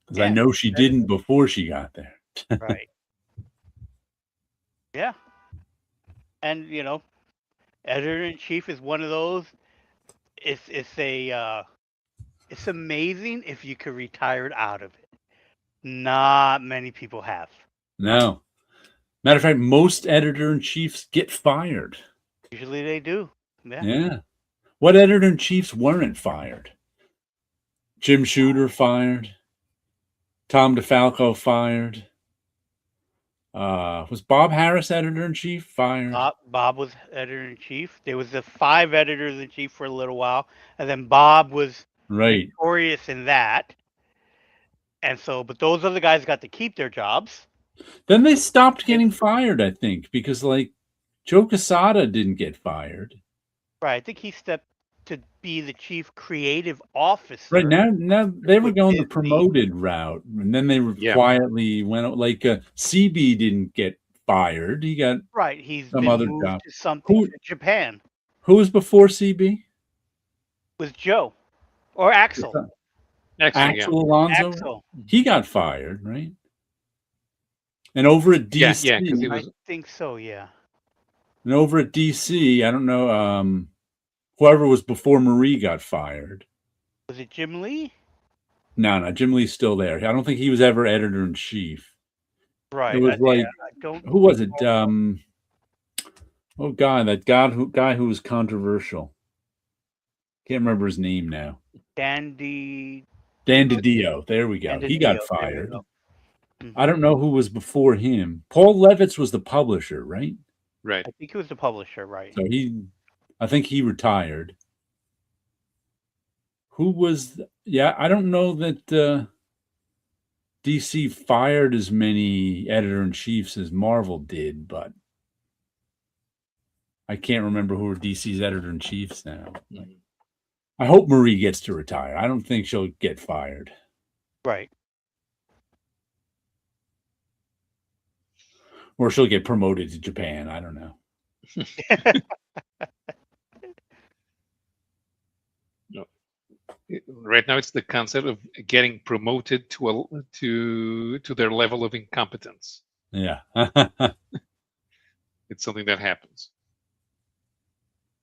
Because I yeah, know she editor. didn't before she got there. Right. Yeah, and editor in chief is one of those. It's amazing if you could retire out of it. Not many people have. No. Matter of fact, most editor in chiefs get fired. Usually they do. Yeah. Yeah. What editor in chiefs weren't fired? Jim Shooter fired. Tom DeFalco fired. Was Bob Harris editor in chief fired? Bob was editor in chief. There was the 5 editors in chief for a little while, and then Bob was Right. victorious in that. And so, but those other guys got to keep their jobs. Then they stopped And, getting fired, I think, because like Joe Quesada didn't get fired. right. I think he stepped to be the chief creative Right officer now they were with going the Disney. promoted route, and then they Yeah. quietly went like CB didn't get fired; he got Right. He's some been other moved job. to something Who to Japan who was before CB? with Joe or Axel. Actually, yeah. Axel Alonso. Axel. He got fired, right? And over at Yeah, DC, yeah, because he I was. think so. Yeah. and over at DC, I don't know. Whoever was before Marie got fired. Was it Jim Lee? No, Jim Lee's still there. I don't think he was ever editor in chief. It Right. was Yeah. like, I don't. who was it? Oh God, that guy who was controversial. Can't remember his name now. Dandy. Dan DiDio. There we go. Dandy He got Dio. There we fired. go. I don't know who was before him. Paul Levitz was the publisher, right? Right. I think he was the publisher. Right. So I think he retired. Who was? Yeah, I don't know that DC fired as many editor in chiefs as Marvel did, but I can't remember who are DC's editor in chiefs now. I hope Marie gets to retire. I don't think she'll get fired. Right. Or she'll get promoted to Japan. I don't know. No. Right now, it's the concept of getting promoted to their level of incompetence. Yeah. It's something that happens.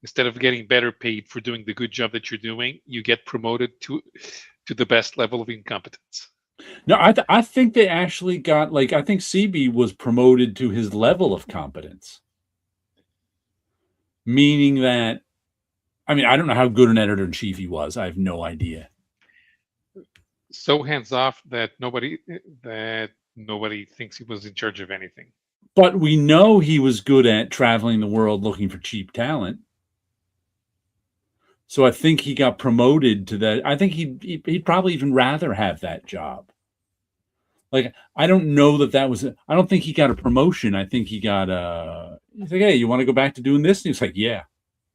Instead of getting better paid for doing the good job that you're doing, you get promoted to the best level of incompetence. No, I think they actually got I think CB was promoted to his level of competence. Meaning that, I mean, I don't know how good an editor in chief he was. I have no idea. So hands off that nobody thinks he was in charge of anything. But we know he was good at traveling the world looking for cheap talent. So I think he got promoted to that. I think he'd probably even rather have that job. Like, I don't know that was. I don't think he got a promotion. I think he got a. He's like, hey, you want to go back to doing this? And he's like, yeah.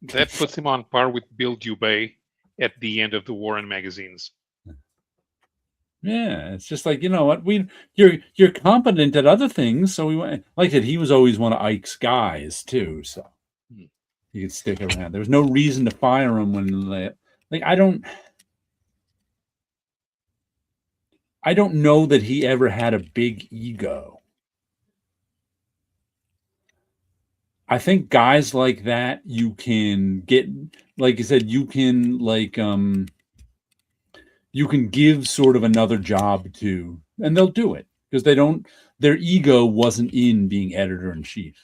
That puts him on par with Bill Dubay at the end of the war in magazines. Yeah, it's just like, you know what, you're competent at other things, so we went like that. He was always one of Ike's guys too, so he could stick around. There was no reason to fire him when I don't know that he ever had a big ego. I think guys like that, you can get, like you said, you can you can give sort of another job to, and they'll do it because their ego wasn't in being editor in chief.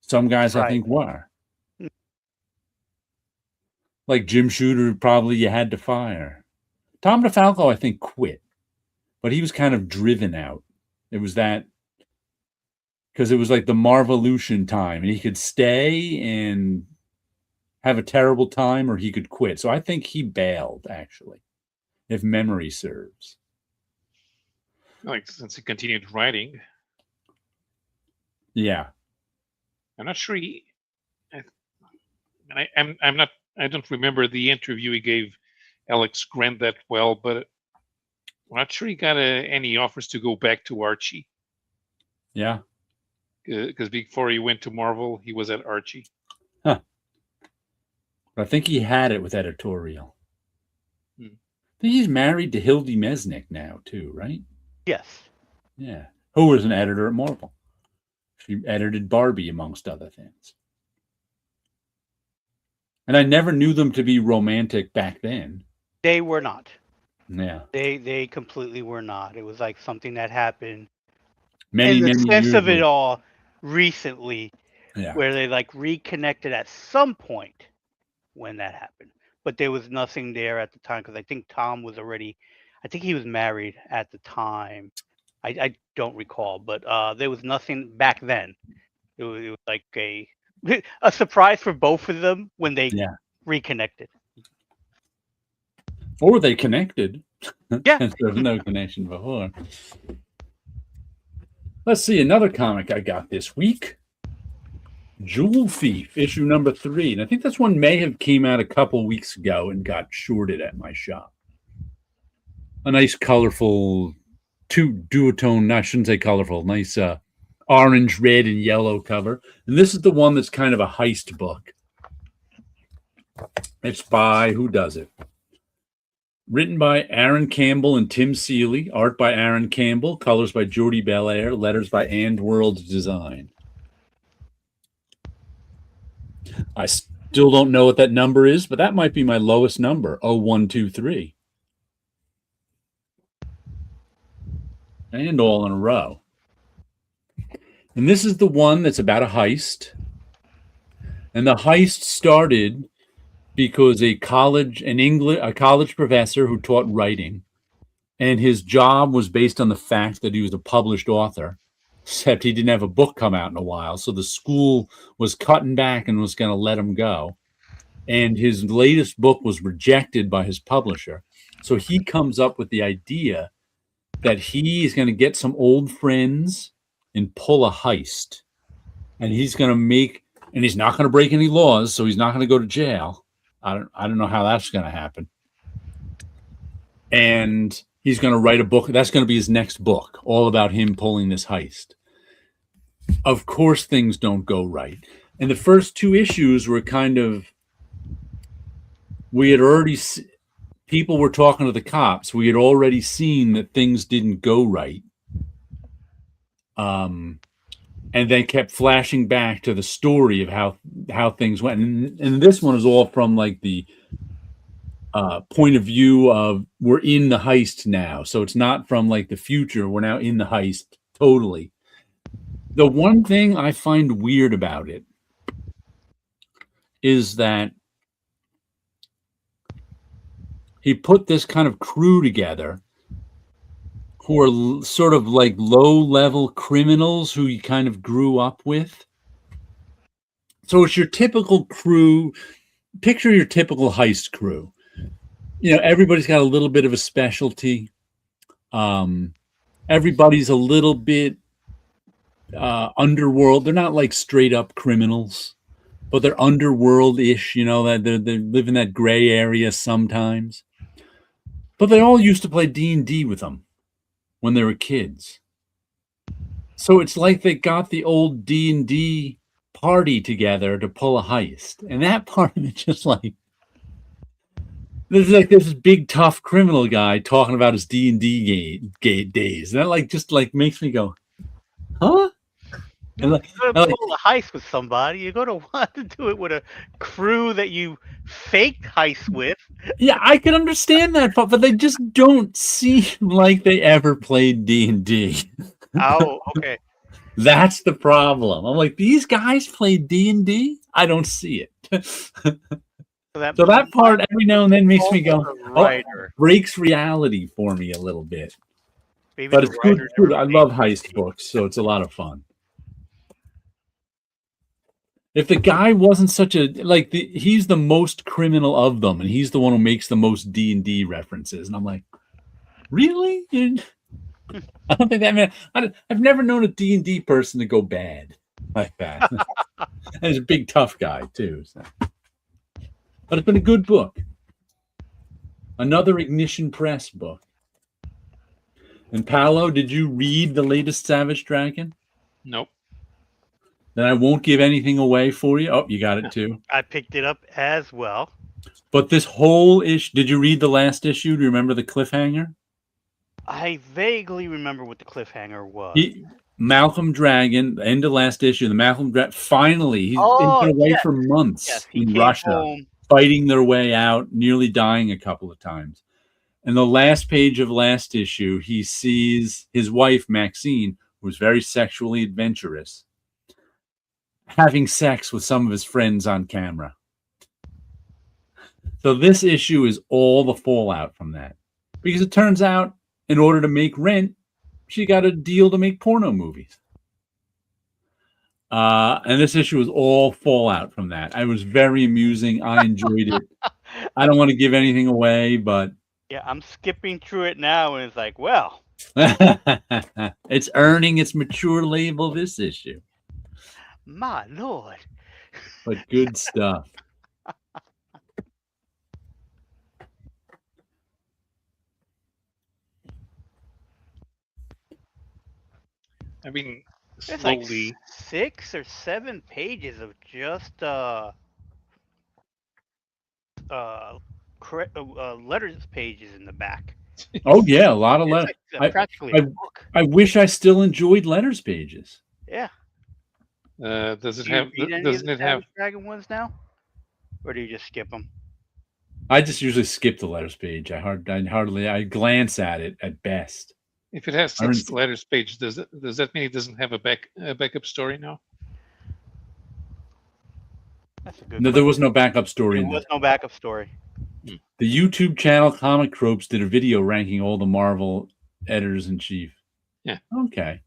Some guys I think were. Like Jim Shooter, probably you had to fire. Tom DeFalco, I think, quit, but he was kind of driven out. It was that because it was like the Marvolution time, and he could stay and have a terrible time, or he could quit. So I think he bailed, actually, if memory serves. Like, since he continued writing. Yeah. I'm not sure I'm not. I don't remember the interview he gave Alex Grant that well, but I'm not sure he got any offers to go back to Archie. Yeah. Because before he went to Marvel, he was at Archie. Huh. I think he had it with editorial. I think he's married to Hildy Mesnick now, too, right? Yes. Yeah. Who was an editor at Marvel. She edited Barbie, amongst other things. And I never knew them to be romantic back then. They were not. Yeah. They completely were not. It was like something that happened Many in the sense years of it later. all recently, Yeah. where they like reconnected at some point when that happened. But there was nothing there at the time because I think Tom was already, I think he was married at the time. I don't recall, but there was nothing back then. It was like a surprise for both of them when they Yeah. reconnected. Or they connected. Yeah. Since there was no connection before. Let's see, another comic I got this week. Jewel Thief, issue number 3. And I think this one may have came out a couple weeks ago and got shorted at my shop. A nice colorful duotone, I shouldn't say colorful, nice orange, red, and yellow cover. And this is the one that's kind of a heist book. It's by, who does it? Written by Aaron Campbell and Tim Seeley. Art by Aaron Campbell. Colors by Jordi Belair. Letters by And World Design. I still don't know what that number is, but that might be my lowest number, 0123. And all in a row. And this is the one that's about a heist. And the heist started because a college professor who taught writing, and his job was based on the fact that he was a published author, except he didn't have a book come out in a while. So the school was cutting back and was going to let him go. And his latest book was rejected by his publisher. So he comes up with the idea that he is going to get some old friends and pull a heist. And he's going to and he's not going to break any laws, so he's not going to go to jail. I don't know how that's going to happen. And he's going to write a book. That's going to be his next book, all about him pulling this heist. Of course, things don't go right. And the first 2 issues were kind of, we had already, people were talking to the cops. We had already seen that things didn't go right. And they kept flashing back to the story of how things went. And this one is all from like the point of view of we're in the heist now. So it's not from like the future. We're now in the heist totally. The one thing I find weird about it is that he put this kind of crew together who are sort of like low-level criminals who you kind of grew up with. So it's your typical crew. Picture your typical heist crew. You know, everybody's got a little bit of a specialty. Everybody's a little bit underworld. They're not like straight-up criminals, but they're underworld-ish, you know, that they live in that gray area sometimes. But they all used to play D&D with them when they were kids. So it's like they got the old D&D party together to pull a heist. And that part of it just like, there's like this big tough criminal guy talking about his D&D days. And that like just like makes me go, huh? And like, you go to pull a heist with somebody. You're going to want to do it with a crew that you faked heist with. Yeah, I can understand that, but they just don't seem like they ever played D&D. Oh, okay. That's the problem. I'm like, these guys play D&D? I don't see it. So that part every now and then makes me go, breaks reality for me a little bit. Maybe but it's good. I love heist books, so it's a lot of fun. If the guy wasn't such a he's the most criminal of them, and he's the one who makes the most D&D references, and I'm like, really? I don't think that man. I've never known a D&D person to go bad like that. And he's a big tough guy too. So. But it's been a good book. Another Ignition Press book. And Paolo, did you read the latest Savage Dragon? Nope. Then I won't give anything away for you. Oh, you got it too. I picked it up as well. But this whole issue, did you read the last issue? Do you remember the cliffhanger? I vaguely remember what the cliffhanger was. He, Malcolm Dragon, the end of last issue, the Malcolm Dragon, finally, he's Oh, been away yes, for yes. months He in came Russia, home. fighting their way out, nearly dying a couple of times. And the last page of last issue, he sees his wife, Maxine, who was very sexually adventurous, having sex with some of his friends on camera. So this issue is all the fallout from that. Because it turns out, in order to make rent, she got a deal to make porno movies. And this issue was all fallout from that. I was very amusing. I enjoyed it. I don't want to give anything away, but Yeah, I'm skipping through it now, and it's like, well, it's earning its mature label this issue. my lord. But good stuff. I mean, There's like slowly. 6 or 7 pages of just letters pages in the back. Oh yeah, a lot of It's letters. like practically a I book. I wish I still enjoyed letters pages. Yeah. Does it Do you have? read any of Doesn't the it have? Savage Dragon ones now, or do you just skip them? I just usually skip the letters page. I glance at it at best. If it has I don't- 6 letters page, does that mean it doesn't have a backup story now? That's a good No, there was no backup story There in was this. no backup story. The YouTube channel Comic Tropes did a video ranking all the Marvel editors in chief. Yeah. Okay.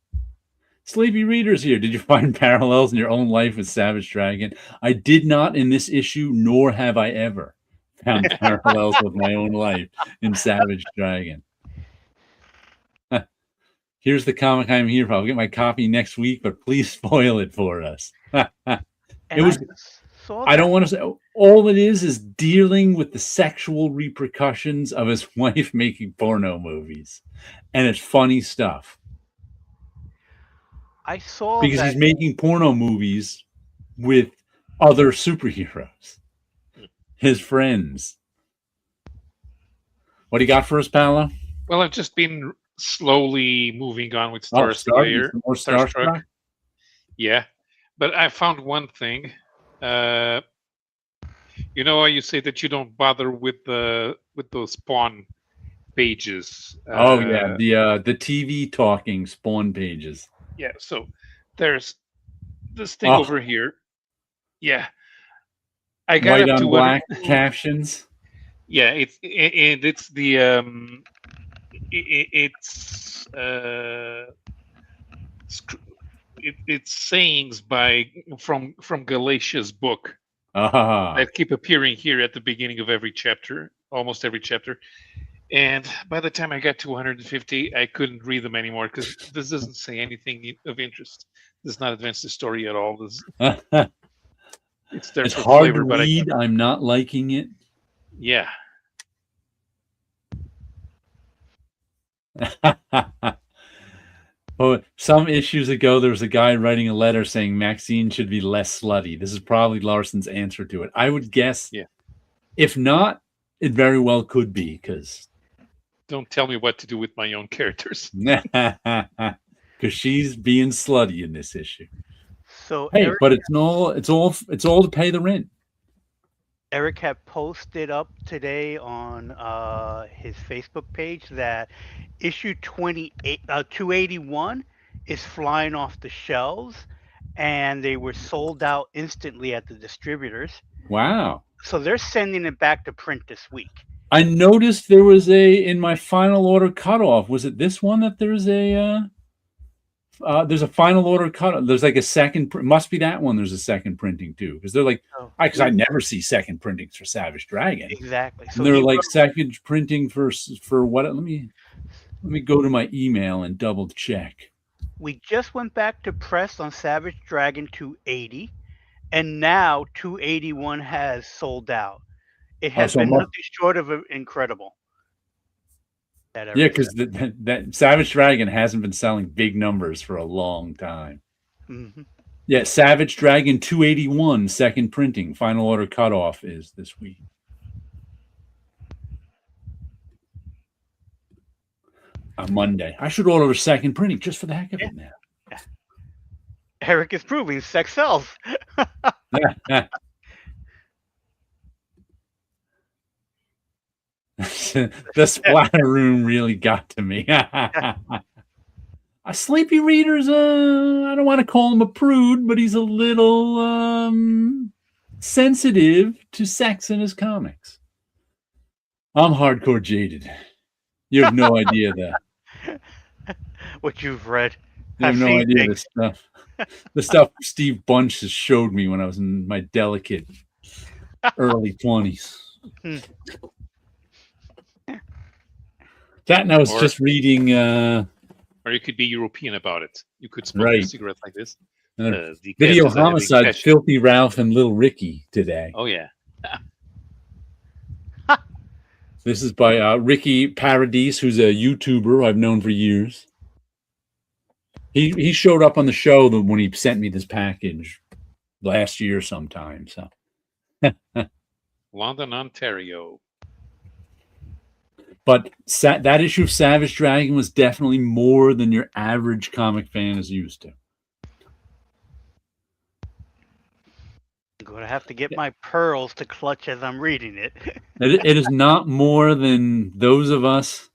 Sleepy readers here. Did you find parallels in your own life with Savage Dragon? I did not in this issue, nor have I ever found parallels with my own life in Savage Dragon. Here's the comic I'm here for. I'll get my copy next week, but please spoil it for us. And was- I just saw I that. don't want to say all it is dealing with the sexual repercussions of his wife making porno movies. And it's funny stuff I saw because that. he's making porno movies with other superheroes, his friends. What do you got for us, Paolo? Well, I've just been slowly moving on with Oh, Slayer. more Starstruck. Yeah, but I found one thing. You know how you say that you don't bother with those Spawn pages. Oh yeah, the TV talking Spawn pages. Yeah. So there's this thing Oh. over here. Yeah, I got White up on to black captions. Yeah, it's the it's it's sayings by from Galatia's book Ah, that keep appearing here at the beginning of every chapter, almost every chapter. And by the time I got to 150, I couldn't read them anymore because this doesn't say anything of interest. Does not advance the story at all. It's there it's for hard flavor, to but read. I'm not liking it. yeah. Well, some issues ago, there was a guy writing a letter saying Maxine should be less slutty. This is probably Larson's answer to it. I would guess, Yeah. If not, it very well could be because Don't tell me what to do with my own characters. she's being slutty in this issue. So Hey, but it's all to pay the rent. Eric had posted up today on his Facebook page that issue 281 is flying off the shelves, and they were sold out instantly at the distributors. Wow. So they're sending it back to print this week. I noticed there was in my final order cutoff. Was it this one that there's a final order cutoff? There's like a second. Must be that one. There's a second printing too, because they're like, because I never see second printings for Savage Dragon. Exactly. So they're like second printing for what? Let me go to my email and double check. We just went back to press on Savage Dragon 280, and now 281 has sold out. It has been nothing short of incredible. That Yeah, Eric because said. that Savage Dragon hasn't been selling big numbers for a long time. Hmm. Yeah, Savage Dragon 281 second printing. Final order cutoff is this week. On Monday. I should order a second printing just for the heck of Yeah, it now. yeah. Eric is proving sex sells. The splatter room really got to me. Sleepy Reader's I don't want to call him a prude, but he's a little sensitive to sex in his comics. I'm hardcore jaded. You have no idea that. What you've read. You have I've no seen idea things. the stuff Steve Bunch has showed me when I was in my delicate early 20s. Hmm. That and I was Or just reading or you could be European about it. You could smoke your right. cigarette like this. Uh, The cat Video is a having Homicide, passion. Filthy Ralph and Little Ricky today. Oh yeah. This is by Ricky Paradis, who's a YouTuber I've known for years. He showed up on the show when he sent me this package last year sometime. So London, Ontario. But that issue of Savage Dragon was definitely more than your average comic fan is used to. I'm going to have to get my pearls to clutch as I'm reading it. It is not more than those of us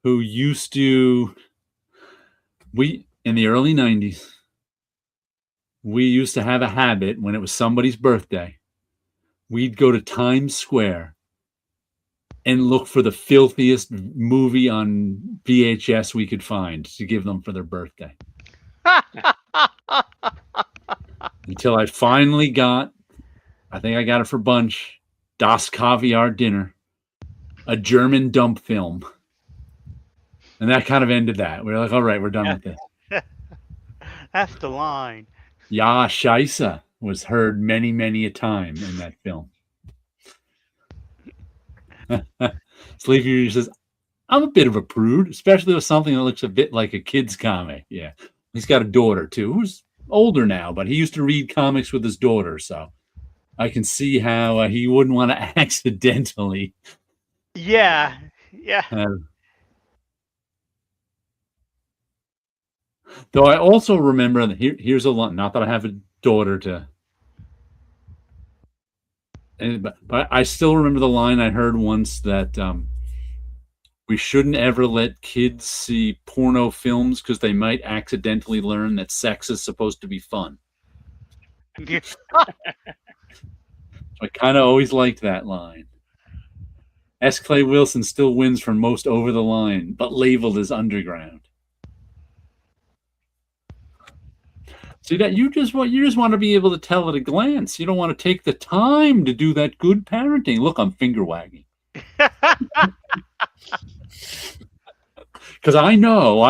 who used to. In the early 90s, we used to have a habit when it was somebody's birthday. We'd go to Times Square and look for the filthiest movie on VHS we could find to give them for their birthday. Until I finally got, I think I got it for Bunch, Das Caviar Dinner, a German dump film. And that kind of ended that. We were like, all right, we're done with this. That's the line. Ja, Scheisse was heard many, many a time in that film. Sleepy Reader says, I'm a bit of a prude, especially with something that looks a bit like a kid's comic. Yeah. He's got a daughter, too, who's older now, but he used to read comics with his daughter, so I can see how he wouldn't want to accidentally. Yeah. Though I also remember that here's a lot. Not that I have a daughter to, but I still remember the line I heard once that we shouldn't ever let kids see porno films because they might accidentally learn that sex is supposed to be fun. I kind of always liked that line. S. Clay Wilson still wins for most over the line, but labeled as underground. See that you just want to be able to tell at a glance. You don't want to take the time to do that good parenting. Look, I'm finger wagging. Because I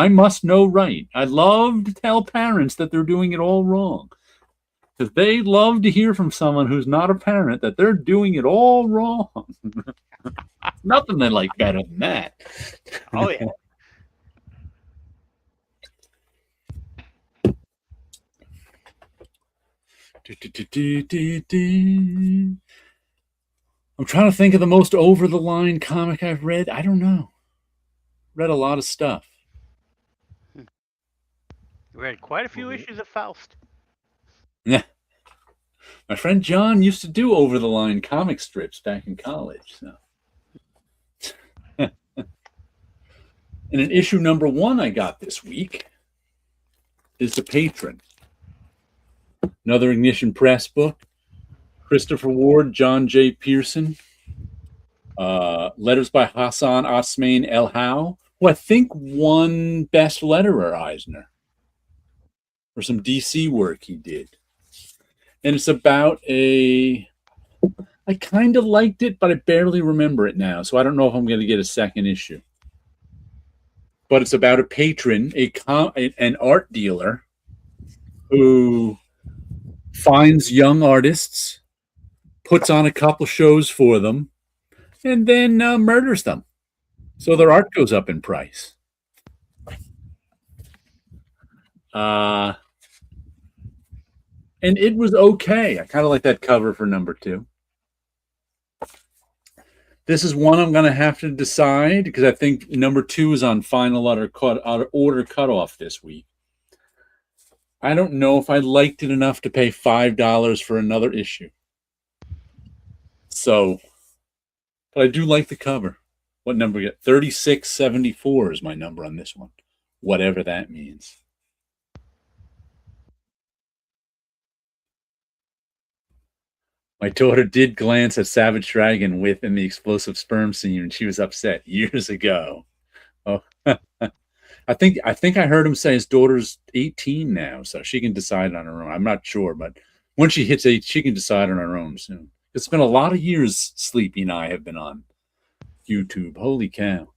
must know right. I love to tell parents that they're doing it all wrong. Because they love to hear from someone who's not a parent that they're doing it all wrong. Nothing they like better than that. Oh, yeah. I'm trying to think of the most over-the-line comic I've read. I don't know. Read a lot of stuff. Read quite a few issues of Faust. Yeah. My friend John used to do over-the-line comic strips back in college. So. And an issue number 1 I got this week is The Patron. Another Ignition Press book. Christopher Ward, John J. Pearson. Letters by Hassan Osman El How, who I think won Best Letterer Eisner for some DC work he did. And it's about I kind of liked it, but I barely remember it now, so I don't know if I'm going to get a second issue. But it's about a patron, an art dealer, who finds young artists, puts on a couple shows for them, and then murders them. So their art goes up in price. And it was okay. I kind of like that cover for number 2. This is one I'm going to have to decide because I think number 2 is on final order cutoff this week. I don't know if I liked it enough to pay $5 for another issue. So, but I do like the cover. What number you get? 3674 is my number on this one, whatever that means. My daughter did glance at Savage Dragon within the explosive sperm scene, and she was upset years ago. Oh, I think I heard him say his daughter's 18 now, so she can decide on her own. I'm not sure, but when she hits 8, she can decide on her own soon. It's been a lot of years Sleepy and I have been on YouTube. Holy cow.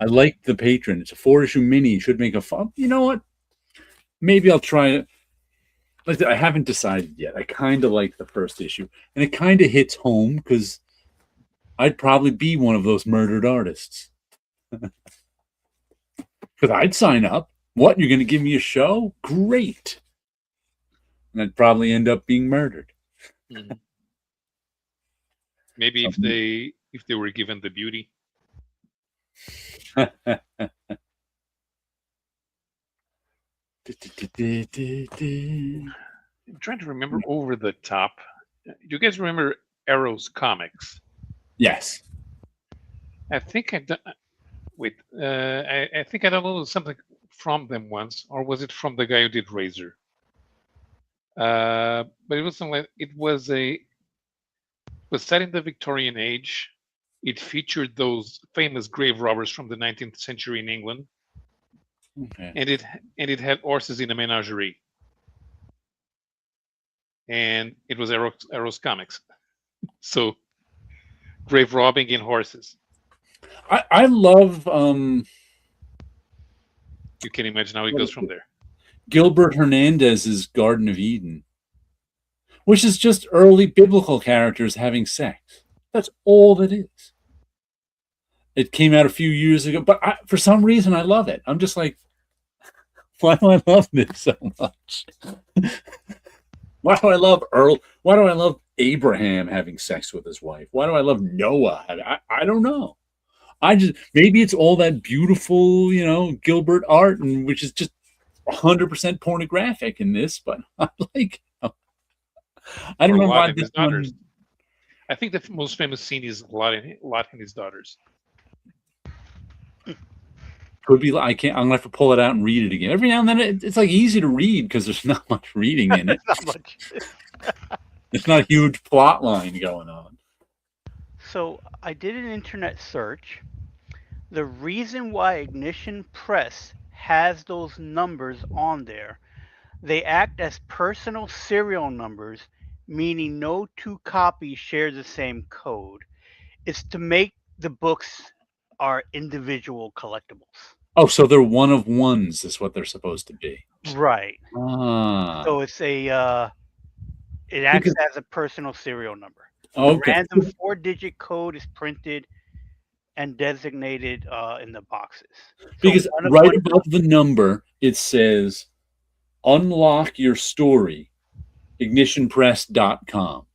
I like The Patron. It's a 4-issue mini. It should make a fun. You know what? Maybe I'll try it. I haven't decided yet. I kind of like the first issue, and it kind of hits home because I'd probably be one of those murdered artists. Because I'd sign up. What, you're going to give me a show? Great. And I'd probably end up being murdered. Mm-hmm. Maybe if they were given the beauty. I'm trying to remember over the top. Do you guys remember Arrow's comics? Yes. I think I've done. Wait, I think I downloaded something from them once, or was it from the guy who did Razor? But it was something like it was set in the Victorian age. It featured those famous grave robbers from the 19th century in England. Okay. And it had horses in a menagerie. And it was Arrow's comics. So grave robbing and horses. I love you can imagine how it goes from there. Gilbert Hernandez's Garden of Eden, which is just early biblical characters having sex. That's all that is. It came out a few years ago, but for some reason I love it. I'm just like, why do I love this so much? Why do I love Earl? Why do I love Abraham having sex with his wife? Why do I love Noah? I don't know. Maybe it's all that beautiful, Gilbert art, and which is just 100% pornographic in this, but I like. I don't know why this daughters. I think the most famous scene is Lot and his daughters. Could be. I'm gonna have to pull it out and read it again. Every now and then, it's like easy to read because there's not much reading in it. Not much. It's not a huge plot line going on. So I did an internet search. The reason why Ignition Press has those numbers on there, they act as personal serial numbers, meaning no two copies share the same code. It's to make the books are individual collectibles. Oh, so they're one of ones is what they're supposed to be. Right. Ah. So it's it acts as a personal serial number. Okay. A random 4-digit code is printed and designated in the boxes. Because right above the number, it says, unlock your story, ignitionpress.com.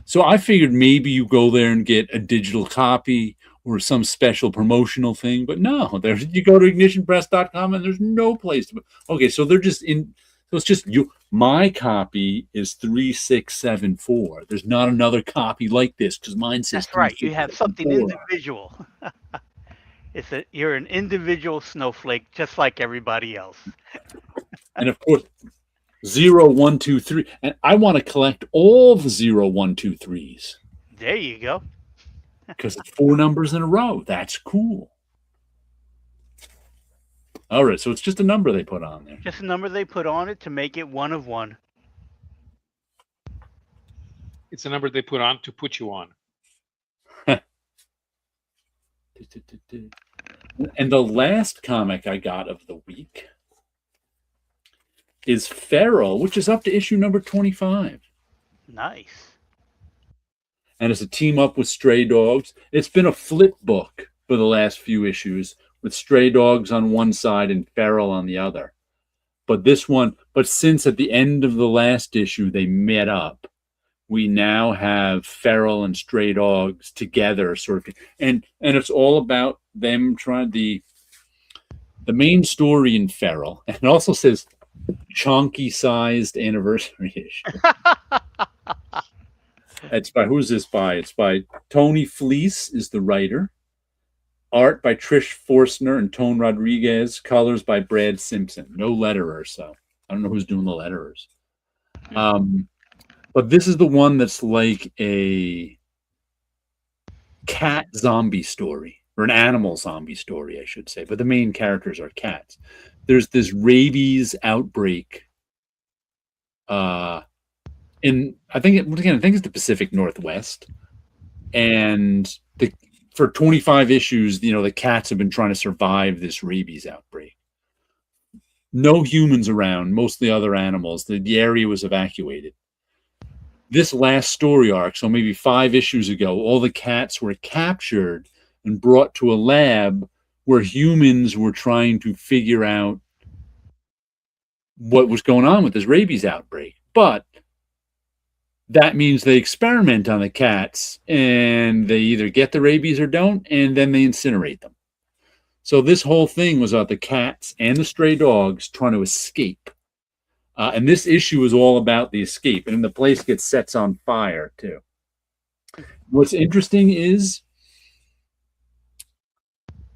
So I figured maybe you go there and get a digital copy or some special promotional thing, but no, you go to ignitionpress.com and there's no place to. Okay, so they're just in. So it's just you. My copy is 3674. There's not another copy like this because mine says. That's right. You have something individual. You're an individual snowflake, just like everybody else. And of course, 0, 1, 2, 3, and I want to collect all the 0, 1, 2, 3s. There you go. Because it's 4 numbers in a row. That's cool. All right, so it's just a number they put on there. Just a number they put on it to make it one of one. It's a number they put on to put you on. And the last comic I got of the week is Feral, which is up to issue number 25. Nice. And it's a team up with Stray Dogs. It's been a flip book for the last few issues, with Stray Dogs on one side and Feral on the other. But since at the end of the last issue they met up, we now have Feral and Stray Dogs together, sort of, and it's all about them trying the main story in Feral. And it also says chonky sized anniversary issue. It's by who's this by? It's by Tony Fleece is the writer. Art by Trish Forstner and Tone Rodriguez. Colors by Brad Simpson. No letterer, so I don't know who's doing the letterers. But this is the one that's like a cat zombie story, or an animal zombie story, I should say. But the main characters are cats. There's this rabies outbreak. In I think it's the Pacific Northwest, and for 25 issues, the cats have been trying to survive this rabies outbreak. No humans around, mostly other animals. The area was evacuated. This last story arc, so maybe 5 issues ago, all the cats were captured and brought to a lab where humans were trying to figure out what was going on with this rabies outbreak. But that means they experiment on the cats, and they either get the rabies or don't, and then they incinerate them. So this whole thing was about the cats and the stray dogs trying to escape. And this issue is all about the escape, and the place gets sets on fire, too. What's interesting is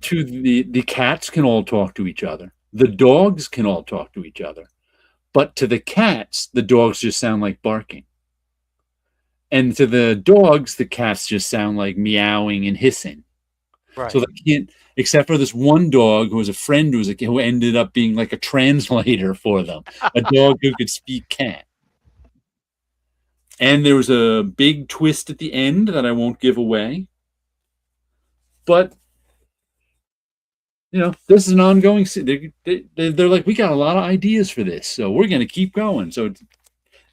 the cats can all talk to each other. The dogs can all talk to each other. But to the cats, the dogs just sound like barking. And to the dogs, the cats just sound like meowing and hissing. Right. So they can't, except for this one dog who was a friend who ended up being like a translator for them, a dog who could speak cat. And there was a big twist at the end that I won't give away. But, this is an ongoing. They're like, we got a lot of ideas for this, so we're going to keep going. So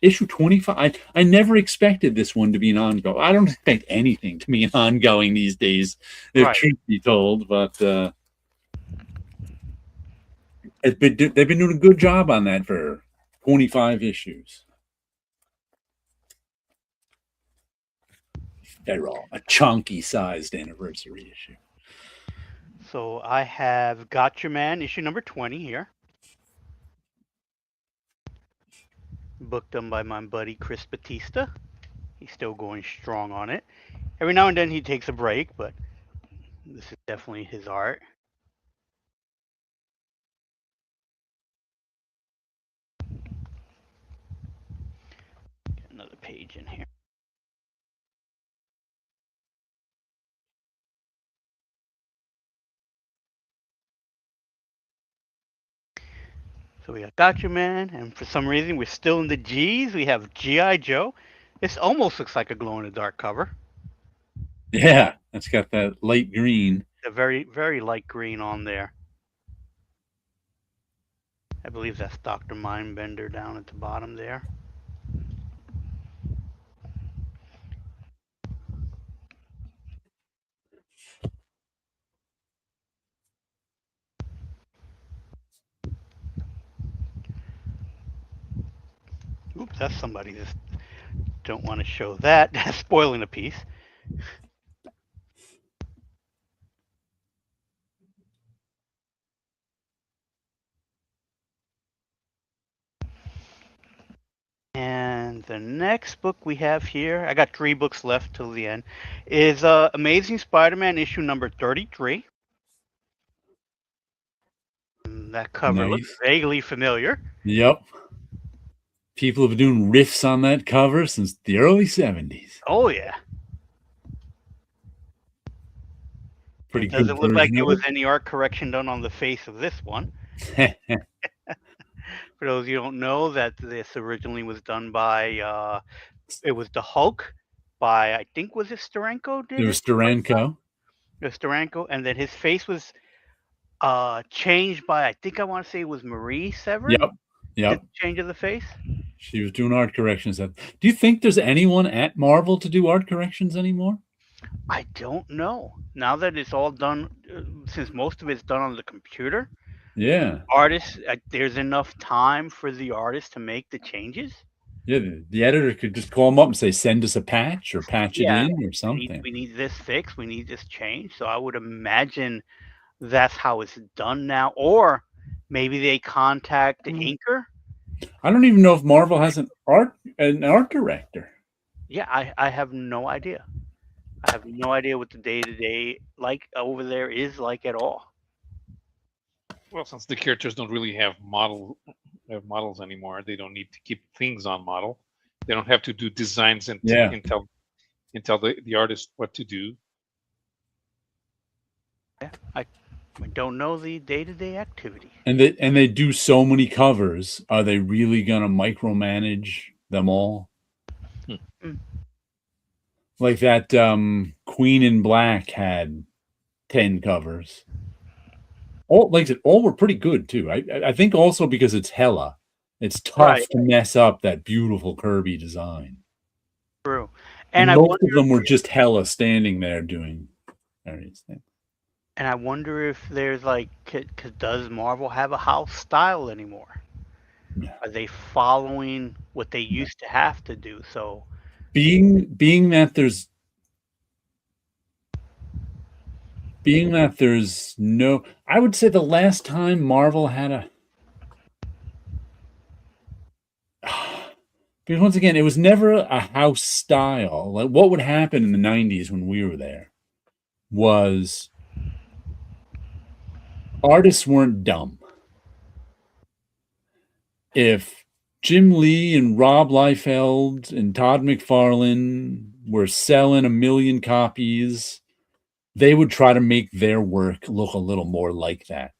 issue 25, I never expected this one to be an ongoing. I don't expect anything to be an ongoing these days, if truth be told. But they've been doing a good job on that for 25 issues. They're all a chunky-sized anniversary issue. So I have Gotcha Man, issue number 20 here. Book done by my buddy Chris Batista. He's still going strong on it. Every now and then he takes a break, but this is definitely his art. Get another page in here. So we got Gotcha Man, and for some reason we're still in the G's. We have G.I. Joe. This almost looks like a glow-in-the-dark cover. Yeah, it's got that light green. A very, very light green on there. I believe that's Dr. Mindbender down at the bottom there. Oops, that's somebody. Just don't want to show that. That's spoiling a piece. And the next book we have here, I got 3 books left till the end, is Amazing Spider-Man issue number 33. That cover looks vaguely familiar. Yep. People have been doing riffs on that cover since the early 70s. Oh, yeah. Pretty good. Doesn't look like there was any art correction done on the face of this one. For those of you who don't know, that this originally was done by, it was the Hulk by, I think, was it Steranko? It was Steranko. It was Steranko, and then his face was changed by, I think I want to say it was Marie Severin. Yep. Change of the face. She was doing art corrections. Do you think there's anyone at Marvel to do art corrections anymore? I don't know. Now that it's all done, since most of it's done on the computer, Yeah. artists, there's enough time for the artist to make the changes. Yeah, the editor could just call them up and say, "Send us a patch or patch it Yeah, in or we need something." we need this fixed, we need this changed. So I would imagine that's how it's done now, or maybe they contact the inker. I don't even know if Marvel has an art director. Yeah, I have no idea. I have no idea what the day to day like over there is like at all. Well, since the characters don't really have models anymore, they don't need to keep things on model. They don't have to do designs Yeah, and tell the artist what to do. Yeah, I don't know the day to day activity. and they do so many covers. Are they really gonna micromanage them all? Hmm. Mm, Like that Queen in Black had 10 covers. All like I said, all were pretty good too. I think also because it's Hella, it's right, tough to mess up that beautiful Kirby design. true. And And I most of wonder, them were just Hella standing there doing various things. and I wonder if there's like, cause does Marvel have a house style anymore? Yeah. Are they following what they used to have to do? So Being that there's no, I would say the last time Marvel had a, because once again, it was never a house style. Like what would happen in the 90s when we were there was artists weren't dumb. If Jim Lee and Rob Liefeld and Todd McFarlane were selling a million copies, they would try to make their work look a little more like that.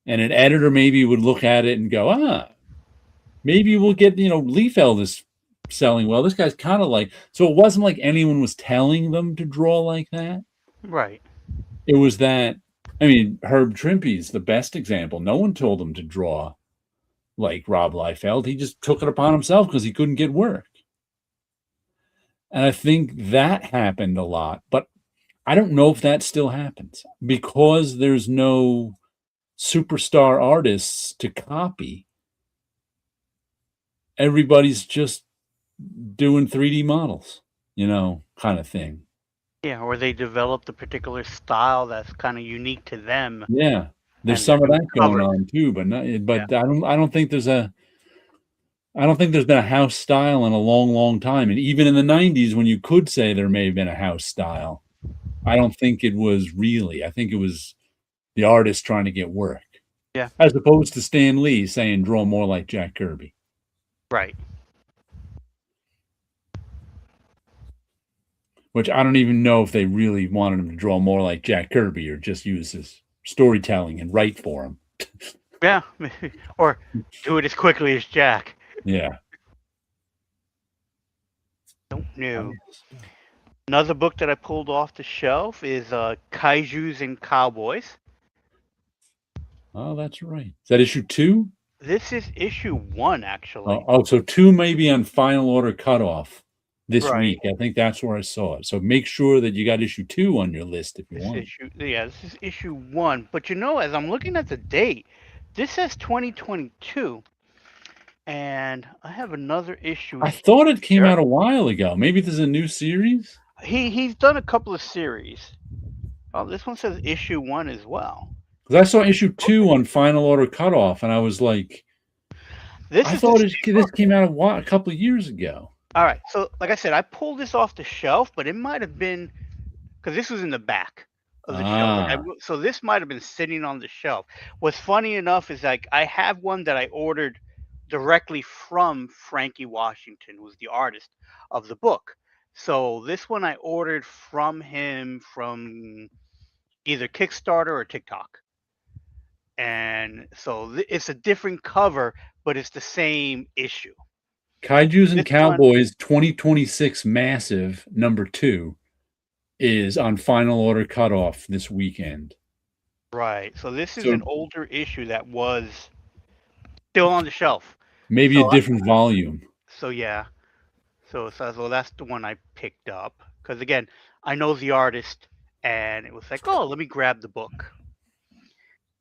And an editor maybe would look at it and go, maybe we'll get, Liefeld is selling well. This guy's kind of like, so it wasn't like anyone was telling them to draw like that. right, It was that, I mean, Herb Trimpe's the best example. No one told him to draw like Rob Liefeld. He just took it upon himself because he couldn't get work. And I think that happened a lot, but I don't know if that still happens because there's no superstar artists to copy. Everybody's just doing 3D models, kind of thing. yeah, or they developed a particular style that's kind of unique to them, Yeah. There's and they're some of doing that going covers. on too, but not, Yeah, but I don't think there's been a house style in a long, long time. And even in the 90s, when you could say there may have been a house style, I don't think it was really. I think it was the artist trying to get work, yeah, as opposed to Stan Lee saying, draw more like Jack Kirby, right. which I don't even know if they really wanted him to draw more like Jack Kirby or just use his storytelling and write for him. Yeah, or do it as quickly as Jack. Yeah. Don't know. Another book that I pulled off the shelf is Kaiju's and Cowboys. Oh, that's right. Is that issue 2? This is issue 1, actually. So 2 may be on final order cutoff this Right. week. I think that's where I saw it. So make sure that you got issue 2 on your list if you want. This is issue 1. But as I'm looking at the date, this says 2022, and I have another issue I thought it came here. out a while ago. Maybe there's a new series. He's done a couple of series. Oh, this one says issue 1 as well. Because I saw issue 2 on final order cutoff, and I was like, This I is thought the same this book. came out a couple of years ago. All right. So, like I said, I pulled this off the shelf, but it might have been because this was in the back of the shelf. Ah, So this might have been sitting on the shelf. What's funny enough is like I have one that I ordered directly from Frankie Washington, who's the artist of the book. So this one I ordered from him from either Kickstarter or TikTok. And so it's a different cover, but it's the same issue. Kaijus and This one, Cowboys 2026 Massive #2 is on final order cutoff this weekend. right. So this is So an older issue that was still on the shelf. maybe a So different volume. yeah. So that's the one I picked up because again, I know the artist, and it was like, oh, let me grab the book.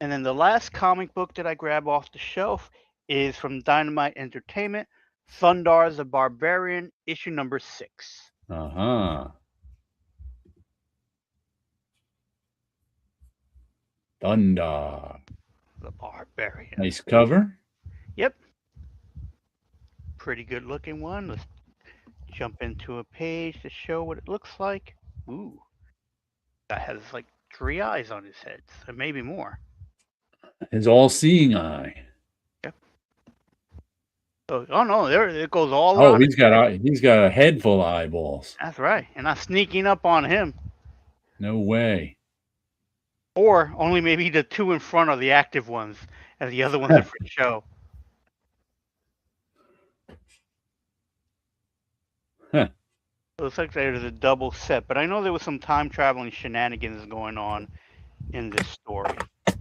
And then the last comic book that I grab off the shelf is from Dynamite Entertainment, Thundar the Barbarian, issue number 6. Uh-huh. Thunder. The Barbarian. Nice cover. Yep. Pretty good looking one. Let's jump into a page to show what it looks like. Ooh. Guy has like 3 eyes on his head, or maybe more. His all-seeing eye. Yep. Oh no, there it goes all Oh, around. he's got a head full of eyeballs. That's right. And I'm sneaking up on him. No way. Or only maybe the 2 in front are the active ones, and the other ones are for show. Huh. It looks like there's a double set, but I know there was some time traveling shenanigans going on in this story. Because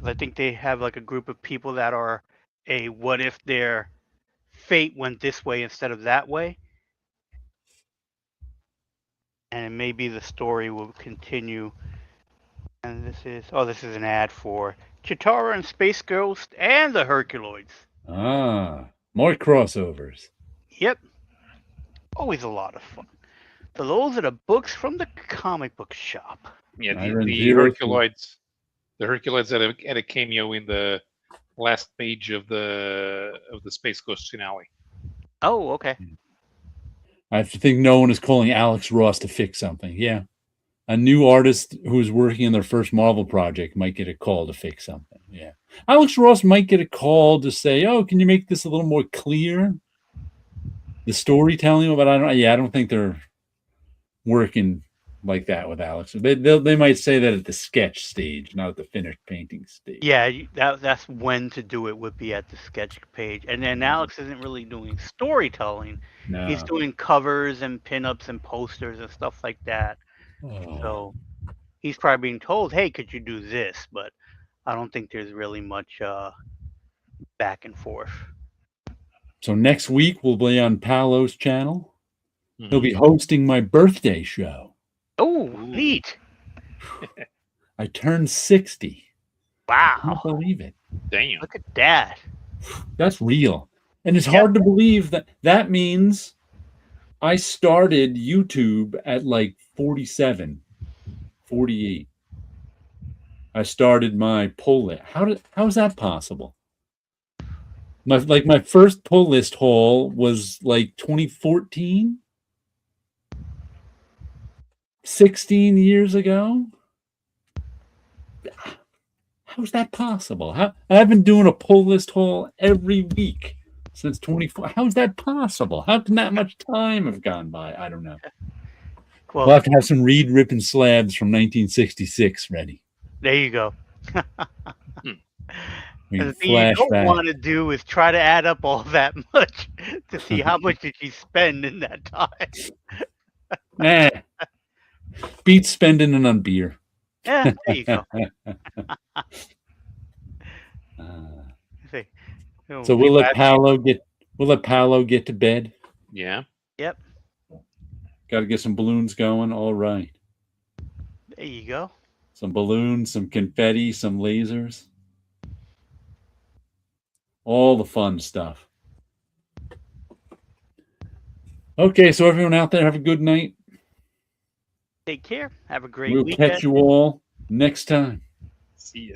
I think they have like a group of people that are a what if their fate went this way instead of that way. And maybe the story will continue. And this is an ad for Chitara and Space Ghost and the Herculoids. Ah, more crossovers. Yep. Always a lot of fun. So those are the books from the comic book shop. Yeah, Iron the Zero. Herculoids. The Herculoids had a cameo in the last page of the Space Ghost finale. Oh, okay. I think no one is calling Alex Ross to fix something. Yeah. A new artist who's working on their first Marvel project might get a call to fix something. Yeah. Alex Ross might get a call to say, oh, can you make this a little more clear? The storytelling, but I don't think they're working like that with Alex. They might say that at the sketch stage, not at the finished painting stage. Yeah, that's when to do it would be at the sketch page. And then Alex isn't really doing storytelling. No. He's doing covers and pinups and posters and stuff like that. Oh. So he's probably being told, hey, could you do this? But I don't think there's really much back and forth. So next week we'll be on Paolo's channel. Mm-hmm. He'll be hosting my birthday show. Oh, neat. I turned 60. Wow. I can't believe it. Damn. Look at that. That's real. And it's hard to believe that means I started YouTube at like 47, 48. I started my pull list. How is that possible? My first pull list haul was like 2014. 16 years ago? How's that possible? I've been doing a pull list haul every week since 24. How's that possible? How can that much time have gone by? I don't know. Well, We'll have to have some Reed Rippin slabs from 1966 ready. There you go. We The thing you don't flashback. want to do is try to add up all that much to see how much did you spend in that time. Beats spending it on beer. Yeah, there you go. See, So we'll let Paolo get to bed. Yeah. Yep. Got to get some balloons going. All right. There you go. Some balloons, some confetti, some lasers. All the fun stuff. Okay, so everyone out there, have a good night. Take care. Have a great We'll weekend. catch you all next time. See ya.